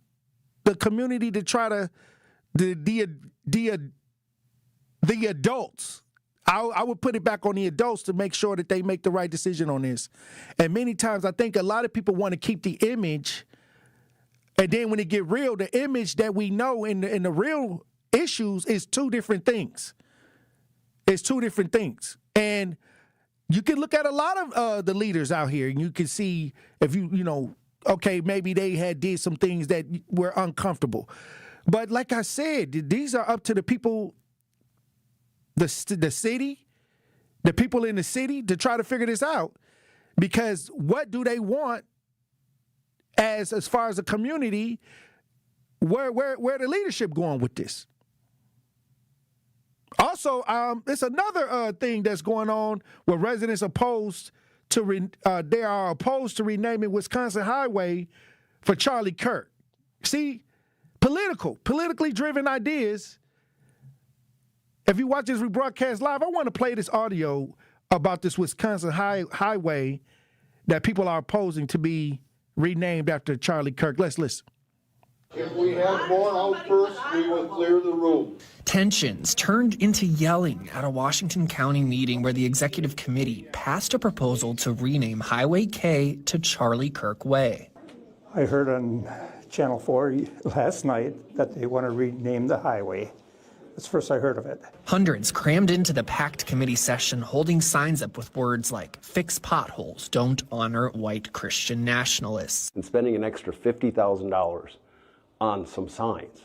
the community to try to the adults. I would put it back on the adults to make sure that they make the right decision on this. And many times, I think a lot of people want to keep the image. And then when it get real, the image that we know in the real issues is two different things. It's two different things. And you can look at a lot of the leaders out here, and you can see if okay, maybe they did some things that were uncomfortable. But like I said, these are up to the people, the city, the people in the city to try to figure this out. Because what do they want? As far as a community, where the leadership going with this? Also, it's another thing that's going on where residents are opposed to renaming Wisconsin Highway for Charlie Kirk. See, politically driven ideas. If you watch this rebroadcast live, I want to play this audio about this Wisconsin highway that people are opposing to be renamed after Charlie Kirk. Let's listen. If we have more outbursts, we will clear the room. Tensions turned into yelling at a Washington County meeting where the executive committee passed a proposal to rename Highway K to Charlie Kirk Way. I heard on Channel 4 last night that they want to rename the highway. That's the first I heard of it. Hundreds crammed into the packed committee session, holding signs up with words like "fix potholes, don't honor white Christian nationalists." And spending an extra $50,000 on some signs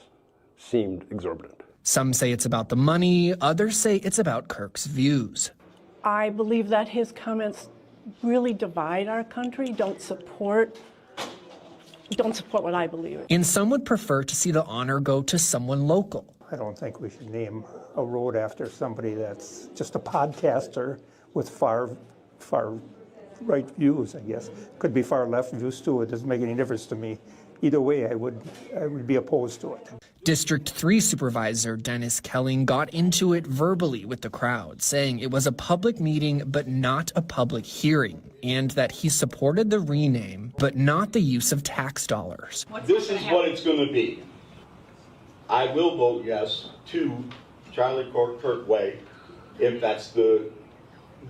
seemed exorbitant. Some say it's about the money, others say it's about Kirk's views. I believe that his comments really divide our country, don't support what I believe. And some would prefer to see the honor go to someone local. I don't think we should name a road after somebody that's just a podcaster with far right views, I guess. Could be far left views too. It doesn't make any difference to me. Either way, I would be opposed to it. District 3 Supervisor Dennis Kelling got into it verbally with the crowd, saying it was a public meeting but not a public hearing, and that he supported the rename but not the use of tax dollars. This is what it's going to be. I will vote yes to Charlie Kirk Way if that's the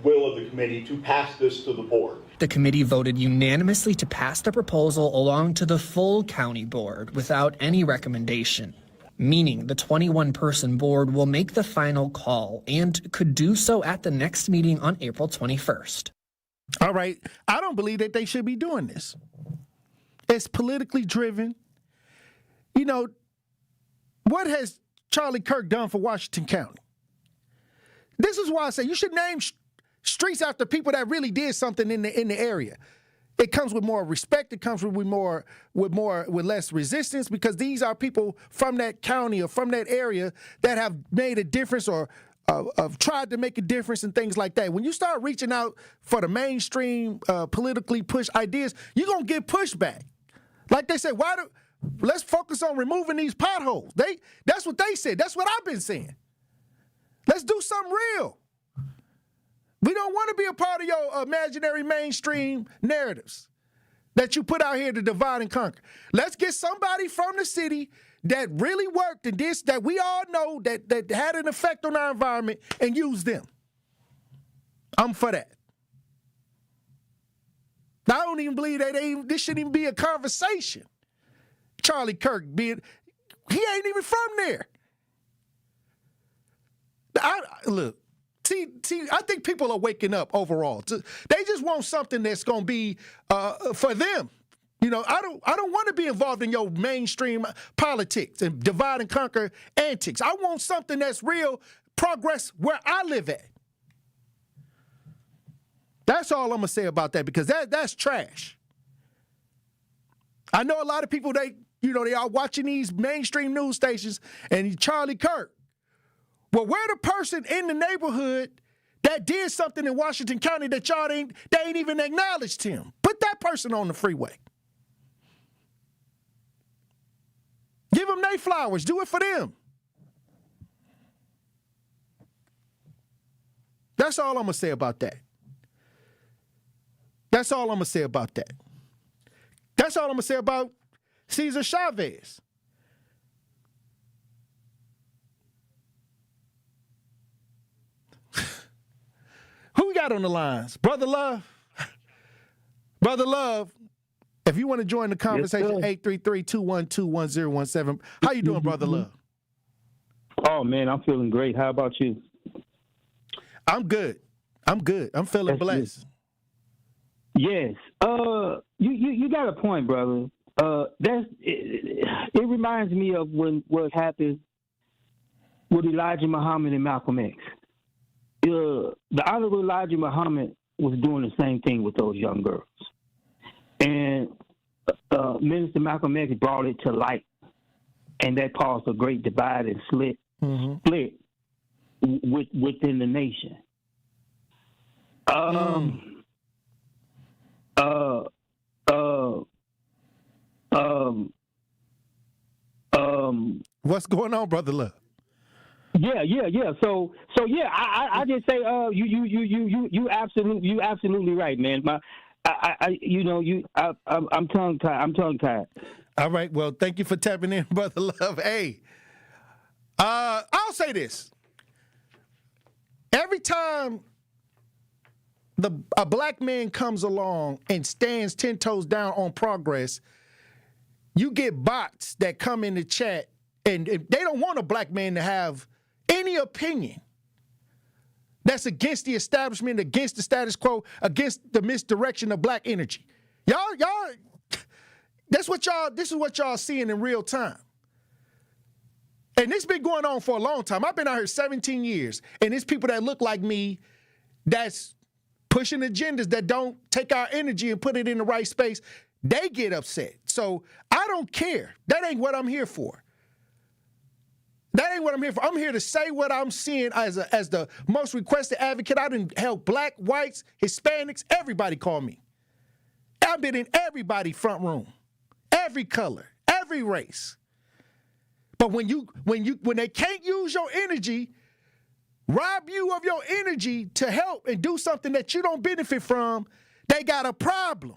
will of the committee to pass this to the board. The committee voted unanimously to pass the proposal along to the full county board without any recommendation, meaning the 21-person board will make the final call and could do so at the next meeting on April 21st. All right. I don't believe that they should be doing this. It's politically driven. What has Charlie Kirk done for Washington County? This is why I say you should name streets after people that really did something in the area. It comes with more respect. It comes with less resistance, because these are people from that county or from that area that have made a difference or tried to make a difference and things like that. When you start reaching out for the mainstream politically pushed ideas, you're going to get pushback. Like they said, let's focus on removing these potholes. That's what they said. That's what I've been saying. Let's do something real. We don't want to be a part of your imaginary mainstream narratives that you put out here to divide and conquer. Let's get somebody from the city that really worked in this, that we all know that had an effect on our environment, and use them. I'm for that. I don't even believe that this shouldn't even be a conversation. Charlie Kirk he ain't even from there. Look, see, I think people are waking up overall. They just want something that's going to be for them. You know, I don't want to be involved in your mainstream politics and divide and conquer antics. I want something that's real progress where I live at. That's all I'm going to say about that, because that's trash. I know a lot of people, they are watching these mainstream news stations and Charlie Kirk. Well, where the person in the neighborhood that did something in Washington County that they ain't even acknowledged him? Put that person on the freeway. Give them their flowers. Do it for them. That's all I'm going to say about that. That's all I'm going to say about that. That's all I'm going to say about Cesar Chavez. Who we got on the lines? Brother Love? Brother Love, if you want to join the conversation, 833-212-1017. How you doing, Brother Love? Oh, man, I'm feeling great. How about you? I'm good. I'm feeling blessed. Yes. You got a point, brother. It reminds me of what happened with Elijah Muhammad and Malcolm X. The Honorable Elijah Muhammad was doing the same thing with those young girls. And Minister Malcolm X brought it to light, and that caused a great divide and split within the nation. What's going on, Brother Love? Yeah. So yeah, I just say, you absolutely right, man. I'm tongue tied. All right. Well, thank you for tapping in, Brother Love. Hey, I'll say this. Every time a black man comes along and stands 10 toes down on progress, you get bots that come in the chat and they don't want a black man to have any opinion that's against the establishment, against the status quo, against the misdirection of black energy. Y'all, this is what y'all seeing in real time. And this been going on for a long time. I've been out here 17 years, and it's people that look like me that's pushing agendas that don't take our energy and put it in the right space. They get upset. So I don't care. That ain't what I'm here for. That ain't what I'm here for. I'm here to say what I'm seeing as the most requested advocate. I done help black, whites, Hispanics, everybody call me. I've been in everybody's front room, every color, every race. But when they can't use your energy, rob you of your energy to help and do something that you don't benefit from, they got a problem.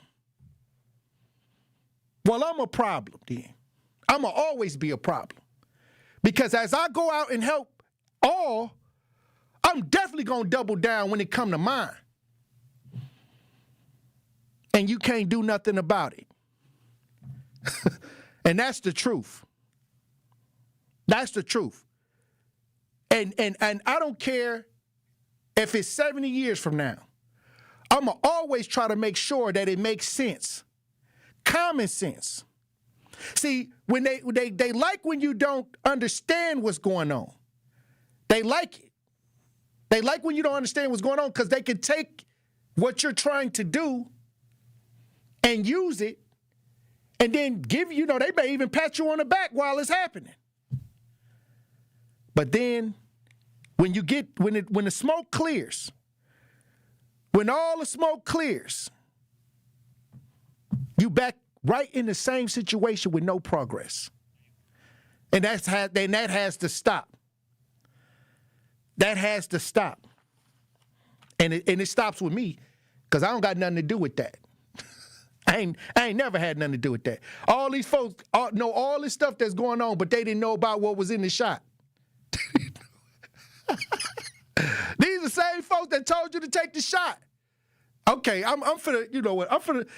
Well, I'm a problem then. I'm going to always be a problem. Because as I go out and help all, I'm definitely going to double down when it come to mine. And you can't do nothing about it. And that's the truth. That's the truth. And I don't care if it's 70 years from now. I'm going to always try to make sure that it makes sense. Common sense. See, when they like when you don't understand what's going on. They like it. They like when you don't understand what's going on because they can take what you're trying to do and use it and then give you, they may even pat you on the back while it's happening. But then when the smoke clears, when all the smoke clears, you back right in the same situation with no progress. And that has to stop. That has to stop. And it stops with me, because I don't got nothing to do with that. I ain't never had nothing to do with that. All these folks know all this stuff that's going on, but they didn't know about what was in the shot. These are the same folks that told you to take the shot. Okay, I'm finna, you know what?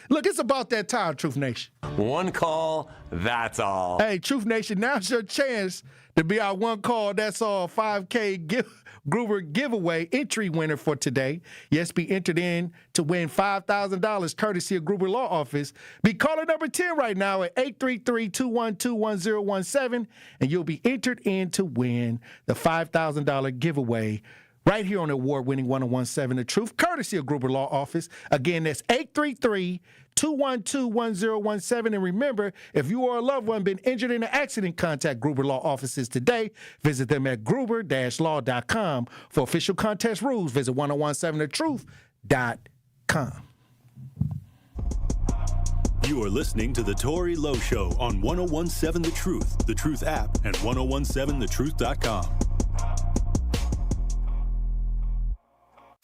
Look, it's about that time, Truth Nation. One call, that's all. Hey, Truth Nation, now's your chance to be our one call, that's all 5K Gruber giveaway entry winner for today. Yes, be entered in to win $5,000 courtesy of Gruber Law Office. Be caller number 10 right now at 833-212-1017, and you'll be entered in to win the $5,000 giveaway right here on the award-winning 1017 The Truth, courtesy of Gruber Law Office. Again, that's 833-212-1017. And remember, if you or a loved one been injured in an accident, contact Gruber Law Offices today. Visit them at gruber-law.com. For official contest rules, visit 1017thetruth.com. You are listening to The Tory Lowe Show on 1017 The Truth app, and 1017thetruth.com.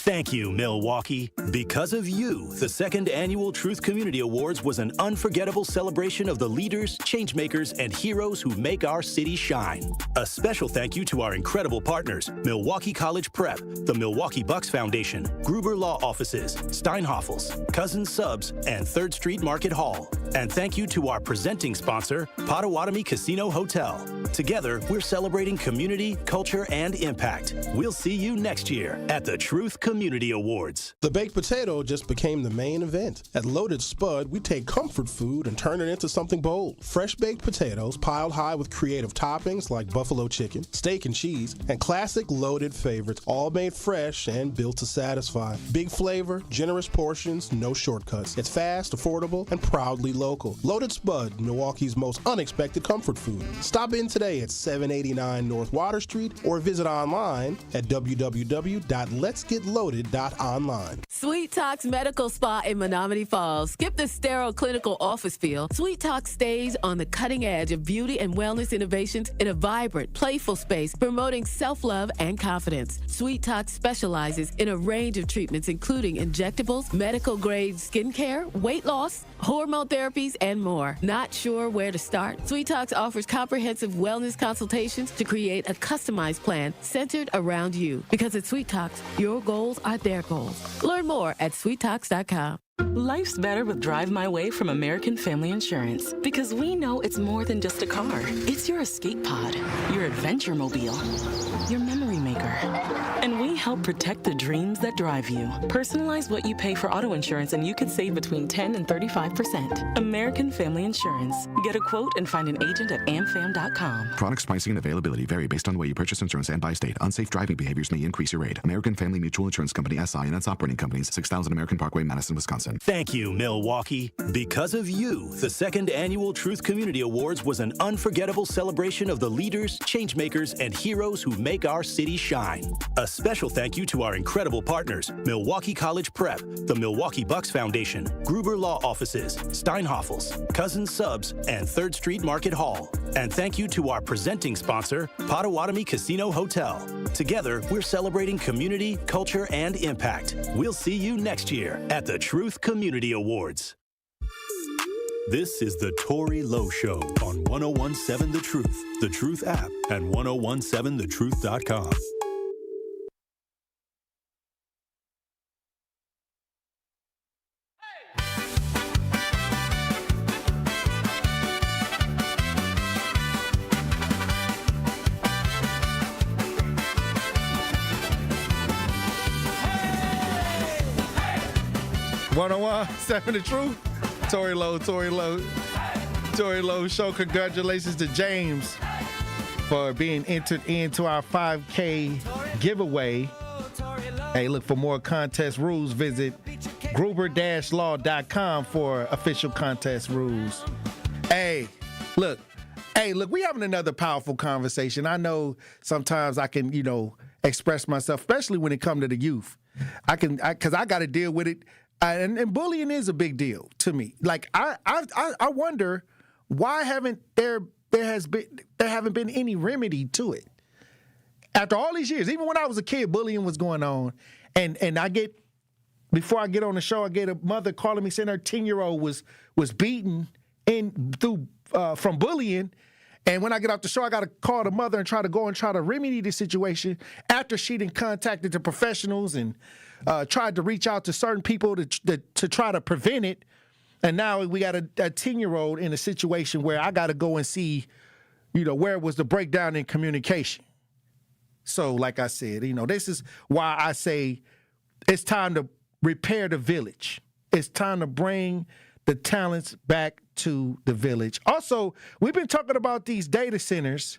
Thank you, Milwaukee. Because of you, the second annual Truth Community Awards was an unforgettable celebration of the leaders, changemakers, and heroes who make our city shine. A special thank you to our incredible partners, Milwaukee College Prep, the Milwaukee Bucks Foundation, Gruber Law Offices, Steinhoffels, Cousins Subs, and 3rd Street Market Hall. And thank you to our presenting sponsor, Potawatomi Casino Hotel. Together, we're celebrating community, culture, and impact. We'll see you next year at the Truth Community Awards. The baked potato just became the main event. At Loaded Spud, we take comfort food and turn it into something bold. Fresh baked potatoes piled high with creative toppings like buffalo chicken, steak and cheese, and classic loaded favorites, all made fresh and built to satisfy. Big flavor, generous portions, no shortcuts. It's fast, affordable, and proudly local. Loaded Spud, Milwaukee's most unexpected comfort food. Stop in today at 789 North Water Street or visit online at www.letsgetloaded.online. Sweet Talk's Medical Spa in Menominee Falls. Skip the sterile clinical office feel. Sweet Talk stays on the cutting edge of beauty and wellness innovations in a vibrant, playful space promoting self-love and confidence. Sweet Talk specializes in a range of treatments including injectables, medical-grade skincare, weight loss, hormone therapies, and more. Not sure where to start? Sweet Talks offers comprehensive wellness consultations to create a customized plan centered around you. Because at Sweet Talks, your goals are their goals. Learn more at sweettalks.com. Life's better with Drive My Way from American Family Insurance, because we know it's more than just a car. It's your escape pod, your adventure mobile, your memory maker. And we help protect the dreams that drive you. Personalize what you pay for auto insurance and you could save between 10 and 35%. American Family Insurance. Get a quote and find an agent at amfam.com. Products, pricing, and availability vary based on the way you purchase insurance and by state. Unsafe driving behaviors may increase your rate. American Family Mutual Insurance Company, SI, and its operating companies, 6000 American Parkway, Madison, Wisconsin. Thank you, Milwaukee. Because of you, the second annual Truth Community Awards was an unforgettable celebration of the leaders, changemakers, and heroes who make our city shine. A special thank you to our incredible partners, Milwaukee College Prep, the Milwaukee Bucks Foundation, Gruber Law Offices, Steinhoffels, Cousins Subs, and 3rd Street Market Hall. And thank you to our presenting sponsor, Potawatomi Casino Hotel. Together, we're celebrating community, culture, and impact. We'll see you next year at the Truth Community Awards. This is the Tory Lowe Show on 1017 The Truth app, and 1017thetruth.com. Seven The Truth. Tory Lowe Show. Congratulations to James for being entered into our 5K giveaway. Hey, look, for more contest rules, visit gruber-law.com for official contest rules. Hey, look, we having another powerful conversation. I know sometimes I can, express myself, especially when it comes to the youth. Because I got to deal with it. And bullying is a big deal to me. Like, I wonder why there haven't been any remedy to it. After all these years, even when I was a kid, bullying was going on. And before I get on the show, I get a mother calling me saying her 10-year-old was beaten from bullying. And when I get off the show, I got to call the mother and try to remedy the situation after she done contacted the professionals and tried to reach out to certain people to try to prevent it. And now we got a 10-year-old in a situation where I got to go and see, where was the breakdown in communication. So, like I said, this is why I say it's time to repair the village. It's time to bring the talents back to the village. Also, we've been talking about these data centers.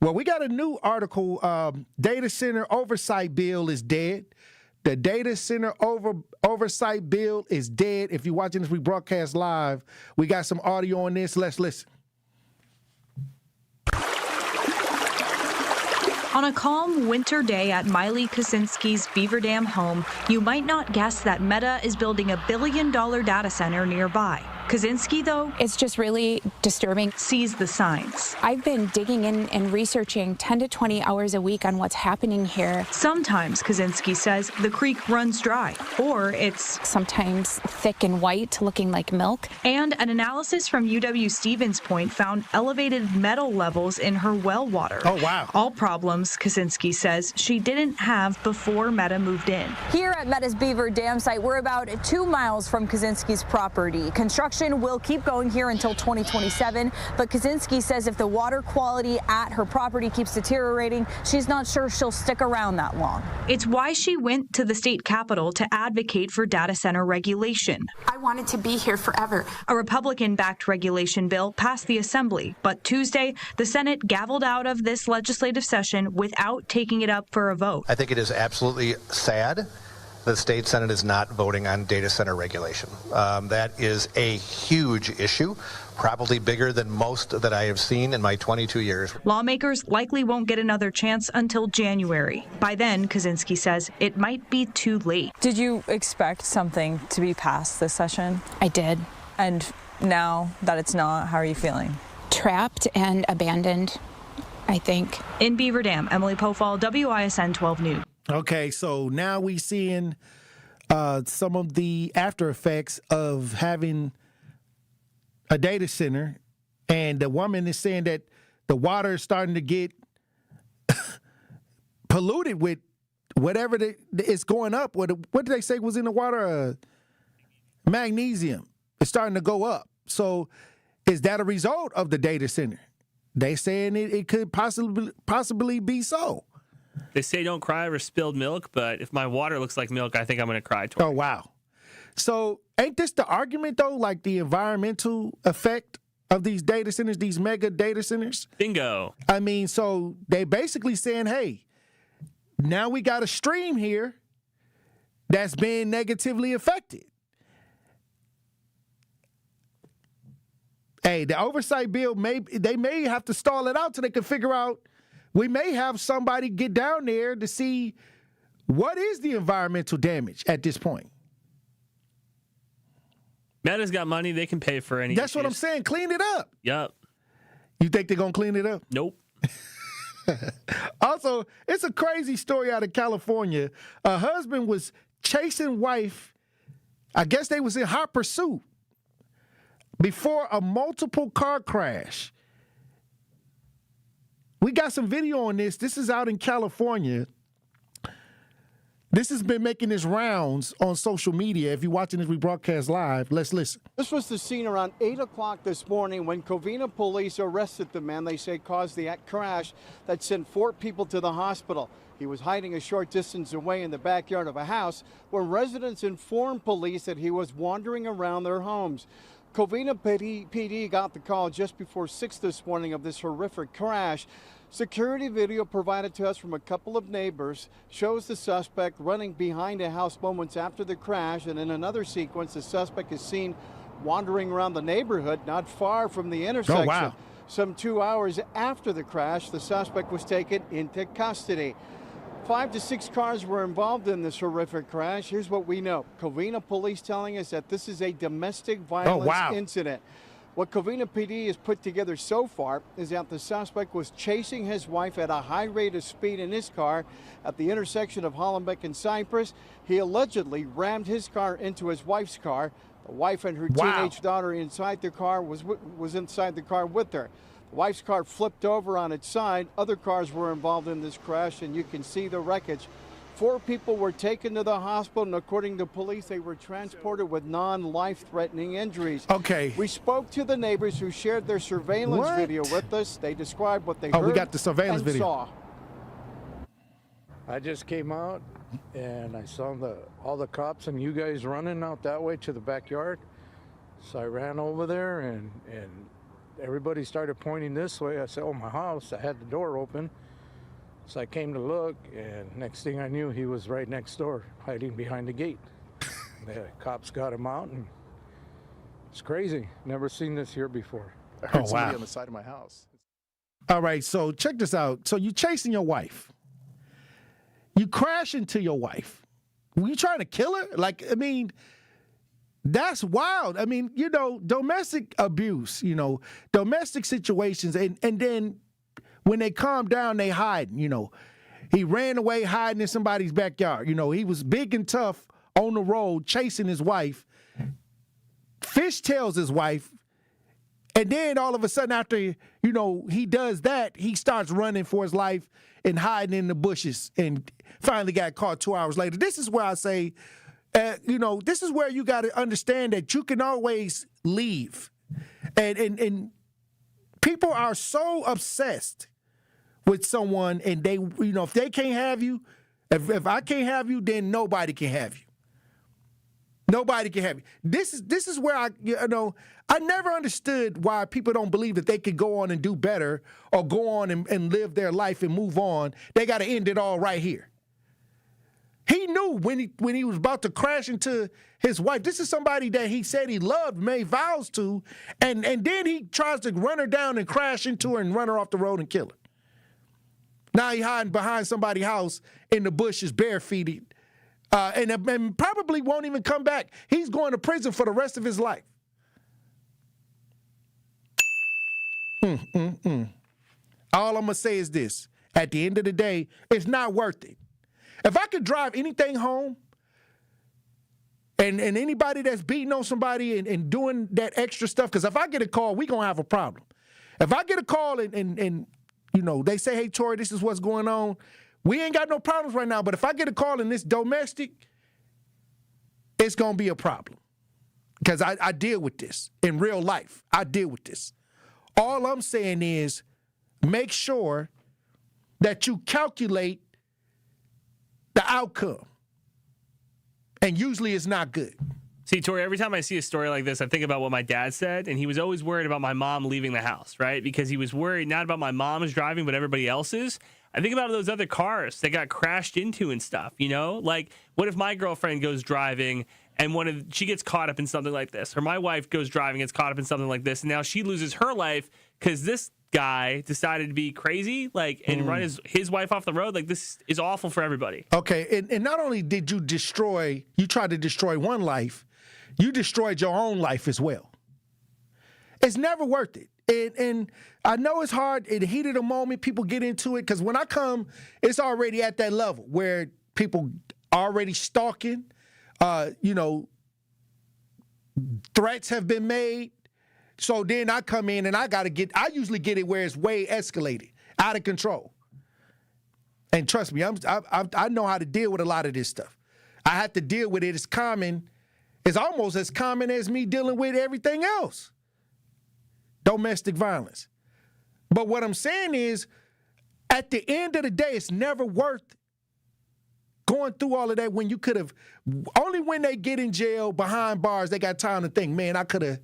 Well, we got a new article. Data center oversight bill is dead. The data center oversight bill is dead. If you're watching this rebroadcast live, we got some audio on this. Let's listen. On a calm winter day at Miley Kosinski's Beaver Dam home, you might not guess that Meta is building a $1 billion data center nearby. Kosinski, though, it's just really disturbing. Sees the signs. I've been digging in and researching 10 to 20 hours a week on what's happening here. Sometimes, Kosinski says, the creek runs dry, or it's sometimes thick and white, looking like milk. And an analysis from UW Stevens Point found elevated metal levels in her well water. Oh, wow. All problems, Kosinski says, she didn't have before Meta moved in. Here at Meta's Beaver Dam site, we're about 2 miles from Kosinski's property. Construction will keep going here until 2027, but Kosinski says if the water quality at her property keeps deteriorating, she's not sure she'll stick around that long. It's why she went to the state capitol to advocate for data center regulation. I wanted to be here forever. A Republican-backed regulation bill passed the Assembly, but Tuesday, the Senate gavelled out of this legislative session without taking it up for a vote. I think it is absolutely sad the state Senate is not voting on data center regulation. That is a huge issue, probably bigger than most that I have seen in my 22 years. Lawmakers likely won't get another chance until January. By then, Kosinski says, it might be too late. Did you expect something to be passed this session? I did. And now that it's not, how are you feeling? Trapped and abandoned, I think. In Beaver Dam, Emily Pofall, WISN 12 News. Okay, so now we seeing some of the after effects of having a data center, and the woman is saying that the water is starting to get polluted with whatever it's going up. What did they say was in the water? Magnesium. It's starting to go up. So is that a result of the data center? They saying it could possibly be so. They say don't cry over spilled milk, but if my water looks like milk, I think I'm going to cry. Oh, wow. So ain't this the argument, though, like the environmental effect of these data centers, these mega data centers? Bingo. I mean, so they basically saying, hey, now we got a stream here that's being negatively affected. Hey, the oversight bill, they may have to stall it out so they can figure out. We may have somebody get down there to see what is the environmental damage at this point. Meta's got money. They can pay for any That's issues. what I'm saying. Clean it up. Yup. You think they're going to clean it up? Nope. Also, it's a crazy story out of California. A husband was chasing wife. I guess they was in hot pursuit before a multiple car crash. We got some video on this. This is out in California. This has been making its rounds on social media. If you're watching this rebroadcast live, let's listen. This was the scene around 8 o'clock this morning when Covina police arrested the man they say caused the crash that sent 4 people to the hospital. He was hiding a short distance away in the backyard of a house where residents informed police that he was wandering around their homes. Covina PD got the call just before 6 this morning of this horrific crash. Security video provided to us from a couple of neighbors shows the suspect running behind a house moments after the crash, and in another sequence, the suspect is seen wandering around the neighborhood not far from the intersection. Oh, wow. Some 2 hours after the crash, the suspect was taken into custody. 5 to 6 cars were involved in this horrific crash. Here's what we know. Covina police telling us that this is a domestic violence incident. What Covina PD has put together so far is that the suspect was chasing his wife at a high rate of speed in his car at the intersection of Hollenbeck and Cypress. He allegedly rammed his car into his wife's car. The wife and her teenage daughter inside the car was inside the car with her. The wife's car flipped over on its side. Other cars were involved in this crash, and you can see the wreckage. 4 people were taken to the hospital, and according to police, they were transported with non-life-threatening injuries. Okay. We spoke to the neighbors who shared their surveillance video with us. They described what they heard we got the surveillance and video. saw. I just came out, and I saw all the cops and you guys running out that way to the backyard. So I ran over there, and everybody started pointing this way. I said, oh, my house. I had the door open. So I came to look, and next thing I knew, he was right next door, hiding behind the gate. The cops got him out, and it's crazy. Never seen this here before. I heard somebody on the side of my house. All right, so check this out. So you're chasing your wife. You crash into your wife. Were you trying to kill her? Like, I mean, that's wild. I mean, you know, domestic abuse, you know, domestic situations, and then when they calm down, they hide. You know, he ran away hiding in somebody's backyard. You know, he was big and tough on the road chasing his wife. Fishtails his wife. And then all of a sudden after, you know, he does that, he starts running for his life and hiding in the bushes and finally got caught 2 hours later. This is where I say, you know, this is where you got to understand that you can always leave. And people are so obsessed with someone, and they, you know, if they can't have you, if I can't have you, then nobody can have you. Nobody can have you. This is where I never understood why people don't believe that they could go on and do better or go on and live their life and move on. They got to end it all right here. He knew when he was about to crash into his wife. This is somebody that he said he loved, made vows to, and then he tries to run her down and crash into her and run her off the road and kill her. Now he hiding behind somebody's house in the bushes, barefooted, and probably won't even come back. He's going to prison for the rest of his life. All I'm going to say is this. At the end of the day, it's not worth it. If I could drive anything home, and anybody that's beating on somebody and doing that extra stuff, because if I get a call, we're going to have a problem. If I get a call and you know, they say, hey, Tory, this is what's going on. We ain't got no problems right now, but if I get a call and it's domestic, it's going to be a problem. Because I deal with this in real life. I deal with this. All I'm saying is make sure that you calculate the outcome. And usually it's not good. See, Tory, every time I see a story like this, I think about what my dad said, and he was always worried about my mom leaving the house, right? Because he was worried not about my mom's driving, but everybody else's. I think about those other cars that got crashed into and stuff, you know? Like, what if my girlfriend goes driving and she gets caught up in something like this? Or my wife goes driving, gets caught up in something like this, and now she loses her life because this guy decided to be crazy, like, and run his wife off the road. Like, this is awful for everybody. Okay, and not only did you tried to destroy one life, you destroyed your own life as well. It's never worth it. And I know it's hard. In the heat of the moment, people get into it. Because when I come, it's already at that level where people already stalking. You know, threats have been made. So then I come in and I usually get it where it's way escalated, out of control. And trust me, I know how to deal with a lot of this stuff. I have to deal with it. It's common. It's almost as common as me dealing with everything else. Domestic violence. But what I'm saying is, at the end of the day, it's never worth going through all of that when you could have, only when they get in jail behind bars, they got time to think, man, I could have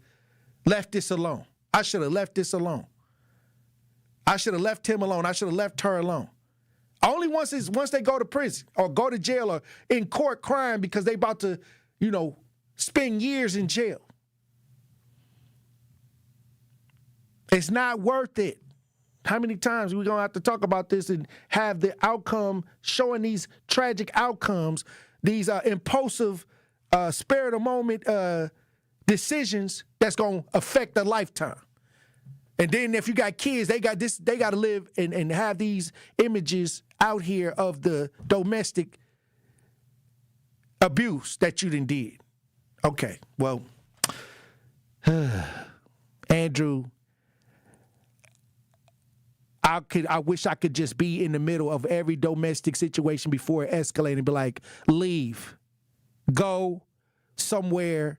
left this alone. I should have left this alone. I should have left him alone. I should have left her alone. Only once they go to prison or go to jail or in court crying because they about to, you know, spend years in jail. It's not worth it. How many times are we going to have to talk about this and have the outcome showing these tragic outcomes, these impulsive, spur of the moment decisions that's going to affect a lifetime? And then if you got kids, they got to live and have these images out here of the domestic abuse that you done did. Okay, well, Andrew, I wish I could just be in the middle of every domestic situation before it escalated and be like, leave, go somewhere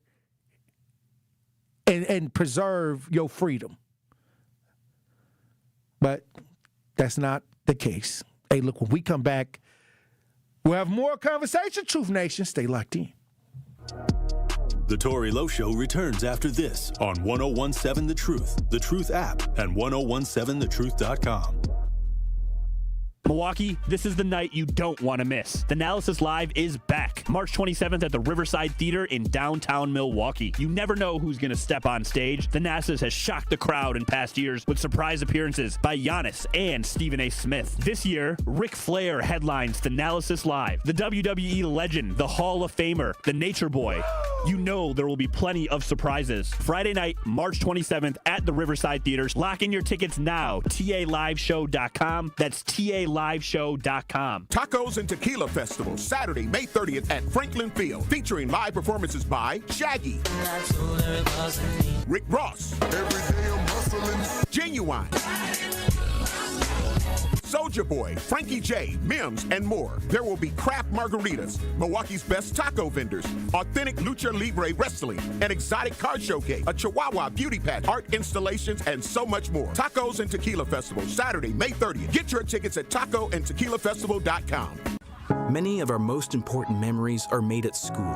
and preserve your freedom. But that's not the case. Hey, look, when we come back, we'll have more conversation. Truth Nation, stay locked in. The Tory Lowe Show returns after this on 1017 The Truth app, and 1017thetruth.com. Milwaukee, this is the night you don't want to miss. Thanalysis Live is back, March 27th at the Riverside Theater in downtown Milwaukee. You never know who's going to step on stage. Thanalysis has shocked the crowd in past years with surprise appearances by Giannis and Stephen A. Smith. This year, Ric Flair headlines Thanalysis Live. The WWE legend, the Hall of Famer, the Nature Boy. You know there will be plenty of surprises. Friday night, March 27th at the Riverside Theater. Lock in your tickets now. TALiveshow.com. That's TALiveshow.com. Tacos and Tequila Festival, Saturday, May 30th at Franklin Field, featuring live performances by Shaggy, Rick Ross, Genuine, Soulja Boy, Frankie J, Mims, and more. There will be craft margaritas, Milwaukee's best taco vendors, authentic lucha libre wrestling, an exotic card showcase, a Chihuahua beauty patch, art installations, and so much more. Tacos and Tequila Festival, Saturday, May 30th. Get your tickets at tacoandtequilafestival.com. Many of our most important memories are made at school.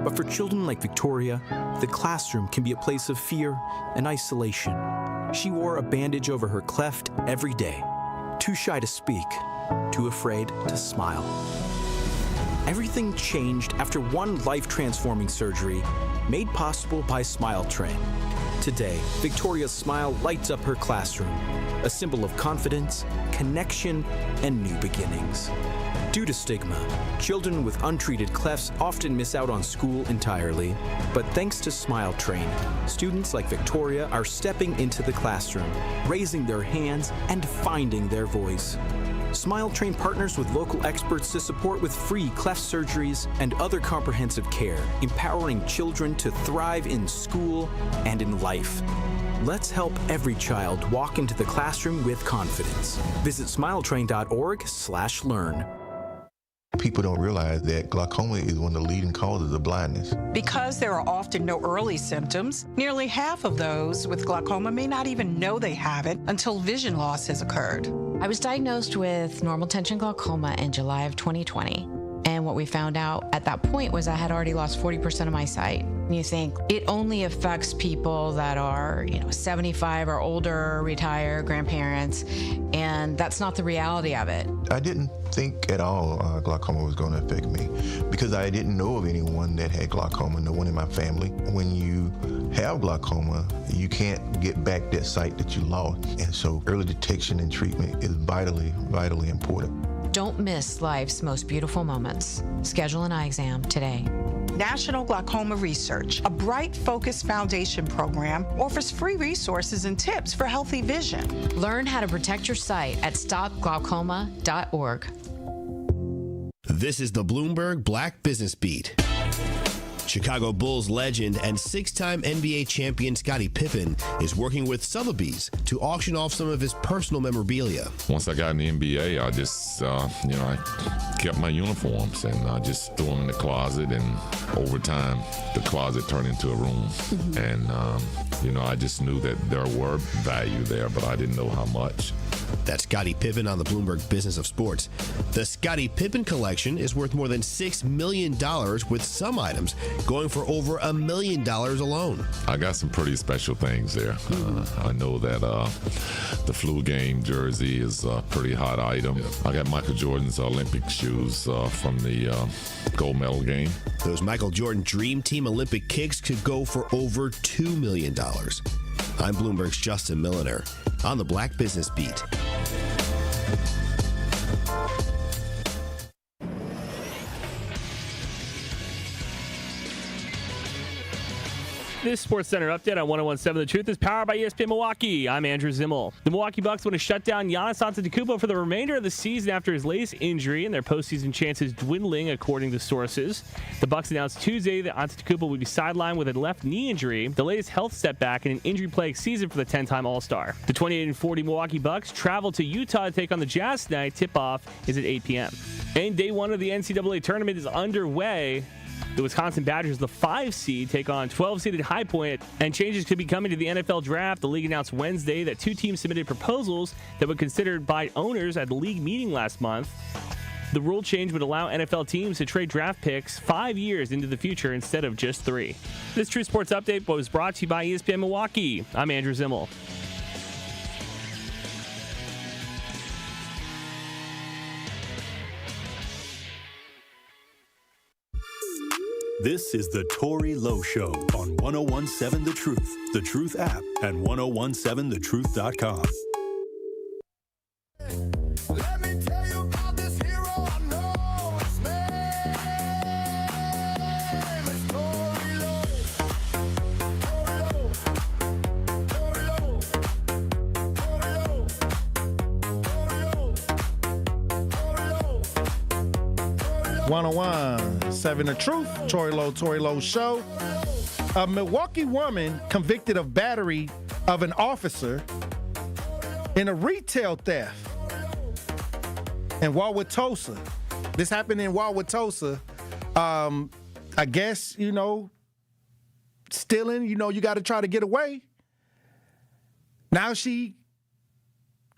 But for children like Victoria, the classroom can be a place of fear and isolation. She wore a bandage over her cleft every day. Too shy to speak, too afraid to smile. Everything changed after one life-transforming surgery made possible by Smile Train. Today, Victoria's smile lights up her classroom, a symbol of confidence, connection, and new beginnings. Due to stigma, children with untreated clefts often miss out on school entirely. But thanks to Smile Train, students like Victoria are stepping into the classroom, raising their hands, and finding their voice. Smile Train partners with local experts to support with free cleft surgeries and other comprehensive care, empowering children to thrive in school and in life. Let's help every child walk into the classroom with confidence. Visit smiletrain.org/learn. People don't realize that glaucoma is one of the leading causes of blindness. Because there are often no early symptoms, nearly half of those with glaucoma may not even know they have it until vision loss has occurred. I was diagnosed with normal tension glaucoma in July of 2020. And what we found out at that point was I had already lost 40% of my sight. And you think it only affects people that are, 75 or older, retired, grandparents, and that's not the reality of it. I didn't think at all glaucoma was going to affect me because I didn't know of anyone that had glaucoma, no one in my family. When you have glaucoma, you can't get back that sight that you lost. And so early detection and treatment is vitally, vitally important. Don't miss life's most beautiful moments. Schedule an eye exam today. National Glaucoma Research, a bright, focused foundation program, offers free resources and tips for healthy vision. Learn how to protect your sight at stopglaucoma.org. This is the Bloomberg Black Business Beat. Chicago Bulls legend and six-time NBA champion Scottie Pippen is working with Sotheby's to auction off some of his personal memorabilia. Once I got in the NBA, I just, I kept my uniforms and I just threw them in the closet, and over time, the closet turned into a room. Mm-hmm. And, I just knew that there were value there, but I didn't know how much. That's Scottie Pippen on the Bloomberg Business of Sports. The Scottie Pippen collection is worth more than $6 million, with some items going for over $1 million alone. I got some pretty special things there. I know that the flu game jersey is a pretty hot item. I got Michael Jordan's Olympic shoes from the gold medal game. Those Michael Jordan Dream Team Olympic kicks could go for over $2 million. I'm Bloomberg's Justin Milliner on the Black Business Beat. This Sports Center update on 101.7 The Truth is powered by ESPN Milwaukee. I'm Andrew Zimmel. The Milwaukee Bucks want to shut down Giannis Antetokounmpo for the remainder of the season after his latest injury and their postseason chances dwindling, according to sources. The Bucks announced Tuesday that Antetokounmpo would be sidelined with a left knee injury, the latest health setback in an injury-plagued season for the 10-time All-Star. The 28-40 Milwaukee Bucks travel to Utah to take on the Jazz tonight. Tip-off is at 8 p.m. And day one of the NCAA tournament is underway. The Wisconsin Badgers, the 5 seed, take on 12-seeded High Point, and changes could be coming to the NFL draft. The league announced Wednesday that 2 teams submitted proposals that were considered by owners at the league meeting last month. The rule change would allow NFL teams to trade draft picks 5 years into the future instead of just 3. This True Sports Update was brought to you by ESPN Milwaukee. I'm Andrew Zimmel. This is the Tory Lowe Show on 101.7 The Truth app, and 1017thetruth.com. Let me tell you about this hero I know. His name is Tory Lowe. Tory Lowe. Tory Lowe. Tory Lowe. 101.7 The Truth, Tory Lowe Show. A Milwaukee woman convicted of battery of an officer in a retail theft in Wauwatosa. This happened in Wauwatosa. I guess, stealing, you got to try to get away. Now she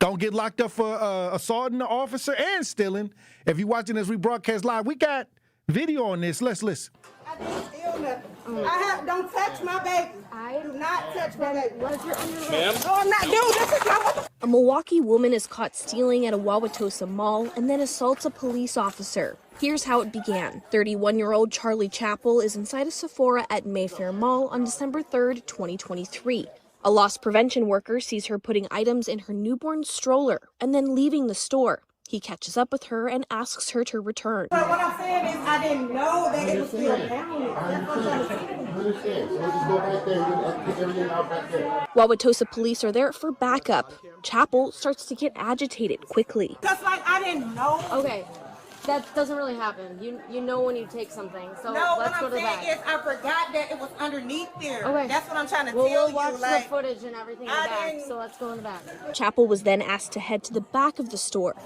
don't get locked up for assaulting the officer and stealing. If you're watching this rebroadcast live, we got video on this. Let's listen. I didn't steal nothing. Don't touch my baby. Do not touch my baby. What is your underwear? Ma'am? No, I'm not doing this. A Milwaukee woman is caught stealing at a Wauwatosa mall and then assaults a police officer. Here's how it began. 31-year-old Charlie Chappell is inside a Sephora at Mayfair Mall on December 3rd, 2023. A loss prevention worker sees her putting items in her newborn stroller and then leaving the store. He catches up with her and asks her to return. But what I'm saying is I didn't know that it was still down. Wauwatosa police are there for backup. Chappell starts to get agitated quickly. Just like I didn't know. Okay. That doesn't really happen. You know when you take something. So no, let's go to the back. What I'm saying is I forgot that it was underneath there. Okay. That's what I'm trying to tell you. We'll watch the footage and everything in the back. So let's go in the back. Chappell was then asked to head to the back of the store.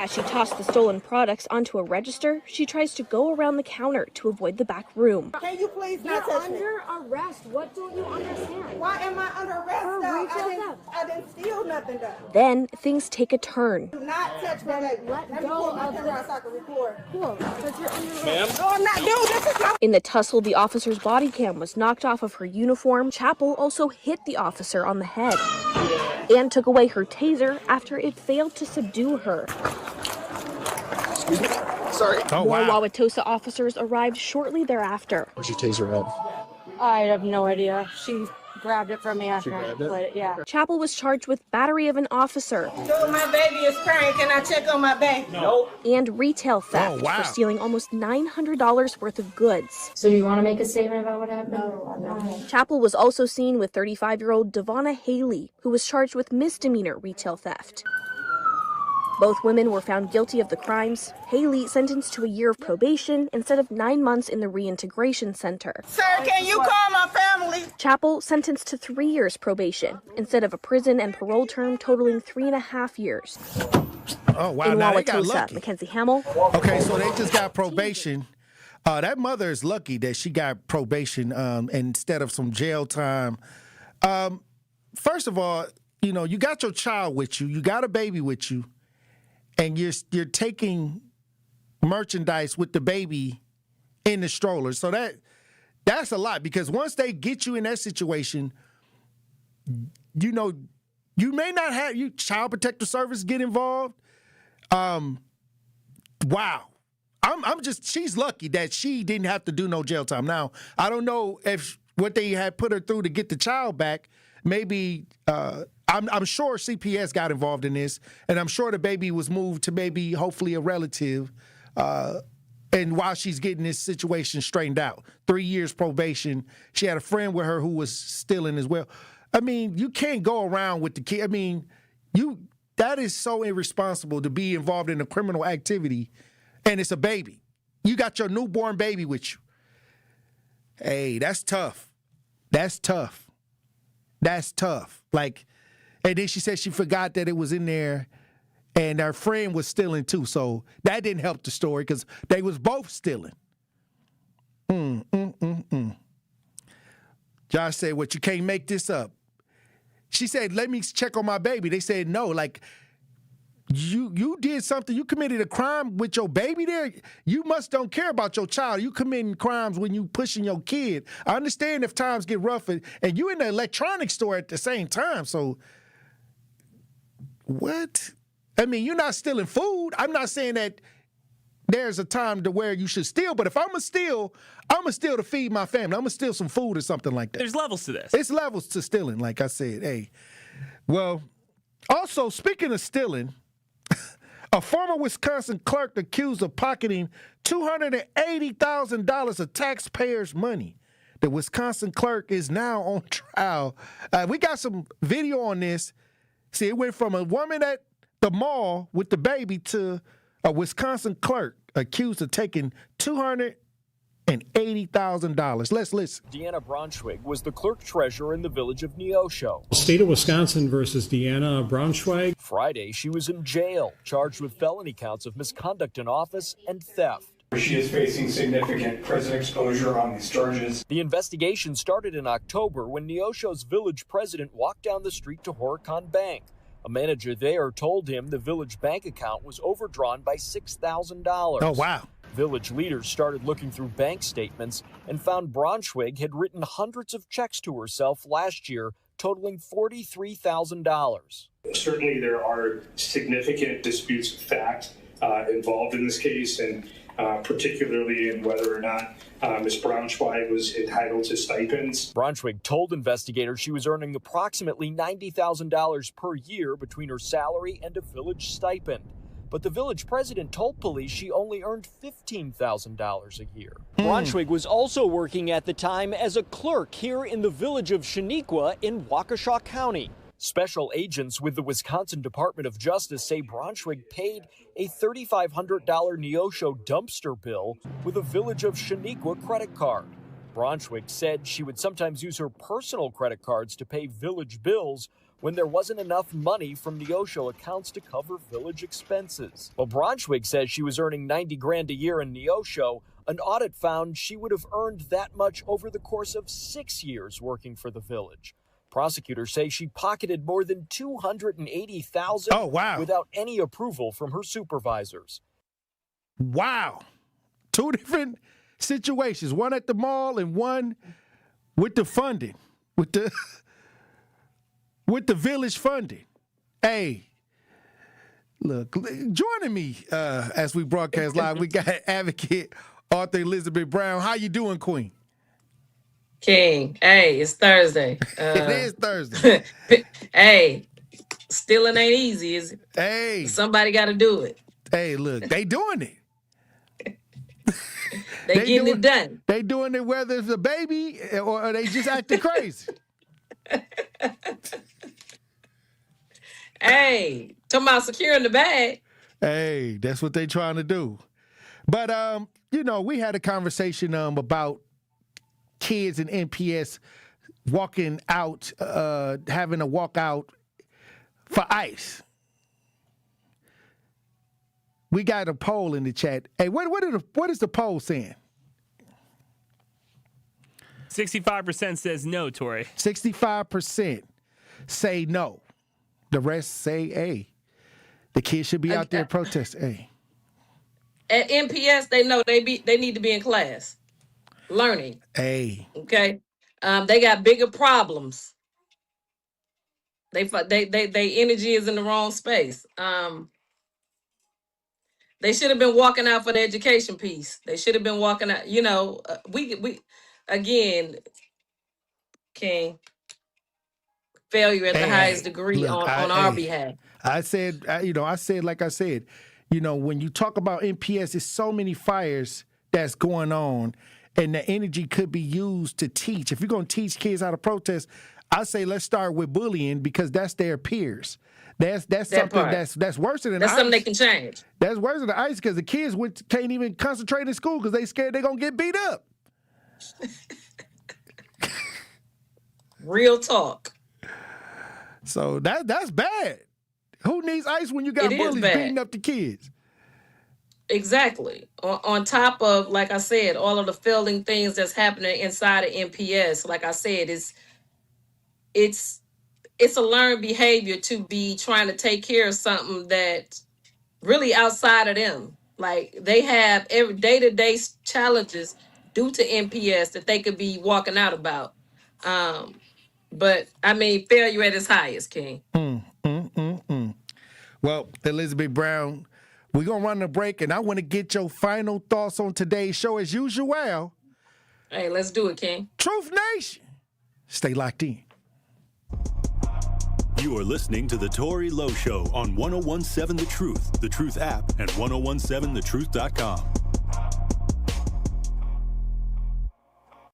As she tossed the stolen products onto a register, she tries to go around the counter to avoid the back room. Can you please not You're touch me? under arrest. What don't you understand? Why am I under arrest? For though? retail theft. I didn't steal nothing though. Then things take a turn. Do not touch my baby. Let me go pull my of camera the- so I can record. Cool, because you're under arrest. Ma'am? No, I'm not doing this. Is not. In the tussle, the officer's body cam was knocked off of her uniform. Chappell also hit the officer on the head and took away her taser after it failed to subdue her. Excuse me? Sorry. More Wauwatosa officers arrived shortly thereafter. Where's your taser at? I have no idea. She grabbed it from me after I grabbed it? put it. Yeah. Chappell was charged with battery of an officer Dude, my baby is crying. Can I check on my baby? No. and retail theft for stealing almost $900 worth of goods. So do you want to make a statement about what happened? No. Chappell was also seen with 35-year-old Devonna Haley, who was charged with misdemeanor retail theft. Both women were found guilty of the crimes. Haley sentenced to a year of probation instead of 9 months in the reintegration center. Sir, can you call my family? Chappell sentenced to 3 years probation instead of a prison and parole term totaling 3.5 years. Oh, wow. In Now they got Wauwatosa, lucky. Mackenzie Hamill. Okay, so they just got probation. That mother is lucky that she got probation instead of some jail time. First of all, you got your child with you. You got a baby with you. And you're taking merchandise with the baby in the stroller. So that's a lot, because once they get you in that situation, you may not have Child Protective Service get involved. Wow. She's lucky that she didn't have to do no jail time. Now, I don't know if what they had put her through to get the child back. maybe I'm sure CPS got involved in this, and I'm sure the baby was moved to maybe hopefully a relative. And while she's getting this situation straightened out, 3 years probation. She had a friend with her who was stealing as well. I mean, you can't go around with the kid. I mean, that is so irresponsible to be involved in a criminal activity, and it's a baby. You got your newborn baby with you. Hey, that's tough. That's tough. That's tough. Like, and then she said she forgot that it was in there, and her friend was stealing too. So that didn't help the story because they was both stealing. Josh said, "What, you can't make this up." She said, "Let me check on my baby." They said, "No, like, you did something. You committed a crime with your baby there. You must don't care about your child. You committing crimes when you pushing your kid. I understand if times get rough and you in the electronics store at the same time. So what? I mean, you're not stealing food. I'm not saying that there's a time to where you should steal, but if I'm going to steal to feed my family. I'm going to steal some food or something like that. There's levels to this. It's levels to stealing, like I said. Hey, well, also, speaking of stealing, a former Wisconsin clerk accused of pocketing $280,000 of taxpayers' money. The Wisconsin clerk is now on trial. We got some video on this. See, it went from a woman at the mall with the baby to a Wisconsin clerk accused of taking $280,000. Let's listen. Deanna Braunschweig was the clerk treasurer in the village of Neosho. State of Wisconsin versus Deanna Braunschweig. Friday, she was in jail, charged with felony counts of misconduct in office and theft. She is facing significant prison exposure on these charges. The investigation started in October when Neosho's village president walked down the street to Horicon Bank. A manager there told him the village bank account was overdrawn by $6,000. Oh, wow. Village leaders started looking through bank statements and found Braunschweig had written hundreds of checks to herself last year, totaling $43,000. Certainly there are significant disputes of fact involved in this case, and particularly in whether or not Ms. Braunschweig was entitled to stipends. Braunschweig told investigators she was earning approximately $90,000 per year between her salary and a village stipend. But the village president told police she only earned $15,000 a year. Braunschweig was also working at the time as a clerk here in the village of Shaniqua in Waukesha County. Special agents with the Wisconsin Department of Justice say Braunschweig paid a $3,500 Neosho dumpster bill with a Village of Shaniqua credit card. Braunschweig said she would sometimes use her personal credit cards to pay village bills when there wasn't enough money from Neosho accounts to cover village expenses. While Braunschweig says she was earning $90,000 a year in Neosho, an audit found she would have earned that much over the course of 6 years working for the village. Prosecutors say she pocketed more than $280,000 without any approval from her supervisors. Wow. Two different situations, one at the mall and one with the funding, with the village funding. Hey, look, joining me as we broadcast live, we got advocate Arthur Elizabeth Brown. How you doing, Queen? King, hey, it's Thursday. It is Thursday. Hey, stealing ain't easy, is it? Hey. Somebody got to do it. Hey, look, they doing it. They getting it done. They doing it whether it's a baby or they just acting crazy. Hey, talking about securing the bag. Hey, that's what they trying to do. But, we had a conversation about kids in MPS walking out, having a walkout for ICE. We got a poll in the chat. Hey, what is the poll saying? 65% says no, Tory. 65% say no. The rest say, hey, the kids should be out there protesting. Hey. At MPS, they know they need to be in class. Learning. Hey. Okay. They got bigger problems. They energy is in the wrong space. They should have been walking out for the education piece. They should have been walking out. We again, King. failure at the Hey, highest degree look, on our behalf. I said, like I said, when you talk about MPS, there's so many fires that's going on, and the energy could be used to teach. If you're going to teach kids how to protest, I say let's start with bullying because that's their peers. That's something that's worse than that's ice. something they can change. That's worse than the ice because the kids can't even concentrate in school because they scared they're going to get beat up. Real talk. So that's bad. Who needs ice when you got bullies beating up the kids? Exactly. On top of, like I said, all of the failing things that's happening inside of MPS, like I said, it's a learned behavior to be trying to take care of something that really outside of them. Like they have every day-to-day challenges due to MPS that they could be walking out about. But I mean, failure at its highest, King. Well, Elizabeth Brown, we're going to run a break, and I want to get your final thoughts on today's show as usual. Hey, let's do it, King. Truth Nation. Stay locked in. You are listening to The Tory Lowe Show on 1017 The Truth app, and 1017thetruth.com.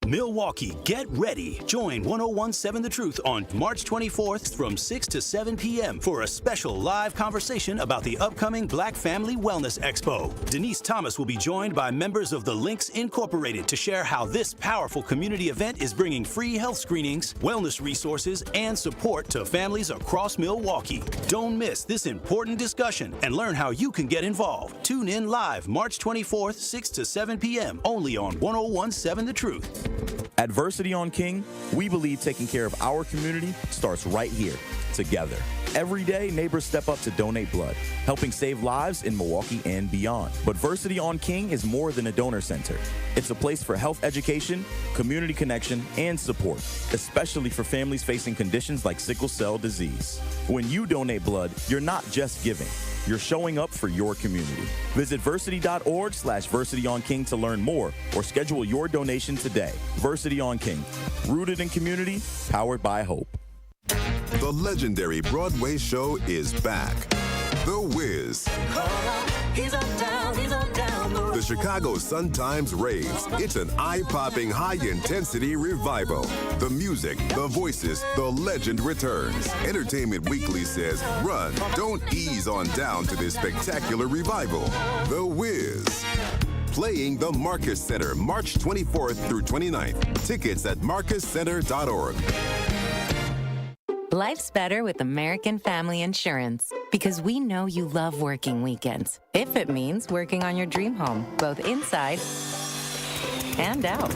Milwaukee, get ready. Join 1017 The Truth on March 24th from 6 to 7 p.m. for a special live conversation about the upcoming Black Family Wellness Expo. Denise Thomas will be joined by members of the Links Incorporated to share how this powerful community event is bringing free health screenings, wellness resources, and support to families across Milwaukee. Don't miss this important discussion and learn how you can get involved. Tune in live March 24th, 6 to 7 p.m. only on 1017 The Truth. At Versity on King, we believe taking care of our community starts right here, together. Every day, neighbors step up to donate blood, helping save lives in Milwaukee and beyond. But Versity on King is more than a donor center. It's a place for health education, community connection, and support, especially for families facing conditions like sickle cell disease. When you donate blood, you're not just giving. You're showing up for your community. Visit versity.org/Versity on King to learn more or schedule your donation today. Versity on King, rooted in community, powered by hope. The legendary Broadway show is back. The Wiz. The Chicago Sun-Times raves. It's an eye-popping, high-intensity revival. The music, the voices, the legend returns. Entertainment Weekly says, run, don't ease on down to this spectacular revival. The Wiz. Playing the Marcus Center, March 24th through 29th. Tickets at marcuscenter.org. Life's better with American Family Insurance because we know you love working weekends. If it means working on your dream home, both inside and out.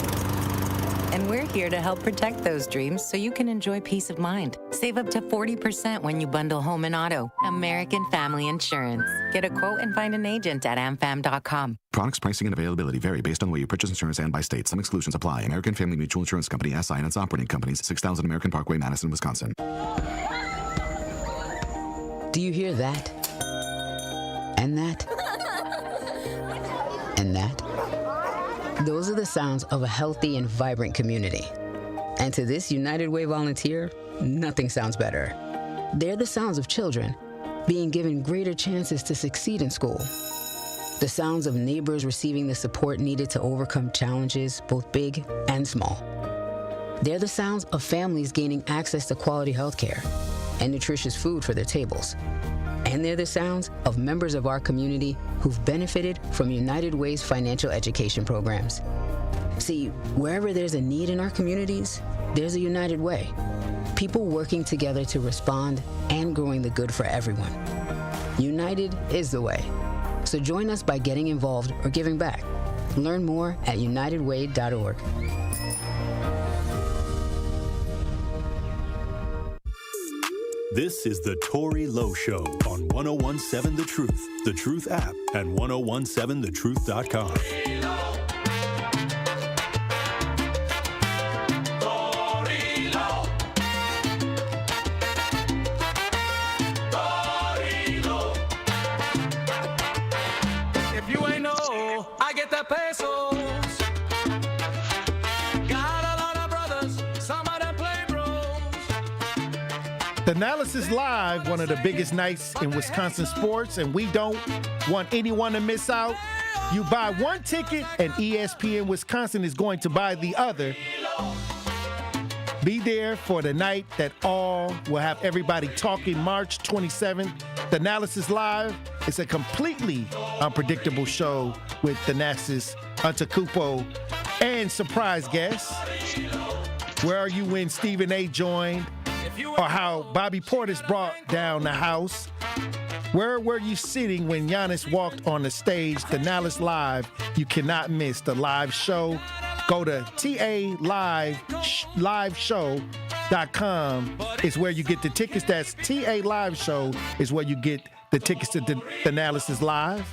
And we're here to help protect those dreams so you can enjoy peace of mind. Save up to 40% when you bundle home and auto. American Family Insurance. Get a quote and find an agent at amfam.com. Products, pricing, and availability vary based on the way you purchase insurance and by state. Some exclusions apply. American Family Mutual Insurance Company, SI, and its operating companies, 6000 American Parkway, Madison, Wisconsin. Do you hear that? And that? And that? Those are the sounds of a healthy and vibrant community. And to this United Way volunteer, nothing sounds better. They're the sounds of children being given greater chances to succeed in school. The sounds of neighbors receiving the support needed to overcome challenges, both big and small. They're the sounds of families gaining access to quality health care and nutritious food for their tables. And they're the sounds of members of our community who've benefited from United Way's financial education programs. See, wherever there's a need in our communities, there's a United Way. People working together to respond and growing the good for everyone. United is the way. So join us by getting involved or giving back. Learn more at unitedway.org. This is the Tory Lowe Show on 1017 The Truth app, and 1017thetruth.com. If you ain't know, I get the pesos. Got a lot of brothers, some of them play bros. The Analysis Live, one of the biggest nights in Wisconsin sports, and we don't want anyone to miss out. You buy one ticket, and ESPN Wisconsin is going to buy the other. Be there for the night that all will have everybody talking March 27th. The Analysis Live is a completely unpredictable show with Thanasis Antetokounmpo and surprise guests. Where are you when Stephen A. joined? Or how Bobby Portis brought down the house. Where were you sitting when Giannis walked on the stage? The Analysis Live, you cannot miss the live show. Go to taliveshow.com is where you get the tickets. That's TA Live Show is where you get the tickets to the Analysis Live.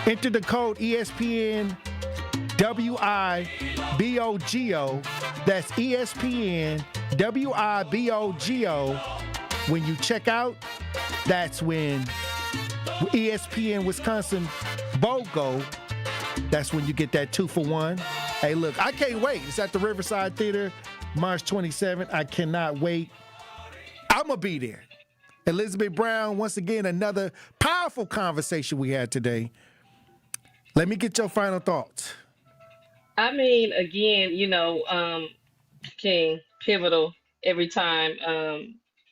Enter the code ESPN WIBOGO. That's ESPN WIBOGO. When you check out, that's when ESPN Wisconsin BOGO. That's when you get that 2-for-1. Hey, look, I can't wait. It's at the Riverside Theater, March 27th. I cannot wait. I'm going to be there. Elizabeth Brown, once again, another powerful conversation we had today. Let me get your final thoughts. I mean, again, King, pivotal every time.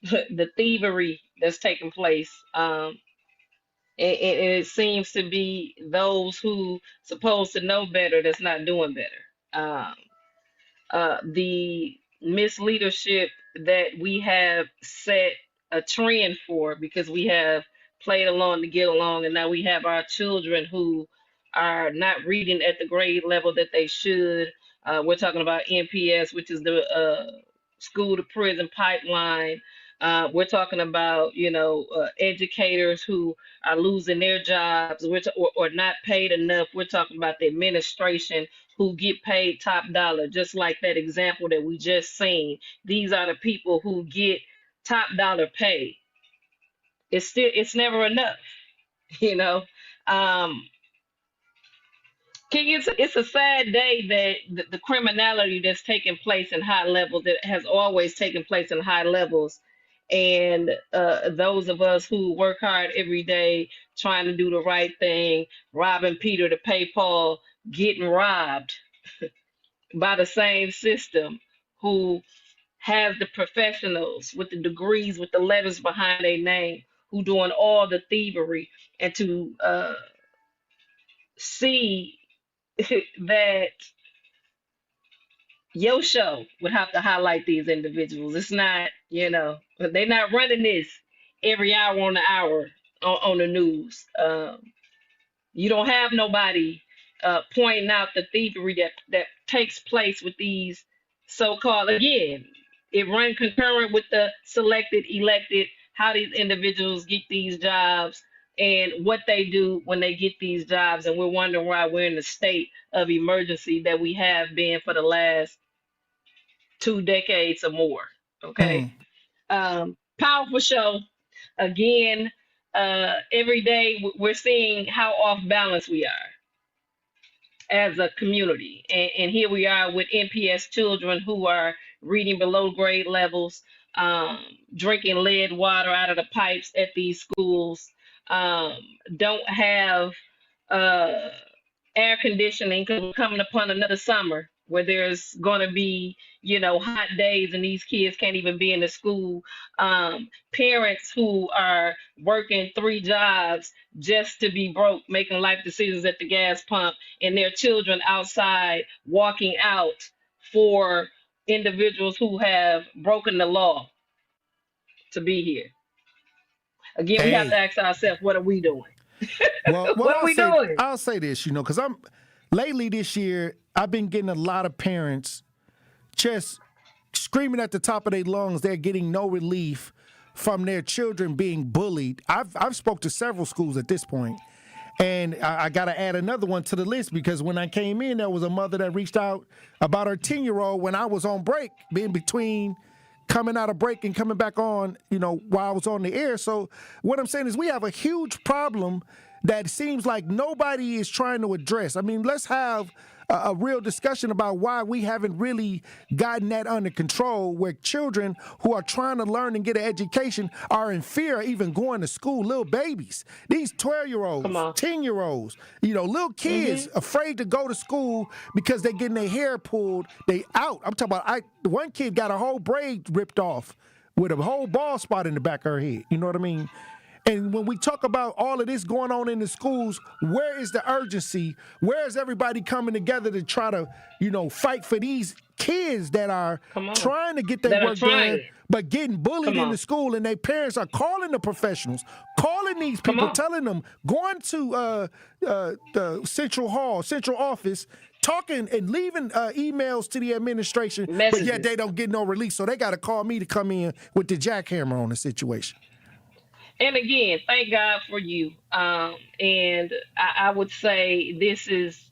The thievery that's taking place. And it seems to be those who supposed to know better that's not doing better. The misleadership that we have set a trend for because we have played along to get along, and now we have our children who are not reading at the grade level that they should. We're talking about MPS, which is the school to prison pipeline. We're talking about, educators who are losing their jobs or not paid enough. We're talking about the administration who get paid top dollar, just like that example that we just seen. These are the people who get top dollar pay. It's never enough, It's a sad day that the criminality that's taking place in high levels, that has always taken place in high levels, and those of us who work hard every day trying to do the right thing, robbing Peter to pay Paul, getting robbed by the same system who has the professionals with the degrees, with the letters behind their name, who doing all the thievery, and to see that your show would have to highlight these individuals. It's not, they're not running this every hour on the hour on the news. You don't have nobody pointing out the thievery that takes place with these so-called, again, it runs concurrent with the selected, elected, how these individuals get these jobs and what they do when they get these jobs. And we're wondering why we're in the state of emergency that we have been for the last 2 decades or more. Okay. Powerful show. Again, every day we're seeing how off balance we are as a community. And here we are with MPS children who are reading below grade levels, drinking lead water out of the pipes at these schools, don't have air conditioning coming upon another summer where there's going to be, hot days and these kids can't even be in the school. Parents who are working 3 jobs just to be broke, making life decisions at the gas pump, and their children outside walking out for individuals who have broken the law to be here. Again, we have to ask ourselves, what are we doing? Well, what are we doing? I'll say this, because lately this year, I've been getting a lot of parents just screaming at the top of their lungs. They're getting no relief from their children being bullied. I've spoke to several schools at this point, and I got to add another one to the list because when I came in, there was a mother that reached out about her 10-year-old when I was on break, being between coming out of break and coming back on, while I was on the air. So what I'm saying is we have a huge problem that seems like nobody is trying to address. I mean, let's have a real discussion about why we haven't really gotten that under control, where children who are trying to learn and get an education are in fear of even going to school. Little babies, these 12-year-olds, 10-year-olds, little kids afraid to go to school because they're getting their hair pulled. They out. I'm talking about, one kid got a whole braid ripped off with a whole bald spot in the back of her head. You know what I mean? And when we talk about all of this going on in the schools, where is the urgency? Where is everybody coming together to try to, fight for these kids that are trying to get their work done, but getting bullied in the school, and their parents are calling the professionals, calling these people, telling them, going to the central office, talking and leaving emails to the administration, but yet they don't get no release. So they got to call me to come in with the jackhammer on the situation. And again, thank God for you. And I would say this is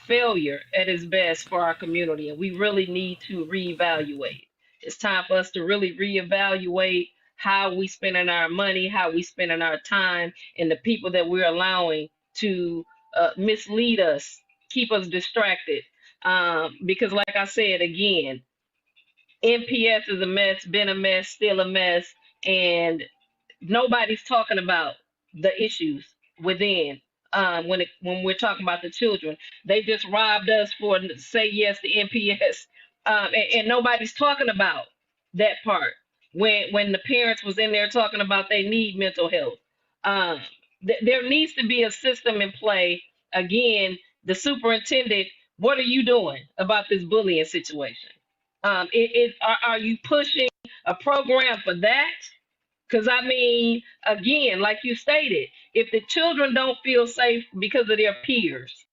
failure at its best for our community, and we really need to reevaluate. It's time for us to really reevaluate how we spending our money, how we spending our time, and the people that we're allowing to mislead us, keep us distracted. Because like I said, again, MPS is a mess, been a mess, still a mess, and nobody's talking about the issues within. When we're talking about the children, they just robbed us for say yes to MPS, and nobody's talking about that part. When the parents was in there talking about they need mental health, there needs to be a system in play. Again, the superintendent, what are you doing about this bullying situation? Are you pushing a program for that? Because, again, like you stated, if the children don't feel safe because of their peers.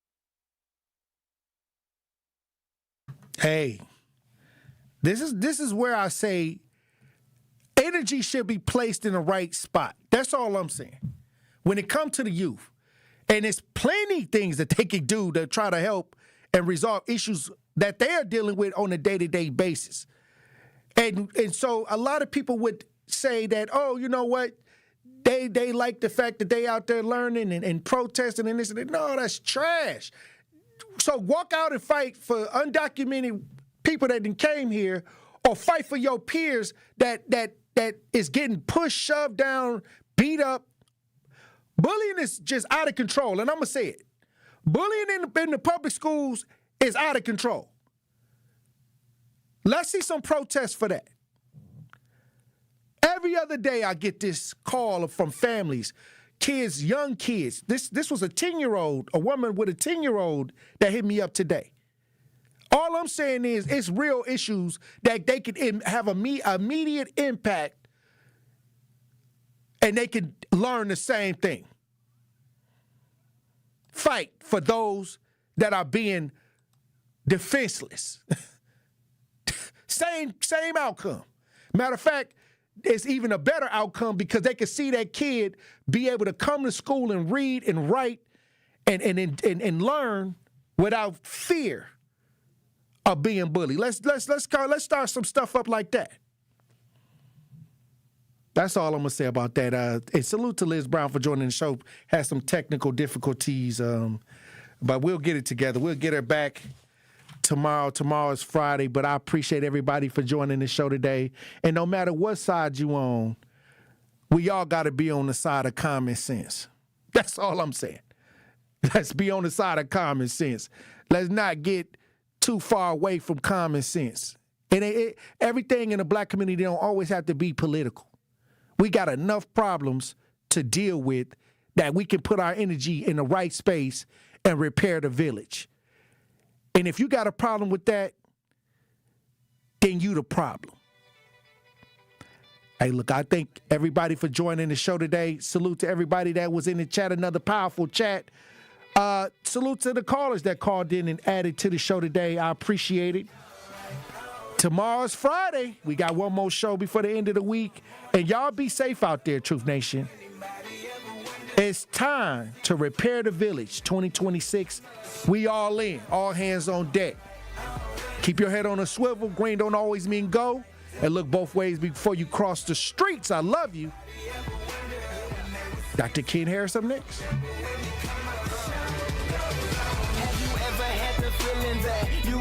Hey, this is where I say energy should be placed in the right spot. That's all I'm saying. When it comes to the youth, and there's plenty of things that they can do to try to help and resolve issues that they are dealing with on a day-to-day basis. And so a lot of people would say that, oh, you know what, they like the fact that they out there learning and protesting and this and that. No, that's trash. So walk out and fight for undocumented people that came here, or fight for your peers that is getting pushed, shoved down, beat up. Bullying is just out of control, and I'm going to say it. Bullying in the public schools is out of control. Let's see some protests for that. Every other day I get this call from families, kids, young kids. This was a 10-year-old, a woman with a 10-year-old that hit me up today. All I'm saying is it's real issues that they could have immediate impact, and they could learn the same thing. Fight for those that are being defenseless. Same outcome. Matter of fact, it's even a better outcome because they can see that kid be able to come to school and read and write and learn without fear of being bullied. Let's start some stuff up like that. That's all I'm gonna say about that. And salute to Liz Brown for joining the show. Has some technical difficulties, but we'll get it together. We'll get her back tomorrow. Tomorrow is Friday, but I appreciate everybody for joining the show today. And no matter what side you on, we all got to be on the side of common sense. That's all I'm saying. Let's be on the side of common sense. Let's not get too far away from common sense. And everything in the black community don't always have to be political. We got enough problems to deal with that we can put our energy in the right space and repair the village. And if you got a problem with that, then you the problem. Hey, look, I thank everybody for joining the show today. Salute to everybody that was in the chat, another powerful chat. Salute to the callers that called in and added to the show today. I appreciate it. Tomorrow's Friday. We got one more show before the end of the week. And y'all be safe out there, Truth Nation. It's time to repair the village 2026. We all in, all hands on deck. Keep your head on a swivel. Green don't always mean go. And look both ways before you cross the streets. I love you. Dr. Ken Harris up next. Have you ever had the feeling pretend that you